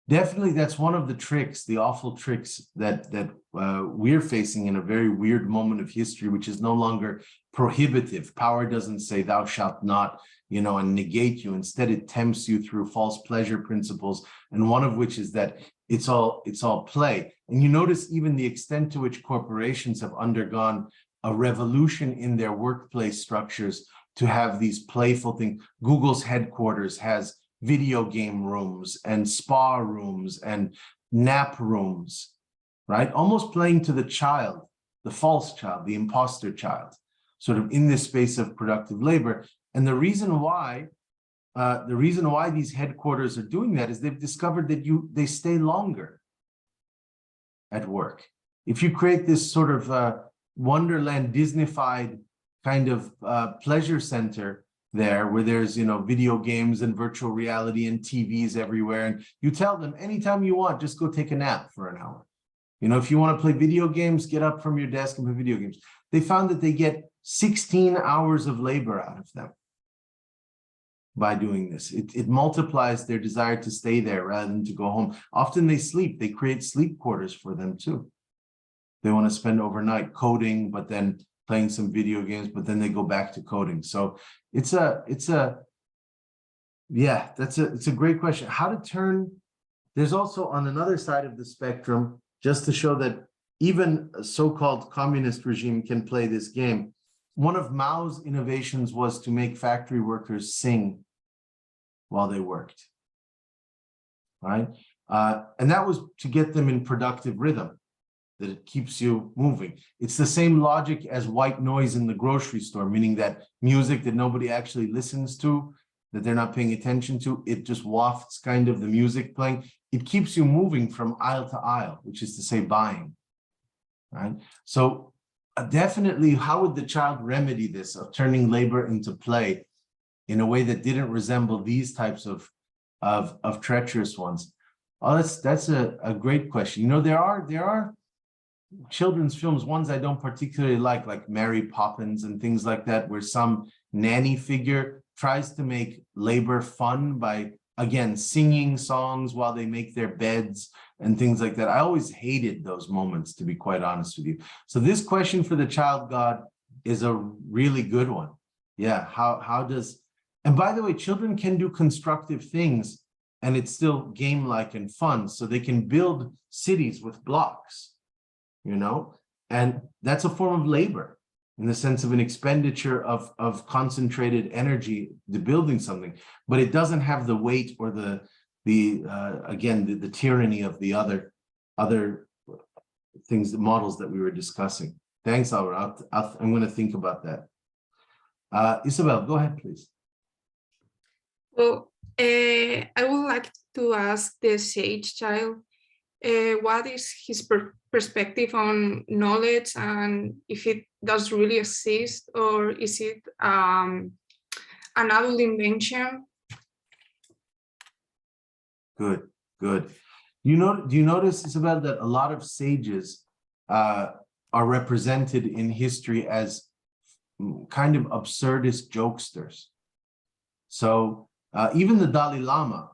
definitely that's one of the tricks, the awful tricks that we're facing in a very weird moment of history, which is no longer prohibitive. Power doesn't say thou shalt not, you know, and negate you. Instead, it tempts you through false pleasure principles, and one of which is that it's all play. And you notice even the extent to which corporations have undergone a revolution in their workplace structures to have these playful things. Google's headquarters has video game rooms and spa rooms and nap rooms, right? Almost playing to the child, the false child, the imposter child, sort of in this space of productive labor. And the reason why these headquarters are doing that is they've discovered that they stay longer at work. If you create this sort of Wonderland Disneyfied kind of pleasure center there, where there's, you know, video games and virtual reality and TVs everywhere, and you tell them anytime you want, just go take a nap for an hour. You know, if you want to play video games, get up from your desk and play video games. They found that they get 16 hours of labor out of them by doing this. It multiplies their desire to stay there rather than to go home. Often they sleep. They create sleep quarters for them too. They want to spend overnight coding, but then playing some video games, but then they go back to coding. So it's a great question. How to turn, there's also on another side of the spectrum, just to show that even a so-called communist regime can play this game. One of Mao's innovations was to make factory workers sing while they worked, right? And that was to get them in productive rhythm, that it keeps you moving. It's the same logic as white noise in the grocery store, meaning that music that nobody actually listens to, that they're not paying attention to, it just wafts kind of the music playing. It keeps you moving from aisle to aisle, which is to say buying, right? So definitely, how would the child remedy this of turning labor into play in a way that didn't resemble these types of treacherous ones? Oh, that's a great question. You know, there are children's films, ones I don't particularly like Mary Poppins and things like that, where some nanny figure tries to make labor fun by, again, singing songs while they make their beds and things like that. I always hated those moments, to be quite honest with you. So this question for the child god is a really good one. Yeah, how does, and by the way, children can do constructive things and it's still game-like and fun. So they can build cities with blocks, you know? And that's a form of labor in the sense of an expenditure of concentrated energy to building something, but it doesn't have the weight or the tyranny of the other things, the models that we were discussing. Thanks, Albert. I'm going to think about that. Isabel, go ahead, please. Well, I would like to ask the sage child, what is his perspective on knowledge, and if it does really exist, or is it an adult invention? Good. Do you notice, Isabel, that a lot of sages are represented in history as kind of absurdist jokesters? So even the Dalai Lama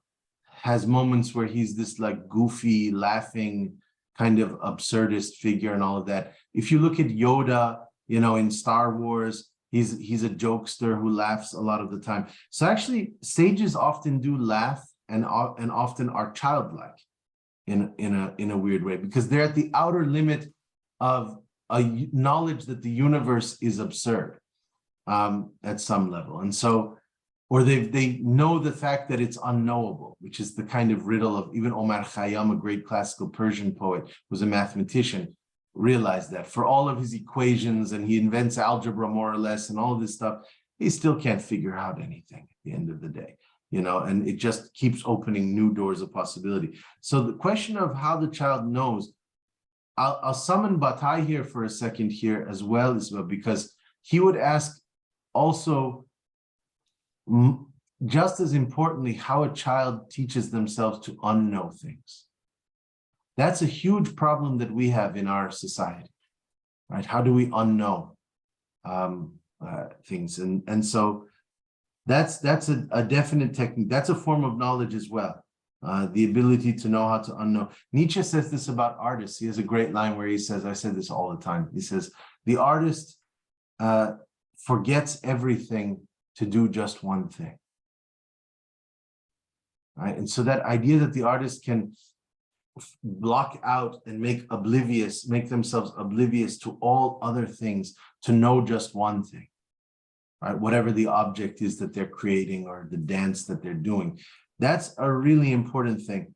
has moments where he's this like goofy, laughing, kind of absurdist figure and all of that. If you look at Yoda, in Star Wars, he's a jokester who laughs a lot of the time. So actually, sages often do laugh and often are childlike in a weird way, because they're at the outer limit of a knowledge that the universe is absurd at some level. And so, or they know the fact that it's unknowable, which is the kind of riddle of even Omar Khayyam, a great classical Persian poet, was a mathematician, realized that for all of his equations, and he invents algebra more or less and all of this stuff, he still can't figure out anything at the end of the day, and it just keeps opening new doors of possibility. So the question of how the child knows, I'll summon Bataille here for a second here as well, because he would ask also, just as importantly, how a child teaches themselves to unknow things. That's a huge problem that we have in our society, right? How do we unknow things? And so that's a definite technique. That's a form of knowledge as well. The ability to know how to unknow. Nietzsche says this about artists. He has a great line where he says, I say this all the time. He says, the artist forgets everything to do just one thing, right? And so that idea that the artist can block out and make themselves oblivious to all other things to know just one thing, right? Whatever the object is that they're creating or the dance that they're doing, that's a really important thing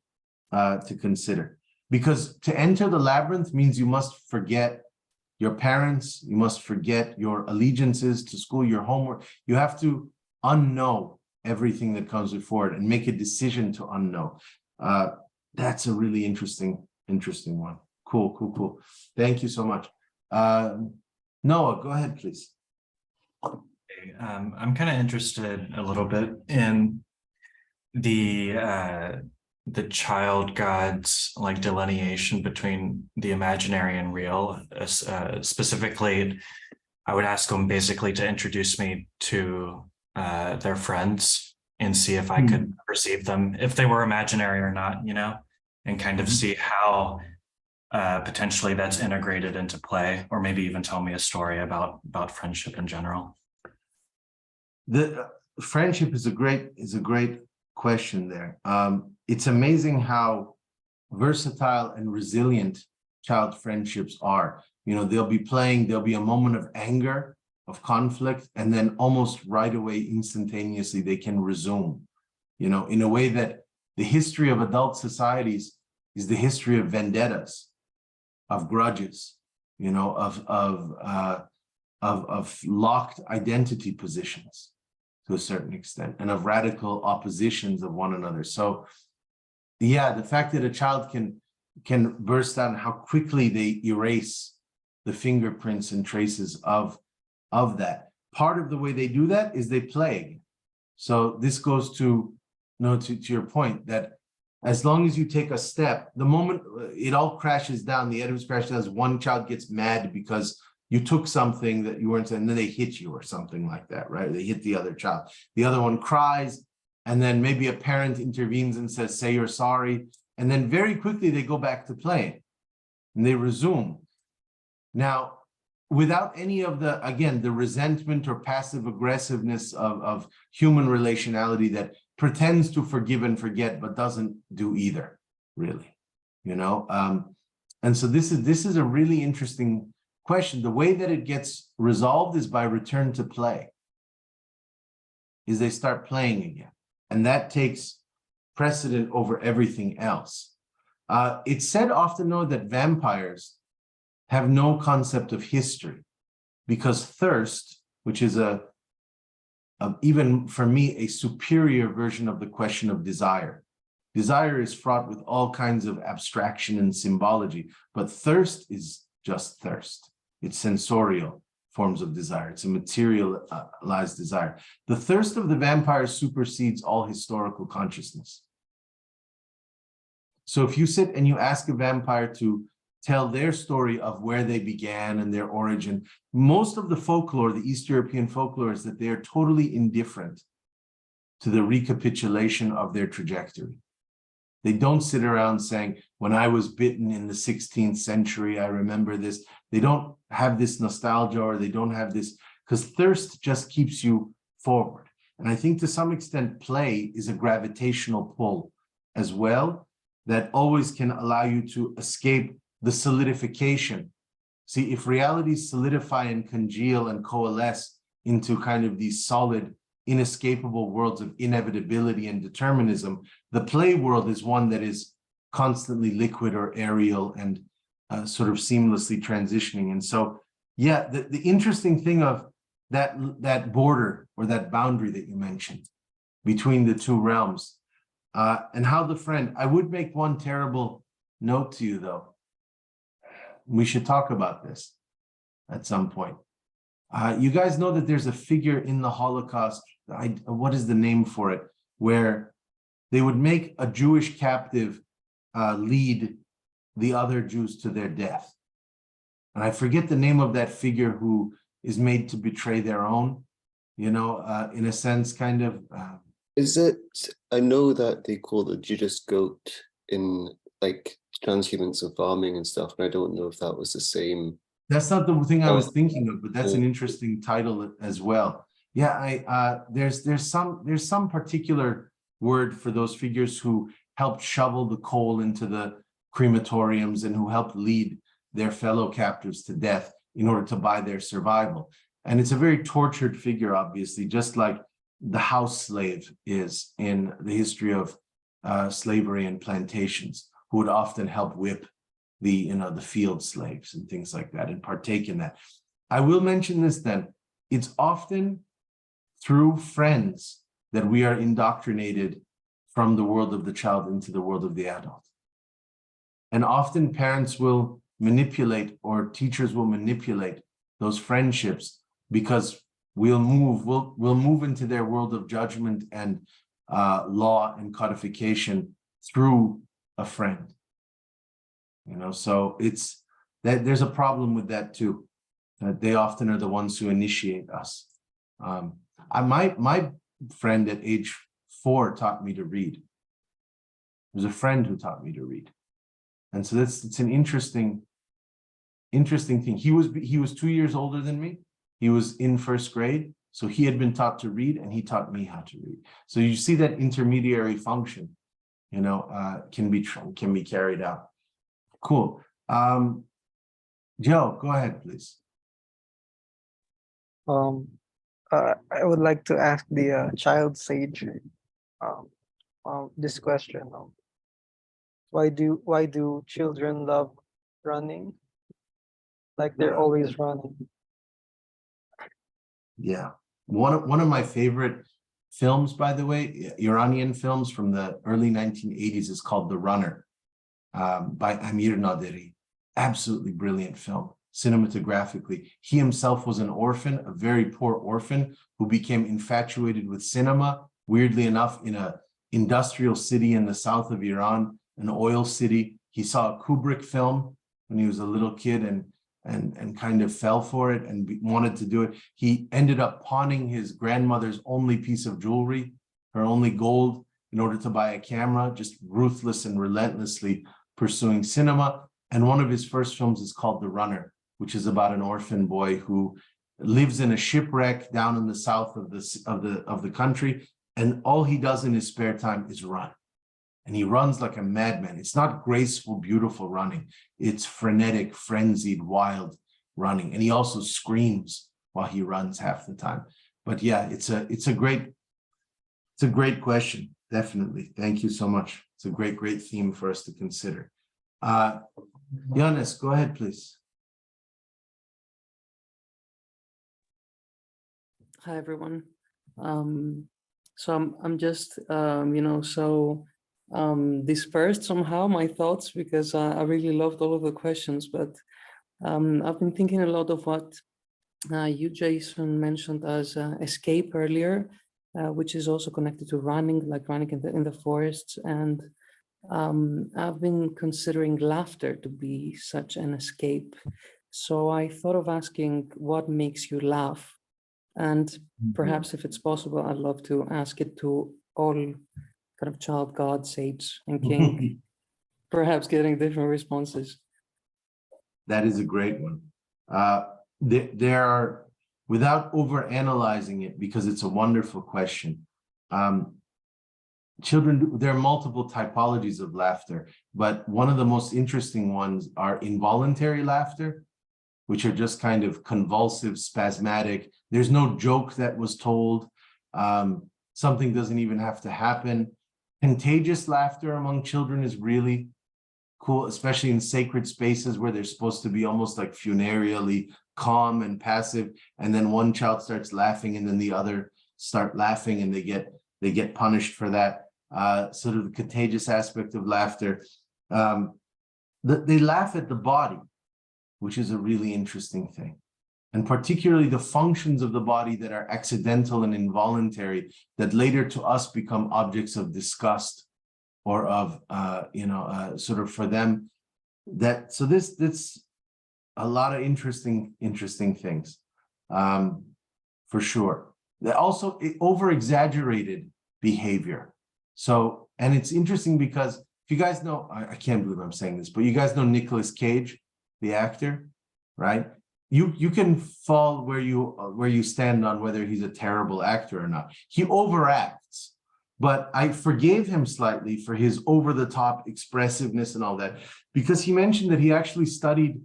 to consider, because to enter the labyrinth means you must forget your parents, you must forget your allegiances to school, your homework. You have to unknow everything that comes before it and make a decision to unknow. That's a really interesting one. Cool. Thank you so much. Noah, go ahead, please. I'm kind of interested a little bit in the child god's like delineation between the imaginary and real. Specifically, I would ask them basically to introduce me to their friends and see if I could perceive them, if they were imaginary or not, and kind of see how potentially that's integrated into play, or maybe even tell me a story about friendship in general. The friendship is a great question there. It's amazing how versatile and resilient child friendships are. They'll be playing, there'll be a moment of anger, of conflict, and then almost right away, instantaneously, they can resume, in a way that the history of adult societies is the history of vendettas, of grudges, of locked identity positions to a certain extent, and of radical oppositions of one another. So yeah, the fact that a child can burst out and how quickly they erase the fingerprints and traces of that. Part of the way they do that is they play. So this goes to your point that as long as you take a step, the moment it all crashes down, the atoms crash down, as one child gets mad because you took something that you weren't saying, and then they hit you or something like that, right? They hit the other child. The other one cries, and then maybe a parent intervenes and says, say you're sorry. And then very quickly they go back to playing and they resume. Now, without any of the resentment or passive aggressiveness of human relationality that pretends to forgive and forget, but doesn't do either, really, And so this is a really interesting question, the way that it gets resolved is by return to play. Is they start playing again. And that takes precedent over everything else. It's said often, though, that vampires have no concept of history because thirst, which is even for me, a superior version of the question of desire. Desire is fraught with all kinds of abstraction and symbology, but thirst is just thirst. It's sensorial forms of desire. It's a materialized desire. The thirst of the vampire supersedes all historical consciousness. So if you sit and you ask a vampire to tell their story of where they began and their origin, most of the folklore, the East European folklore, is that they are totally indifferent to the recapitulation of their trajectory. They don't sit around saying, when I was bitten in the 16th century, I remember this. They don't have this nostalgia, or they don't have this, because thirst just keeps you forward. And I think to some extent, play is a gravitational pull as well, that always can allow you to escape the solidification. See, if realities solidify and congeal and coalesce into kind of these solid, inescapable worlds of inevitability and determinism, the play world is one that is constantly liquid or aerial and sort of seamlessly transitioning. And so, yeah, the interesting thing of that border or that boundary that you mentioned between the two realms, and how the friend, I would make one terrible note to you, though. We should talk about this at some point. You guys know that there's a figure in the Holocaust, what is the name for it, where they would make a Jewish captive lead the other Jews to their death. And I forget the name of that figure who is made to betray their own, you know, in a sense, kind of. Is it, I know that they call the Judas goat in like transhumance of farming and stuff, and I don't know if that was the same. That's not the thing I was thinking of, but that's an interesting title as well. Yeah, there's some particular word for those figures who helped shovel the coal into the crematoriums and who helped lead their fellow captives to death in order to buy their survival. And it's a very tortured figure, obviously, just like the house slave is in the history of slavery and plantations, who would often help whip the field slaves and things like that and partake in that. I will mention this then. It's often through friends that we are indoctrinated from the world of the child into the world of the adult. And often parents will manipulate, or teachers will manipulate those friendships, because we'll move into their world of judgment and law and codification through a friend. You know, so it's that there's a problem with that too. That they often are the ones who initiate us. My friend at age 4 taught me to read. There's a friend who taught me to read, and so it's an interesting thing. He was 2 years older than me. He was in first grade, so he had been taught to read, and he taught me how to read. So you see that intermediary function, you know, can be carried out. Cool. Joe, go ahead, please. I would like to ask the child sage this question. Why do children love running? Like they're always running. Yeah. One of my favorite films, by the way, Iranian films from the early 1980s, is called The Runner, by Amir Naderi. Absolutely brilliant film, cinematographically. He himself was an orphan, a very poor orphan, who became infatuated with cinema, weirdly enough, in an industrial city in the south of Iran, an oil city. He saw a Kubrick film when he was a little kid and kind of fell for it and wanted to do it. He ended up pawning his grandmother's only piece of jewelry, her only gold, in order to buy a camera, just ruthless and relentlessly pursuing cinema. And one of his first films is called The Runner, which is about an orphan boy who lives in a shipwreck down in the south of the country, and all he does in his spare time is run. And he runs like a madman. It's not graceful, beautiful running. It's frenetic, frenzied, wild, running, and he also screams while he runs half the time. But yeah, it's a great question, definitely. Thank you so much. It's a great theme for us to consider. Yannis, go ahead, please. Hi everyone. So I'm just dispersed somehow my thoughts, because I really loved all of the questions, but I've been thinking a lot of what you, Jason, mentioned as escape earlier, which is also connected to running, like running in the forests. And I've been considering laughter to be such an escape. So I thought of asking what makes you laugh? And perhaps if it's possible, I'd love to ask it to all kind of child god, sage, and king, perhaps getting different responses. That is a great one. There are, without over-analyzing it, because it's a wonderful question, children, there are multiple typologies of laughter, but one of the most interesting ones are involuntary laughter, which are just kind of convulsive, spasmodic. There's no joke that was told. Something doesn't even have to happen. Contagious laughter among children is really cool, especially in sacred spaces where they're supposed to be almost like funereally calm and passive. And then one child starts laughing and then the other start laughing and they get punished for that. Sort of the contagious aspect of laughter. They laugh at the body, which is a really interesting thing. And particularly the functions of the body that are accidental and involuntary, that later to us become objects of disgust or of, sort of for them. So this a lot of interesting things, for sure. Also over-exaggerated behavior. So, and it's interesting because if you guys know, I can't believe I'm saying this, but you guys know Nicolas Cage, the actor, right? You can fall where you stand on whether he's a terrible actor or not. He overacts, but I forgave him slightly for his over-the-top expressiveness and all that, because he mentioned that he actually studied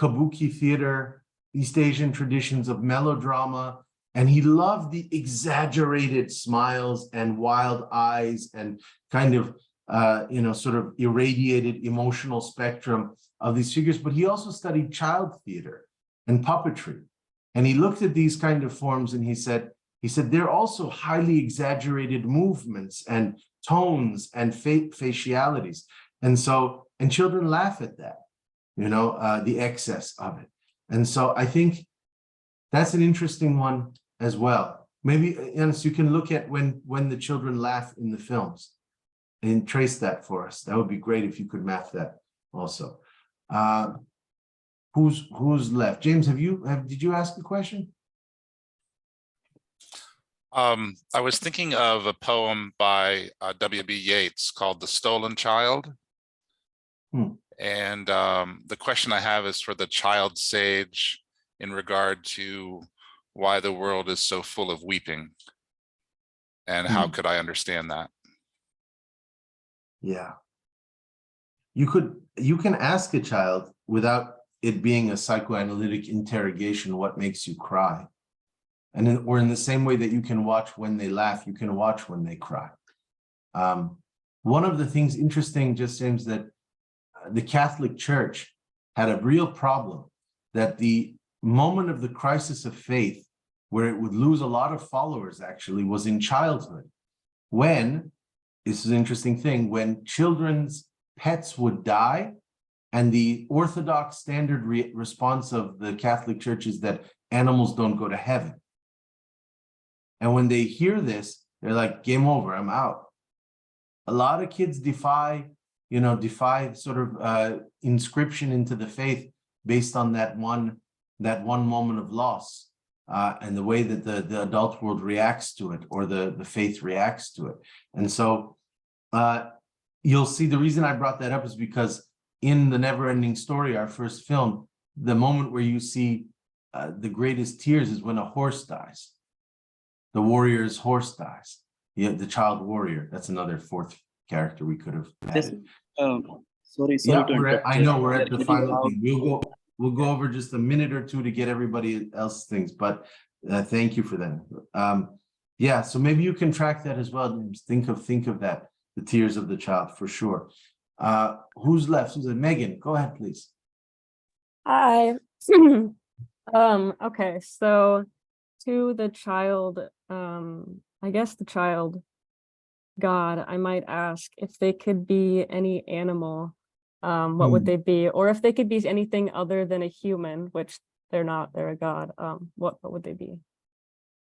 kabuki theater, East Asian traditions of melodrama, and he loved the exaggerated smiles and wild eyes and kind of sort of irradiated emotional spectrum of these figures. But he also studied child theater and puppetry, and he looked at these kind of forms and he said they're also highly exaggerated movements and tones and facialities, and children laugh at that, the excess of it. And so I think that's an interesting one as well. Maybe, Yannis, you can look at when the children laugh in the films and trace that for us. That would be great if you could map that also. Who's left? James, did you ask a question? I was thinking of a poem by W.B. Yeats called The Stolen Child. And the question I have is for the child sage in regard to why the world is so full of weeping, and how could I understand that? Yeah. You can ask a child without it being a psychoanalytic interrogation, what makes you cry? Or in the same way that you can watch when they laugh, you can watch when they cry. One of the things interesting, just James, that the Catholic Church had a real problem, that the moment of the crisis of faith, where it would lose a lot of followers actually, was in childhood. When, this is an interesting thing, when children's pets would die, and the orthodox standard response of the Catholic Church is that animals don't go to heaven. And when they hear this, they're like, game over, I'm out. A lot of kids defy sort of inscription into the faith based on that one moment of loss, and the way that the adult world reacts to it, or the faith reacts to it. And so you'll see, the reason I brought that up is because in the Neverending Story, our first film, the moment where you see the greatest tears is when a horse dies. The warrior's horse dies. The child warrior. That's another fourth character we could have added. Sorry to interrupt. I know we're at the final thing. we'll go over just a minute or two to get everybody else's things, but thank you for that. Yeah, so maybe you can track that as well. Just think of that, the tears of the child, for sure. Who's left? Who's it? Megan, go ahead, please. Hi. Okay, so to the child, I guess the child God, I might ask if they could be any animal, what would they be? Or if they could be anything other than a human, which they're not, they're a god, what would they be?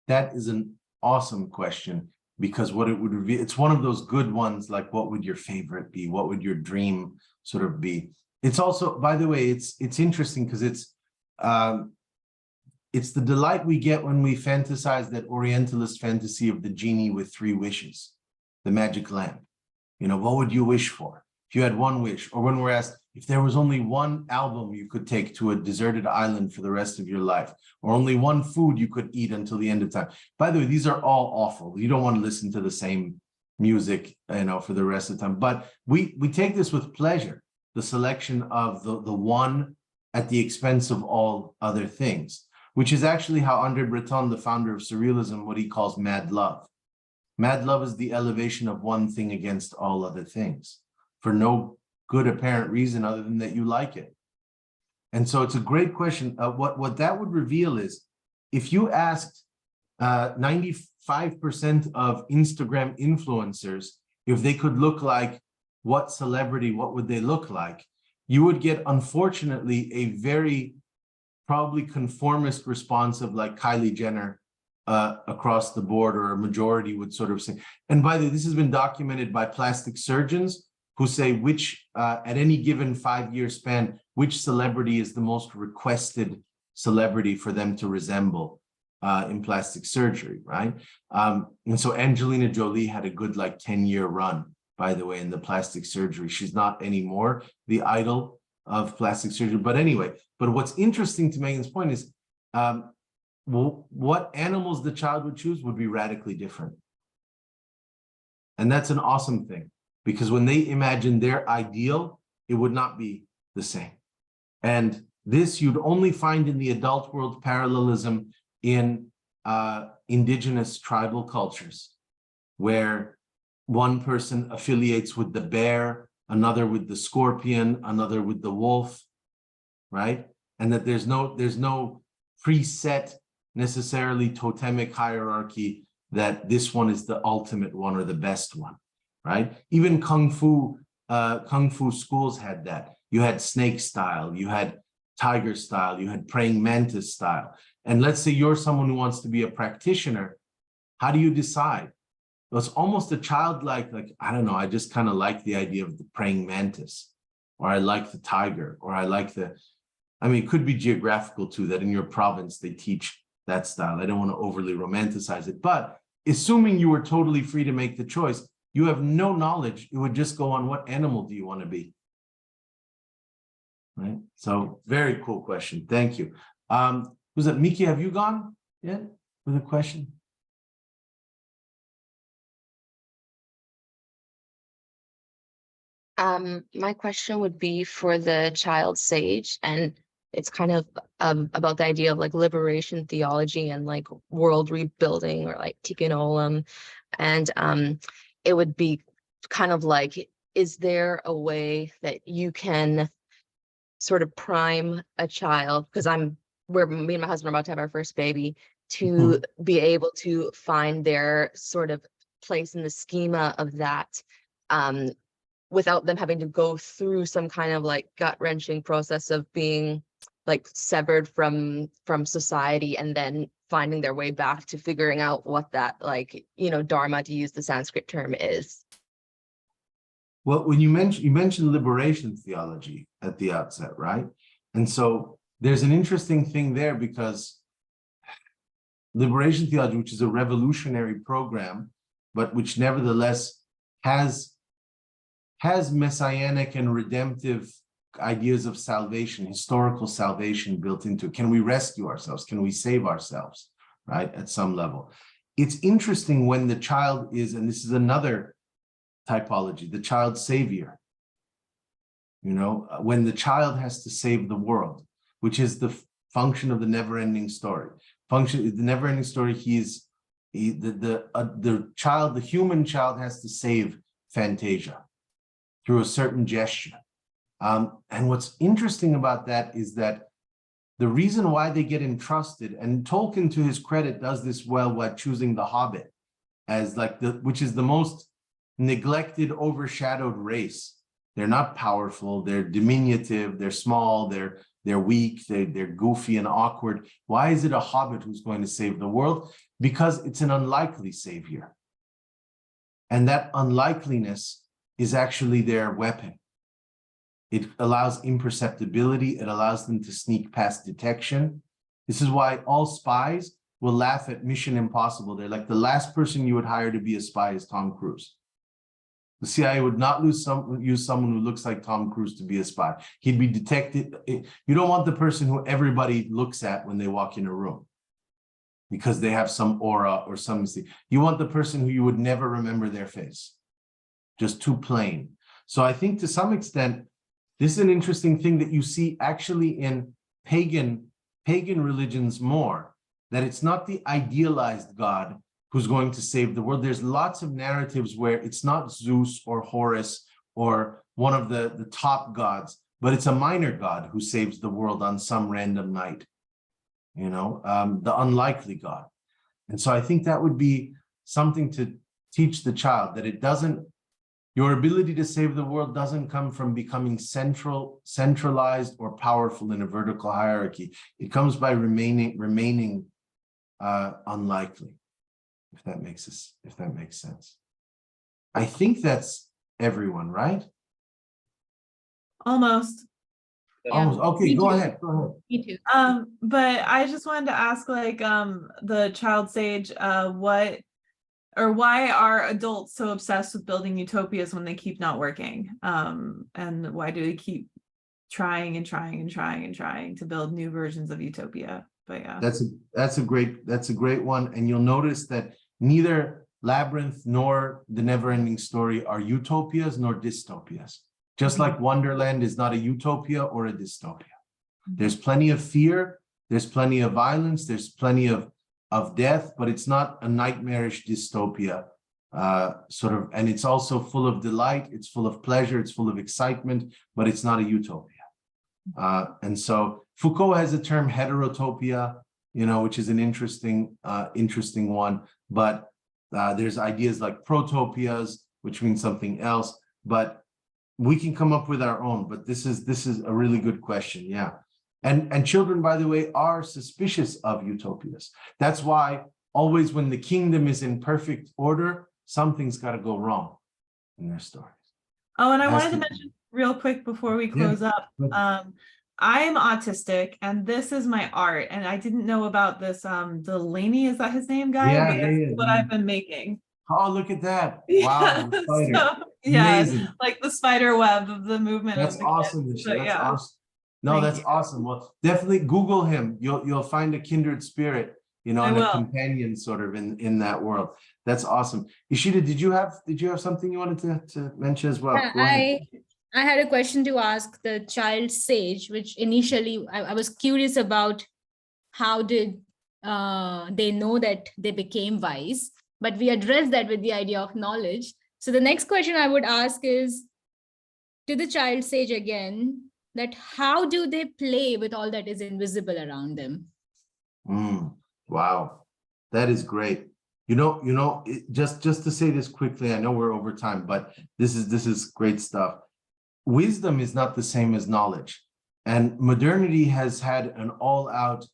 That is an awesome question, because what it would reveal, it's one of those good ones, like what would your favorite be? What would your dream sort of be? It's also, by the way, it's interesting because it's the delight we get when we fantasize that Orientalist fantasy of the genie with 3 wishes, the magic lamp. You know, what would you wish for if you had one wish? Or when we're asked, if there was only one album you could take to a deserted island for the rest of your life, or only one food you could eat until the end of time. By the way, these are all awful. You don't want to listen to the same music, you know, for the rest of the time. But we take this with pleasure, the selection of the one at the expense of all other things, which is actually how André Breton, the founder of Surrealism, what he calls mad love. Mad love is the elevation of one thing against all other things, for no good apparent reason other than that you like it. And so it's a great question. What that would reveal is, if you asked 95% of Instagram influencers if they could look like what celebrity, what would they look like, you would get, unfortunately, a very probably conformist response of like Kylie Jenner across the board, or a majority would sort of say. And by the way, this has been documented by plastic surgeons who say which, at any given 5-year span, which celebrity is the most requested celebrity for them to resemble in plastic surgery, right? And so Angelina Jolie had a good like 10-year run, by the way, in the plastic surgery. She's not anymore the idol of plastic surgery. But anyway, but what's interesting to Megan's point is, what animals the child would choose would be radically different. And that's an awesome thing, because when they imagine their ideal, it would not be the same. And this you'd only find in the adult world parallelism in indigenous tribal cultures, where one person affiliates with the bear, another with the scorpion, another with the wolf, right? And that there's no preset, necessarily totemic hierarchy that this one is the ultimate one or the best one, right? Even kung fu schools had that. You had snake style, you had tiger style, you had praying mantis style. And let's say you're someone who wants to be a practitioner. How do you decide? Well, it's almost a childlike, like, I don't know, I just kind of like the idea of the praying mantis, or I like the tiger, or I like the, I mean, it could be geographical too, that in your province they teach that style. I don't want to overly romanticize it, but assuming you were totally free to make the choice, you have no knowledge. It would just go on, what animal do you want to be? Right? So very cool question. Thank you. Who's that? Miki, have you gone yet with a question? My question would be for the child sage, and it's kind of about the idea of like liberation theology and like world rebuilding, or like tikkun olam. And it would be kind of like, is there a way that you can sort of prime a child, because me and my husband are about to have our first baby, to be able to find their sort of place in the schema of that, without them having to go through some kind of like gut-wrenching process of being like severed from society, and then finding their way back to figuring out what that, like, you know, dharma, to use the Sanskrit term, is. Well, when you mentioned liberation theology at the outset, right? And so there's an interesting thing there, because liberation theology, which is a revolutionary program, but which nevertheless has messianic and redemptive ideas of salvation, historical salvation built into it. Can we rescue ourselves? Can we save ourselves, right? At some level. It's interesting when the child is, and this is another typology, the child savior. You know, when the child has to save the world. which is the function of the never-ending story. The never-ending story, the child, the human child has to save Fantasia through a certain gesture. And what's interesting about that is that the reason why they get entrusted, and Tolkien, to his credit, does this well by choosing the Hobbit as like which is the most neglected, overshadowed race. They're not powerful, they're diminutive, they're small, they're weak, they're goofy and awkward. Why is it a Hobbit who's going to save the world? Because it's an unlikely savior. And that unlikeliness is actually their weapon. It allows imperceptibility. It allows them to sneak past detection. This is why all spies will laugh at Mission Impossible. They're like, the last person you would hire to be a spy is Tom Cruise. The CIA would not use someone who looks like Tom Cruise to be a spy. He'd be detected. You don't want the person who everybody looks at when they walk in a room because they have some aura or something. You want the person who you would never remember their face. Just too plain. So I think to some extent, this is an interesting thing that you see actually in pagan religions more, that it's not the idealized God who's going to save the world. There's lots of narratives where it's not Zeus or Horus or one of the top gods, but it's a minor god who saves the world on some random night, the unlikely god. And so I think that would be something to teach the child, that it doesn't, your ability to save the world doesn't come from becoming centralized or powerful in a vertical hierarchy. It comes by remaining unlikely, if that makes sense. I think that's everyone, right? Almost. Almost. Okay, go ahead. Me too. But I just wanted to ask, like, the child sage, why are adults so obsessed with building utopias when they keep not working? And why do they keep trying to build new versions of utopia? But yeah, that's a great one. And you'll notice that neither Labyrinth nor the Neverending Story are utopias nor dystopias. Just like Wonderland is not a utopia or a dystopia. There's plenty of fear, there's plenty of violence, there's plenty of death, but it's not a nightmarish dystopia, and it's also full of delight, it's full of pleasure, it's full of excitement, but it's not a utopia. And so Foucault has a term heterotopia, which is an interesting one, but there's ideas like protopias, which means something else, but we can come up with our own. But this is a really good question, yeah. And children, by the way, are suspicious of utopias. That's why always when the kingdom is in perfect order, something's got to go wrong in their stories. Oh, and I wanted to mention real quick before we close up, I'm autistic and this is my art. And I didn't know about this Delaney, is that his name, guy? Yeah. What I've been making. Oh, look at that. Wow. Amazing. Like the spider web of the movement. That's awesome. That's awesome. No, that's awesome. Well, definitely Google him. You'll find a kindred spirit, and a companion sort of in that world. That's awesome. Ishita, did you have something you wanted to mention as well? I had a question to ask the child sage, which initially I was curious about. How did they know that they became wise? But we addressed that with the idea of knowledge. So the next question I would ask is to the child sage again, that how do they play with all that is invisible around them? Wow, that is great. Just to say this quickly, I know we're over time, but this is great stuff. Wisdom is not the same as knowledge, and modernity has had an all-out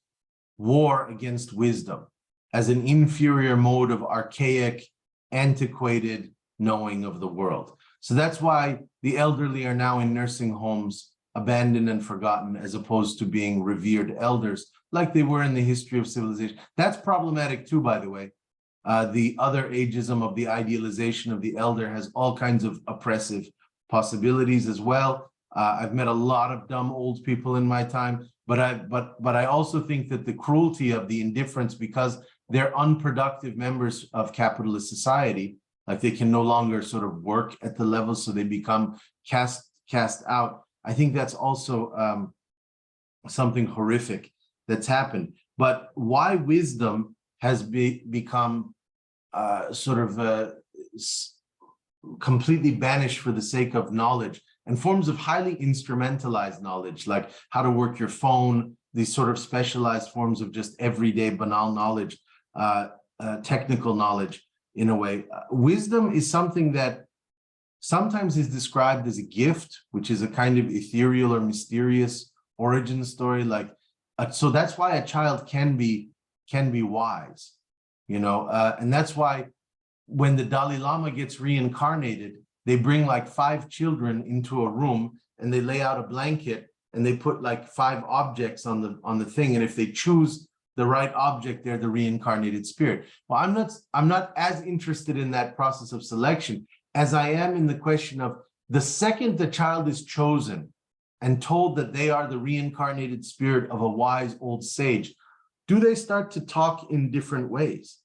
war against wisdom as an inferior mode of archaic, antiquated knowing of the world. So that's why the elderly are now in nursing homes, abandoned and forgotten, as opposed to being revered elders like they were in the history of civilization. That's problematic too, by the way. The other ageism of the idealization of the elder has all kinds of oppressive possibilities as well. I've met a lot of dumb old people in my time, but I also think that the cruelty of the indifference, because they're unproductive members of capitalist society, like they can no longer sort of work at the level, so they become cast out. I think that's also something horrific that's happened. But why wisdom has become completely banished for the sake of knowledge, and forms of highly instrumentalized knowledge, like how to work your phone, these sort of specialized forms of just everyday banal knowledge, technical knowledge in a way. Wisdom is something that sometimes is described as a gift, which is a kind of ethereal or mysterious origin story. So that's why a child can be wise, and that's why when the Dalai Lama gets reincarnated, they bring like 5 children into a room and they lay out a blanket and they put like 5 objects on the thing. And if they choose the right object, they're the reincarnated spirit. Well, I'm not as interested in that process of selection as I am in the question of the second the child is chosen and told that they are the reincarnated spirit of a wise old sage, do they start to talk in different ways?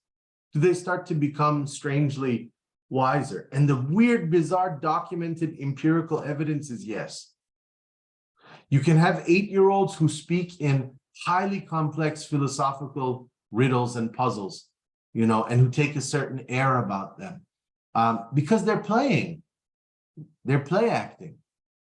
Do they start to become strangely wiser? And the weird, bizarre, documented empirical evidence is yes. You can have 8-year-olds who speak in highly complex philosophical riddles and puzzles, and who take a certain air about them because they're playing. They're play acting,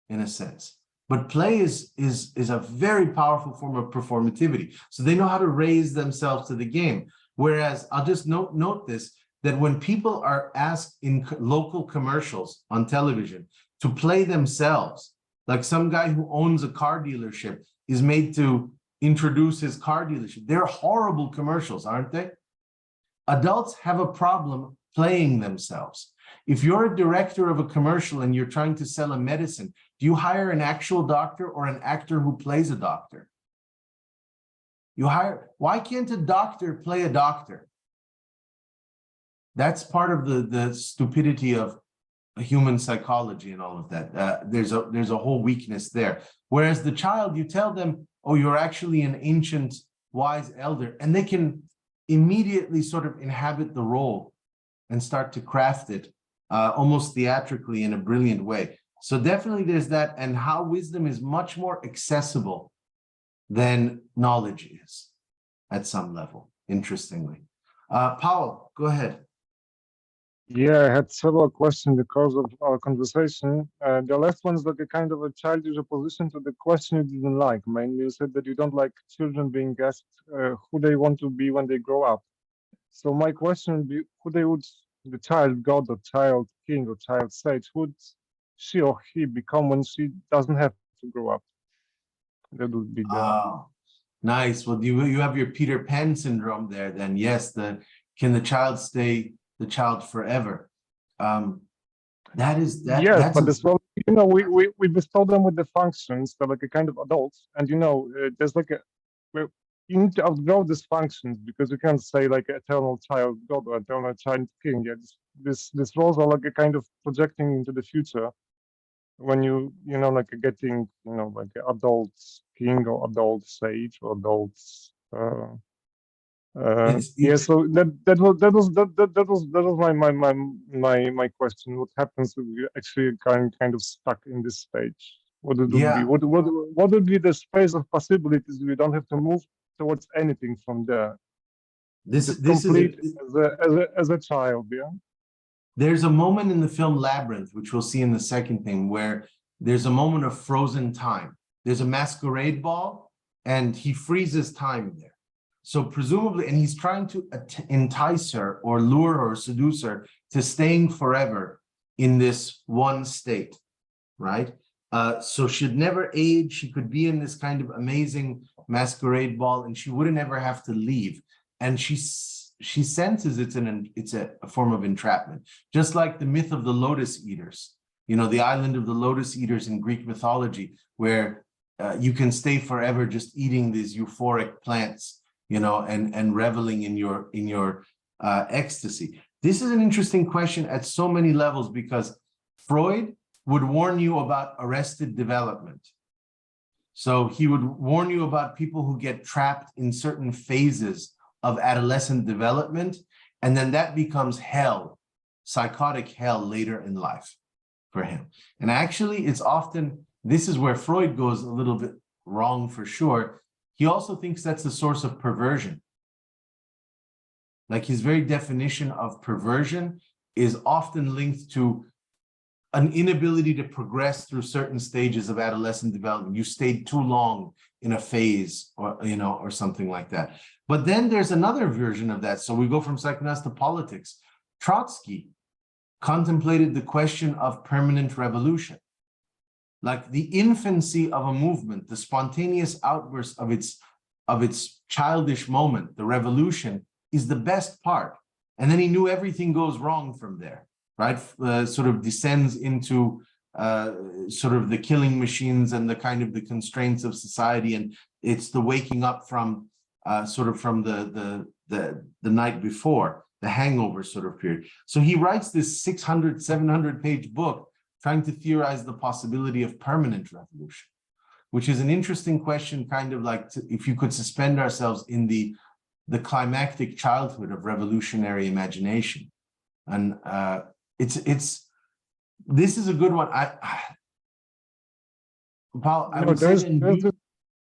in a sense. But play is a very powerful form of performativity. So they know how to raise themselves to the game. Whereas I'll just note this, that when people are asked in local commercials on television to play themselves, like some guy who owns a car dealership is made to introduce his car dealership. They're horrible commercials, aren't they? Adults have a problem playing themselves. If you're a director of a commercial and you're trying to sell a medicine, do you hire an actual doctor or an actor who plays a doctor? Why can't a doctor play a doctor? That's part of the stupidity of human psychology and all of that. There's a whole weakness there. Whereas the child, you tell them, oh, you're actually an ancient wise elder, and they can immediately sort of inhabit the role and start to craft it almost theatrically in a brilliant way. So definitely there's that, and how wisdom is much more accessible than knowledge is at some level, interestingly. Paul, go ahead. Yeah, I had several questions in the course of our conversation. The last one is like a kind of a childish opposition to the question you didn't like. Mainly, you said that you don't like children being asked who they want to be when they grow up. So my question would be, the child god or child king or child sage, would she or he become when she doesn't have to grow up? That would be the... Nice. Well, you have your Peter Pan syndrome there then. Yes, can the child stay the child forever? Yes, but as well, we bestow them with the functions. They're like a kind of adults, and there's like you need to outgrow these functions, because you can't say like eternal child god or eternal child king. Yeah, these roles are like a kind of projecting into the future. When like getting like adult king or adult sage or adults. Yeah, so that was my question. What happens if you actually kind of stuck in this stage? What would be what would be the space of possibilities? We don't have to move towards anything from there. This is complete as a child, yeah. There's a moment in the film Labyrinth, which we'll see in the second thing, where there's a moment of frozen time. There's a masquerade ball, and he freezes time there. So presumably, and he's trying to entice her or lure her or seduce her to staying forever in this one state, right? So she'd never age. She could be in this kind of amazing masquerade ball, and she wouldn't ever have to leave. And she senses it's a form of entrapment, just like the myth of the lotus eaters. The island of the lotus eaters in Greek mythology, where you can stay forever just eating these euphoric plants, and reveling in your ecstasy. This is an interesting question at so many levels, because Freud would warn you about arrested development. So he would warn you about people who get trapped in certain phases of adolescent development, and then that becomes hell, psychotic hell later in life for him. And actually, it's often, this is where Freud goes a little bit wrong for sure. He also thinks that's the source of perversion. Like his very definition of perversion is often linked to an inability to progress through certain stages of adolescent development. You stayed too long in a phase, or or something like that. But then there's another version of that. So we go from psychoanalysis to politics. Trotsky contemplated the question of permanent revolution. Like the infancy of a movement, the spontaneous outburst of its childish moment, the revolution, is the best part. And then he knew everything goes wrong from there, right? Sort of descends into sort of the killing machines and the kind of the constraints of society. And it's the waking up from sort of from the night before, the hangover sort of period. So he writes this 600, 700 page book trying to theorize the possibility of permanent revolution, which is an interesting question, kind of like if you could suspend ourselves in the climactic childhood of revolutionary imagination. And this is a good one. Paul, I would say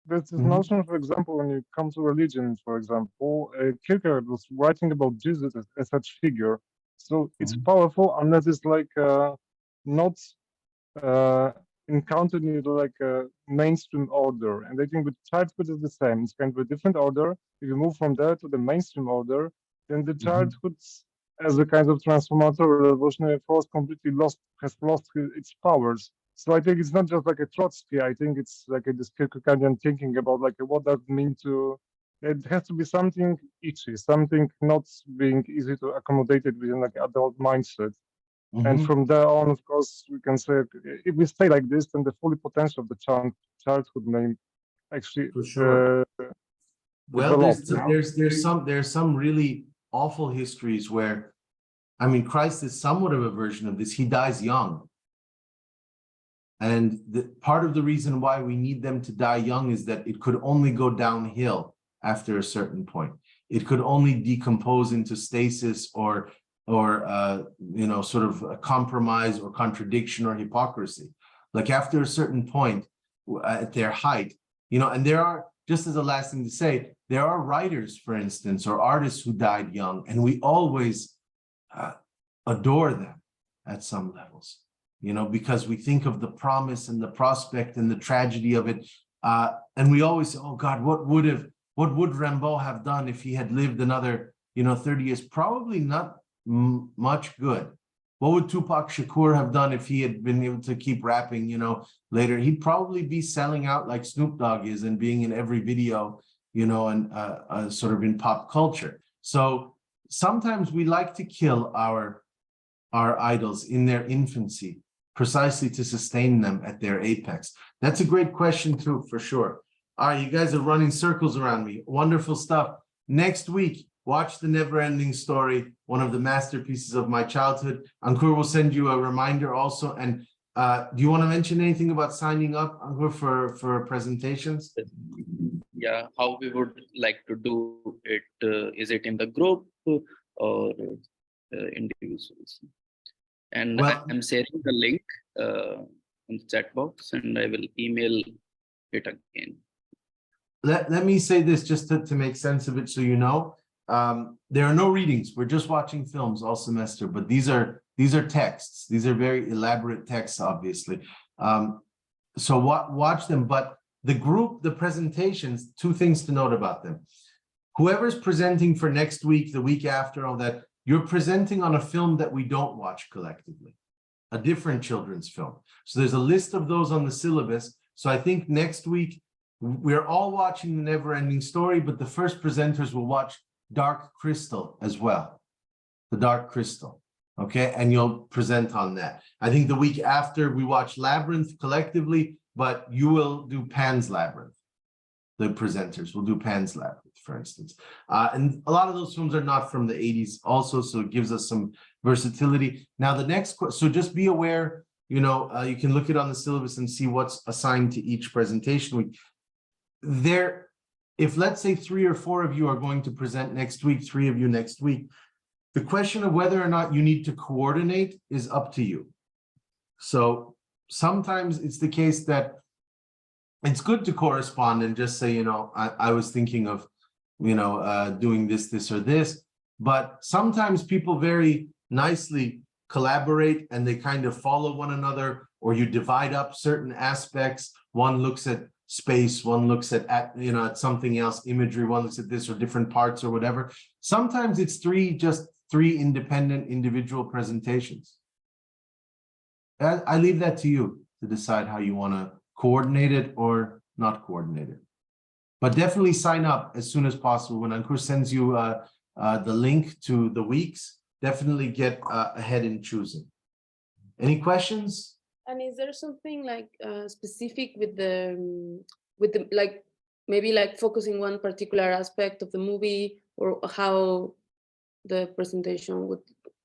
there's this notion, for example, when you come to religion, for example, Kierkegaard was writing about Jesus as such figure. So it's powerful unless it's like not encountered in like a mainstream order. And I think with childhood is the same. It's kind of a different order. If you move from there to the mainstream order, then the childhood as a kind of transformative revolutionary force completely has lost its powers. So I think it's not just like a Trotsky. I think it's like a this Kierkegaardian thinking about like what does it mean to. It has to be something itchy, something not being easy to accommodate it within like adult mindset. And from there on, of course, we can say if we stay like this, then the full potential of the childhood may actually for sure. Well, develop, there's some really awful histories where, I mean, Christ is somewhat of a version of this. He dies young. And part of the reason why we need them to die young is that it could only go downhill after a certain point. It could only decompose into stasis or sort of a compromise or contradiction or hypocrisy. Like after a certain point at their height, and there are, just as a last thing to say, there are writers, for instance, or artists who died young, and we always adore them at some levels, because we think of the promise and the prospect and the tragedy of it. And we always say, oh God, what would Rimbaud have done if he had lived another, 30 years? Probably not much good. What would Tupac Shakur have done if he had been able to keep rapping, later? He'd probably be selling out like Snoop Dogg is and being in every video, and sort of in pop culture. So sometimes we like to kill our idols in their infancy, precisely to sustain them at their apex. That's a great question too, for sure. All right, you guys are running circles around me. Wonderful stuff. Next week, watch The Neverending Story, one of the masterpieces of my childhood. Ankur will send you a reminder also. And do you want to mention anything about signing up, Ankur, for presentations? Yeah, how we would like to do it. Is it in the group or individuals? And I'm sharing the link in the chat box, and I will email it again. Let me say this just to make sense of it, so you know. There are no readings. We're just watching films all semester, but these are texts. These are very elaborate texts, obviously. So watch them. But the group, the presentations, two things to note about them. Whoever's presenting for next week, the week after, all that, you're presenting on a film that we don't watch collectively, a different children's film. So there's a list of those on the syllabus. So I think next week, we're all watching The Neverending Story, but the first presenters will watch Dark Crystal as well, The Dark Crystal, okay? And you'll present on that. I think the week after we watch Labyrinth collectively, but you will do Pan's Labyrinth. The presenters will do Pan's Labyrinth, for instance. And a lot of those films are not from the 80s also, so it gives us some versatility. Now the next, so just be aware, you can look it on the syllabus and see what's assigned to each presentation week. If let's say 3 or 4 of you are going to present next week, 3 of you next week, the question of whether or not you need to coordinate is up to you. So sometimes it's the case that it's good to correspond and just say, I was thinking of, doing this, or this. But sometimes people very nicely collaborate and they kind of follow one another, or you divide up certain aspects. One looks at space, one looks at something else, imagery, one looks at this or different parts or whatever. Sometimes it's just three independent individual presentations. I leave that to you to decide how you want to coordinate it or not coordinate it. But definitely sign up as soon as possible. When Ankur sends you the link to the weeks, definitely get ahead in choosing. Any questions? And is there something like specific with the like maybe like focusing one particular aspect of the movie, or how the presentation would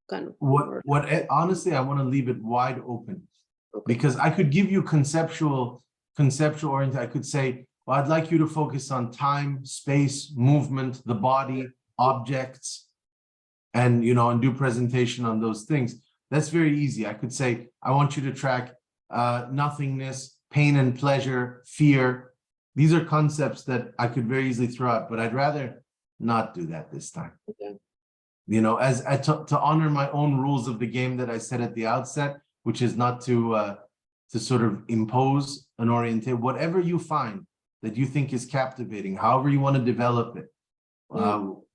kind of work? Honestly, I want to leave it wide open, because I could give you conceptual oriented. I could say, well, I'd like you to focus on time, space, movement, the body, objects, and and do presentation on those things. That's very easy. I could say, I want you to track nothingness, pain and pleasure, fear. These are concepts that I could very easily throw out, but I'd rather not do that this time. Okay. To honor my own rules of the game that I said at the outset, which is not to sort of impose an orientation. Whatever you find that you think is captivating, however you want to develop it,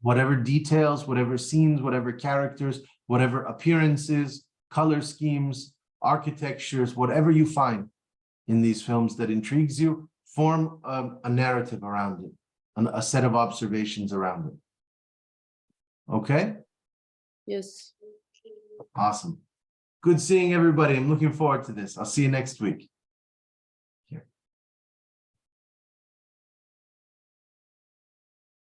whatever details, whatever scenes, whatever characters, whatever appearances, color schemes, architectures, whatever you find in these films that intrigues you, form a narrative around it, a set of observations around it. Okay? Yes. Awesome. Good seeing everybody. I'm looking forward to this. I'll see you next week.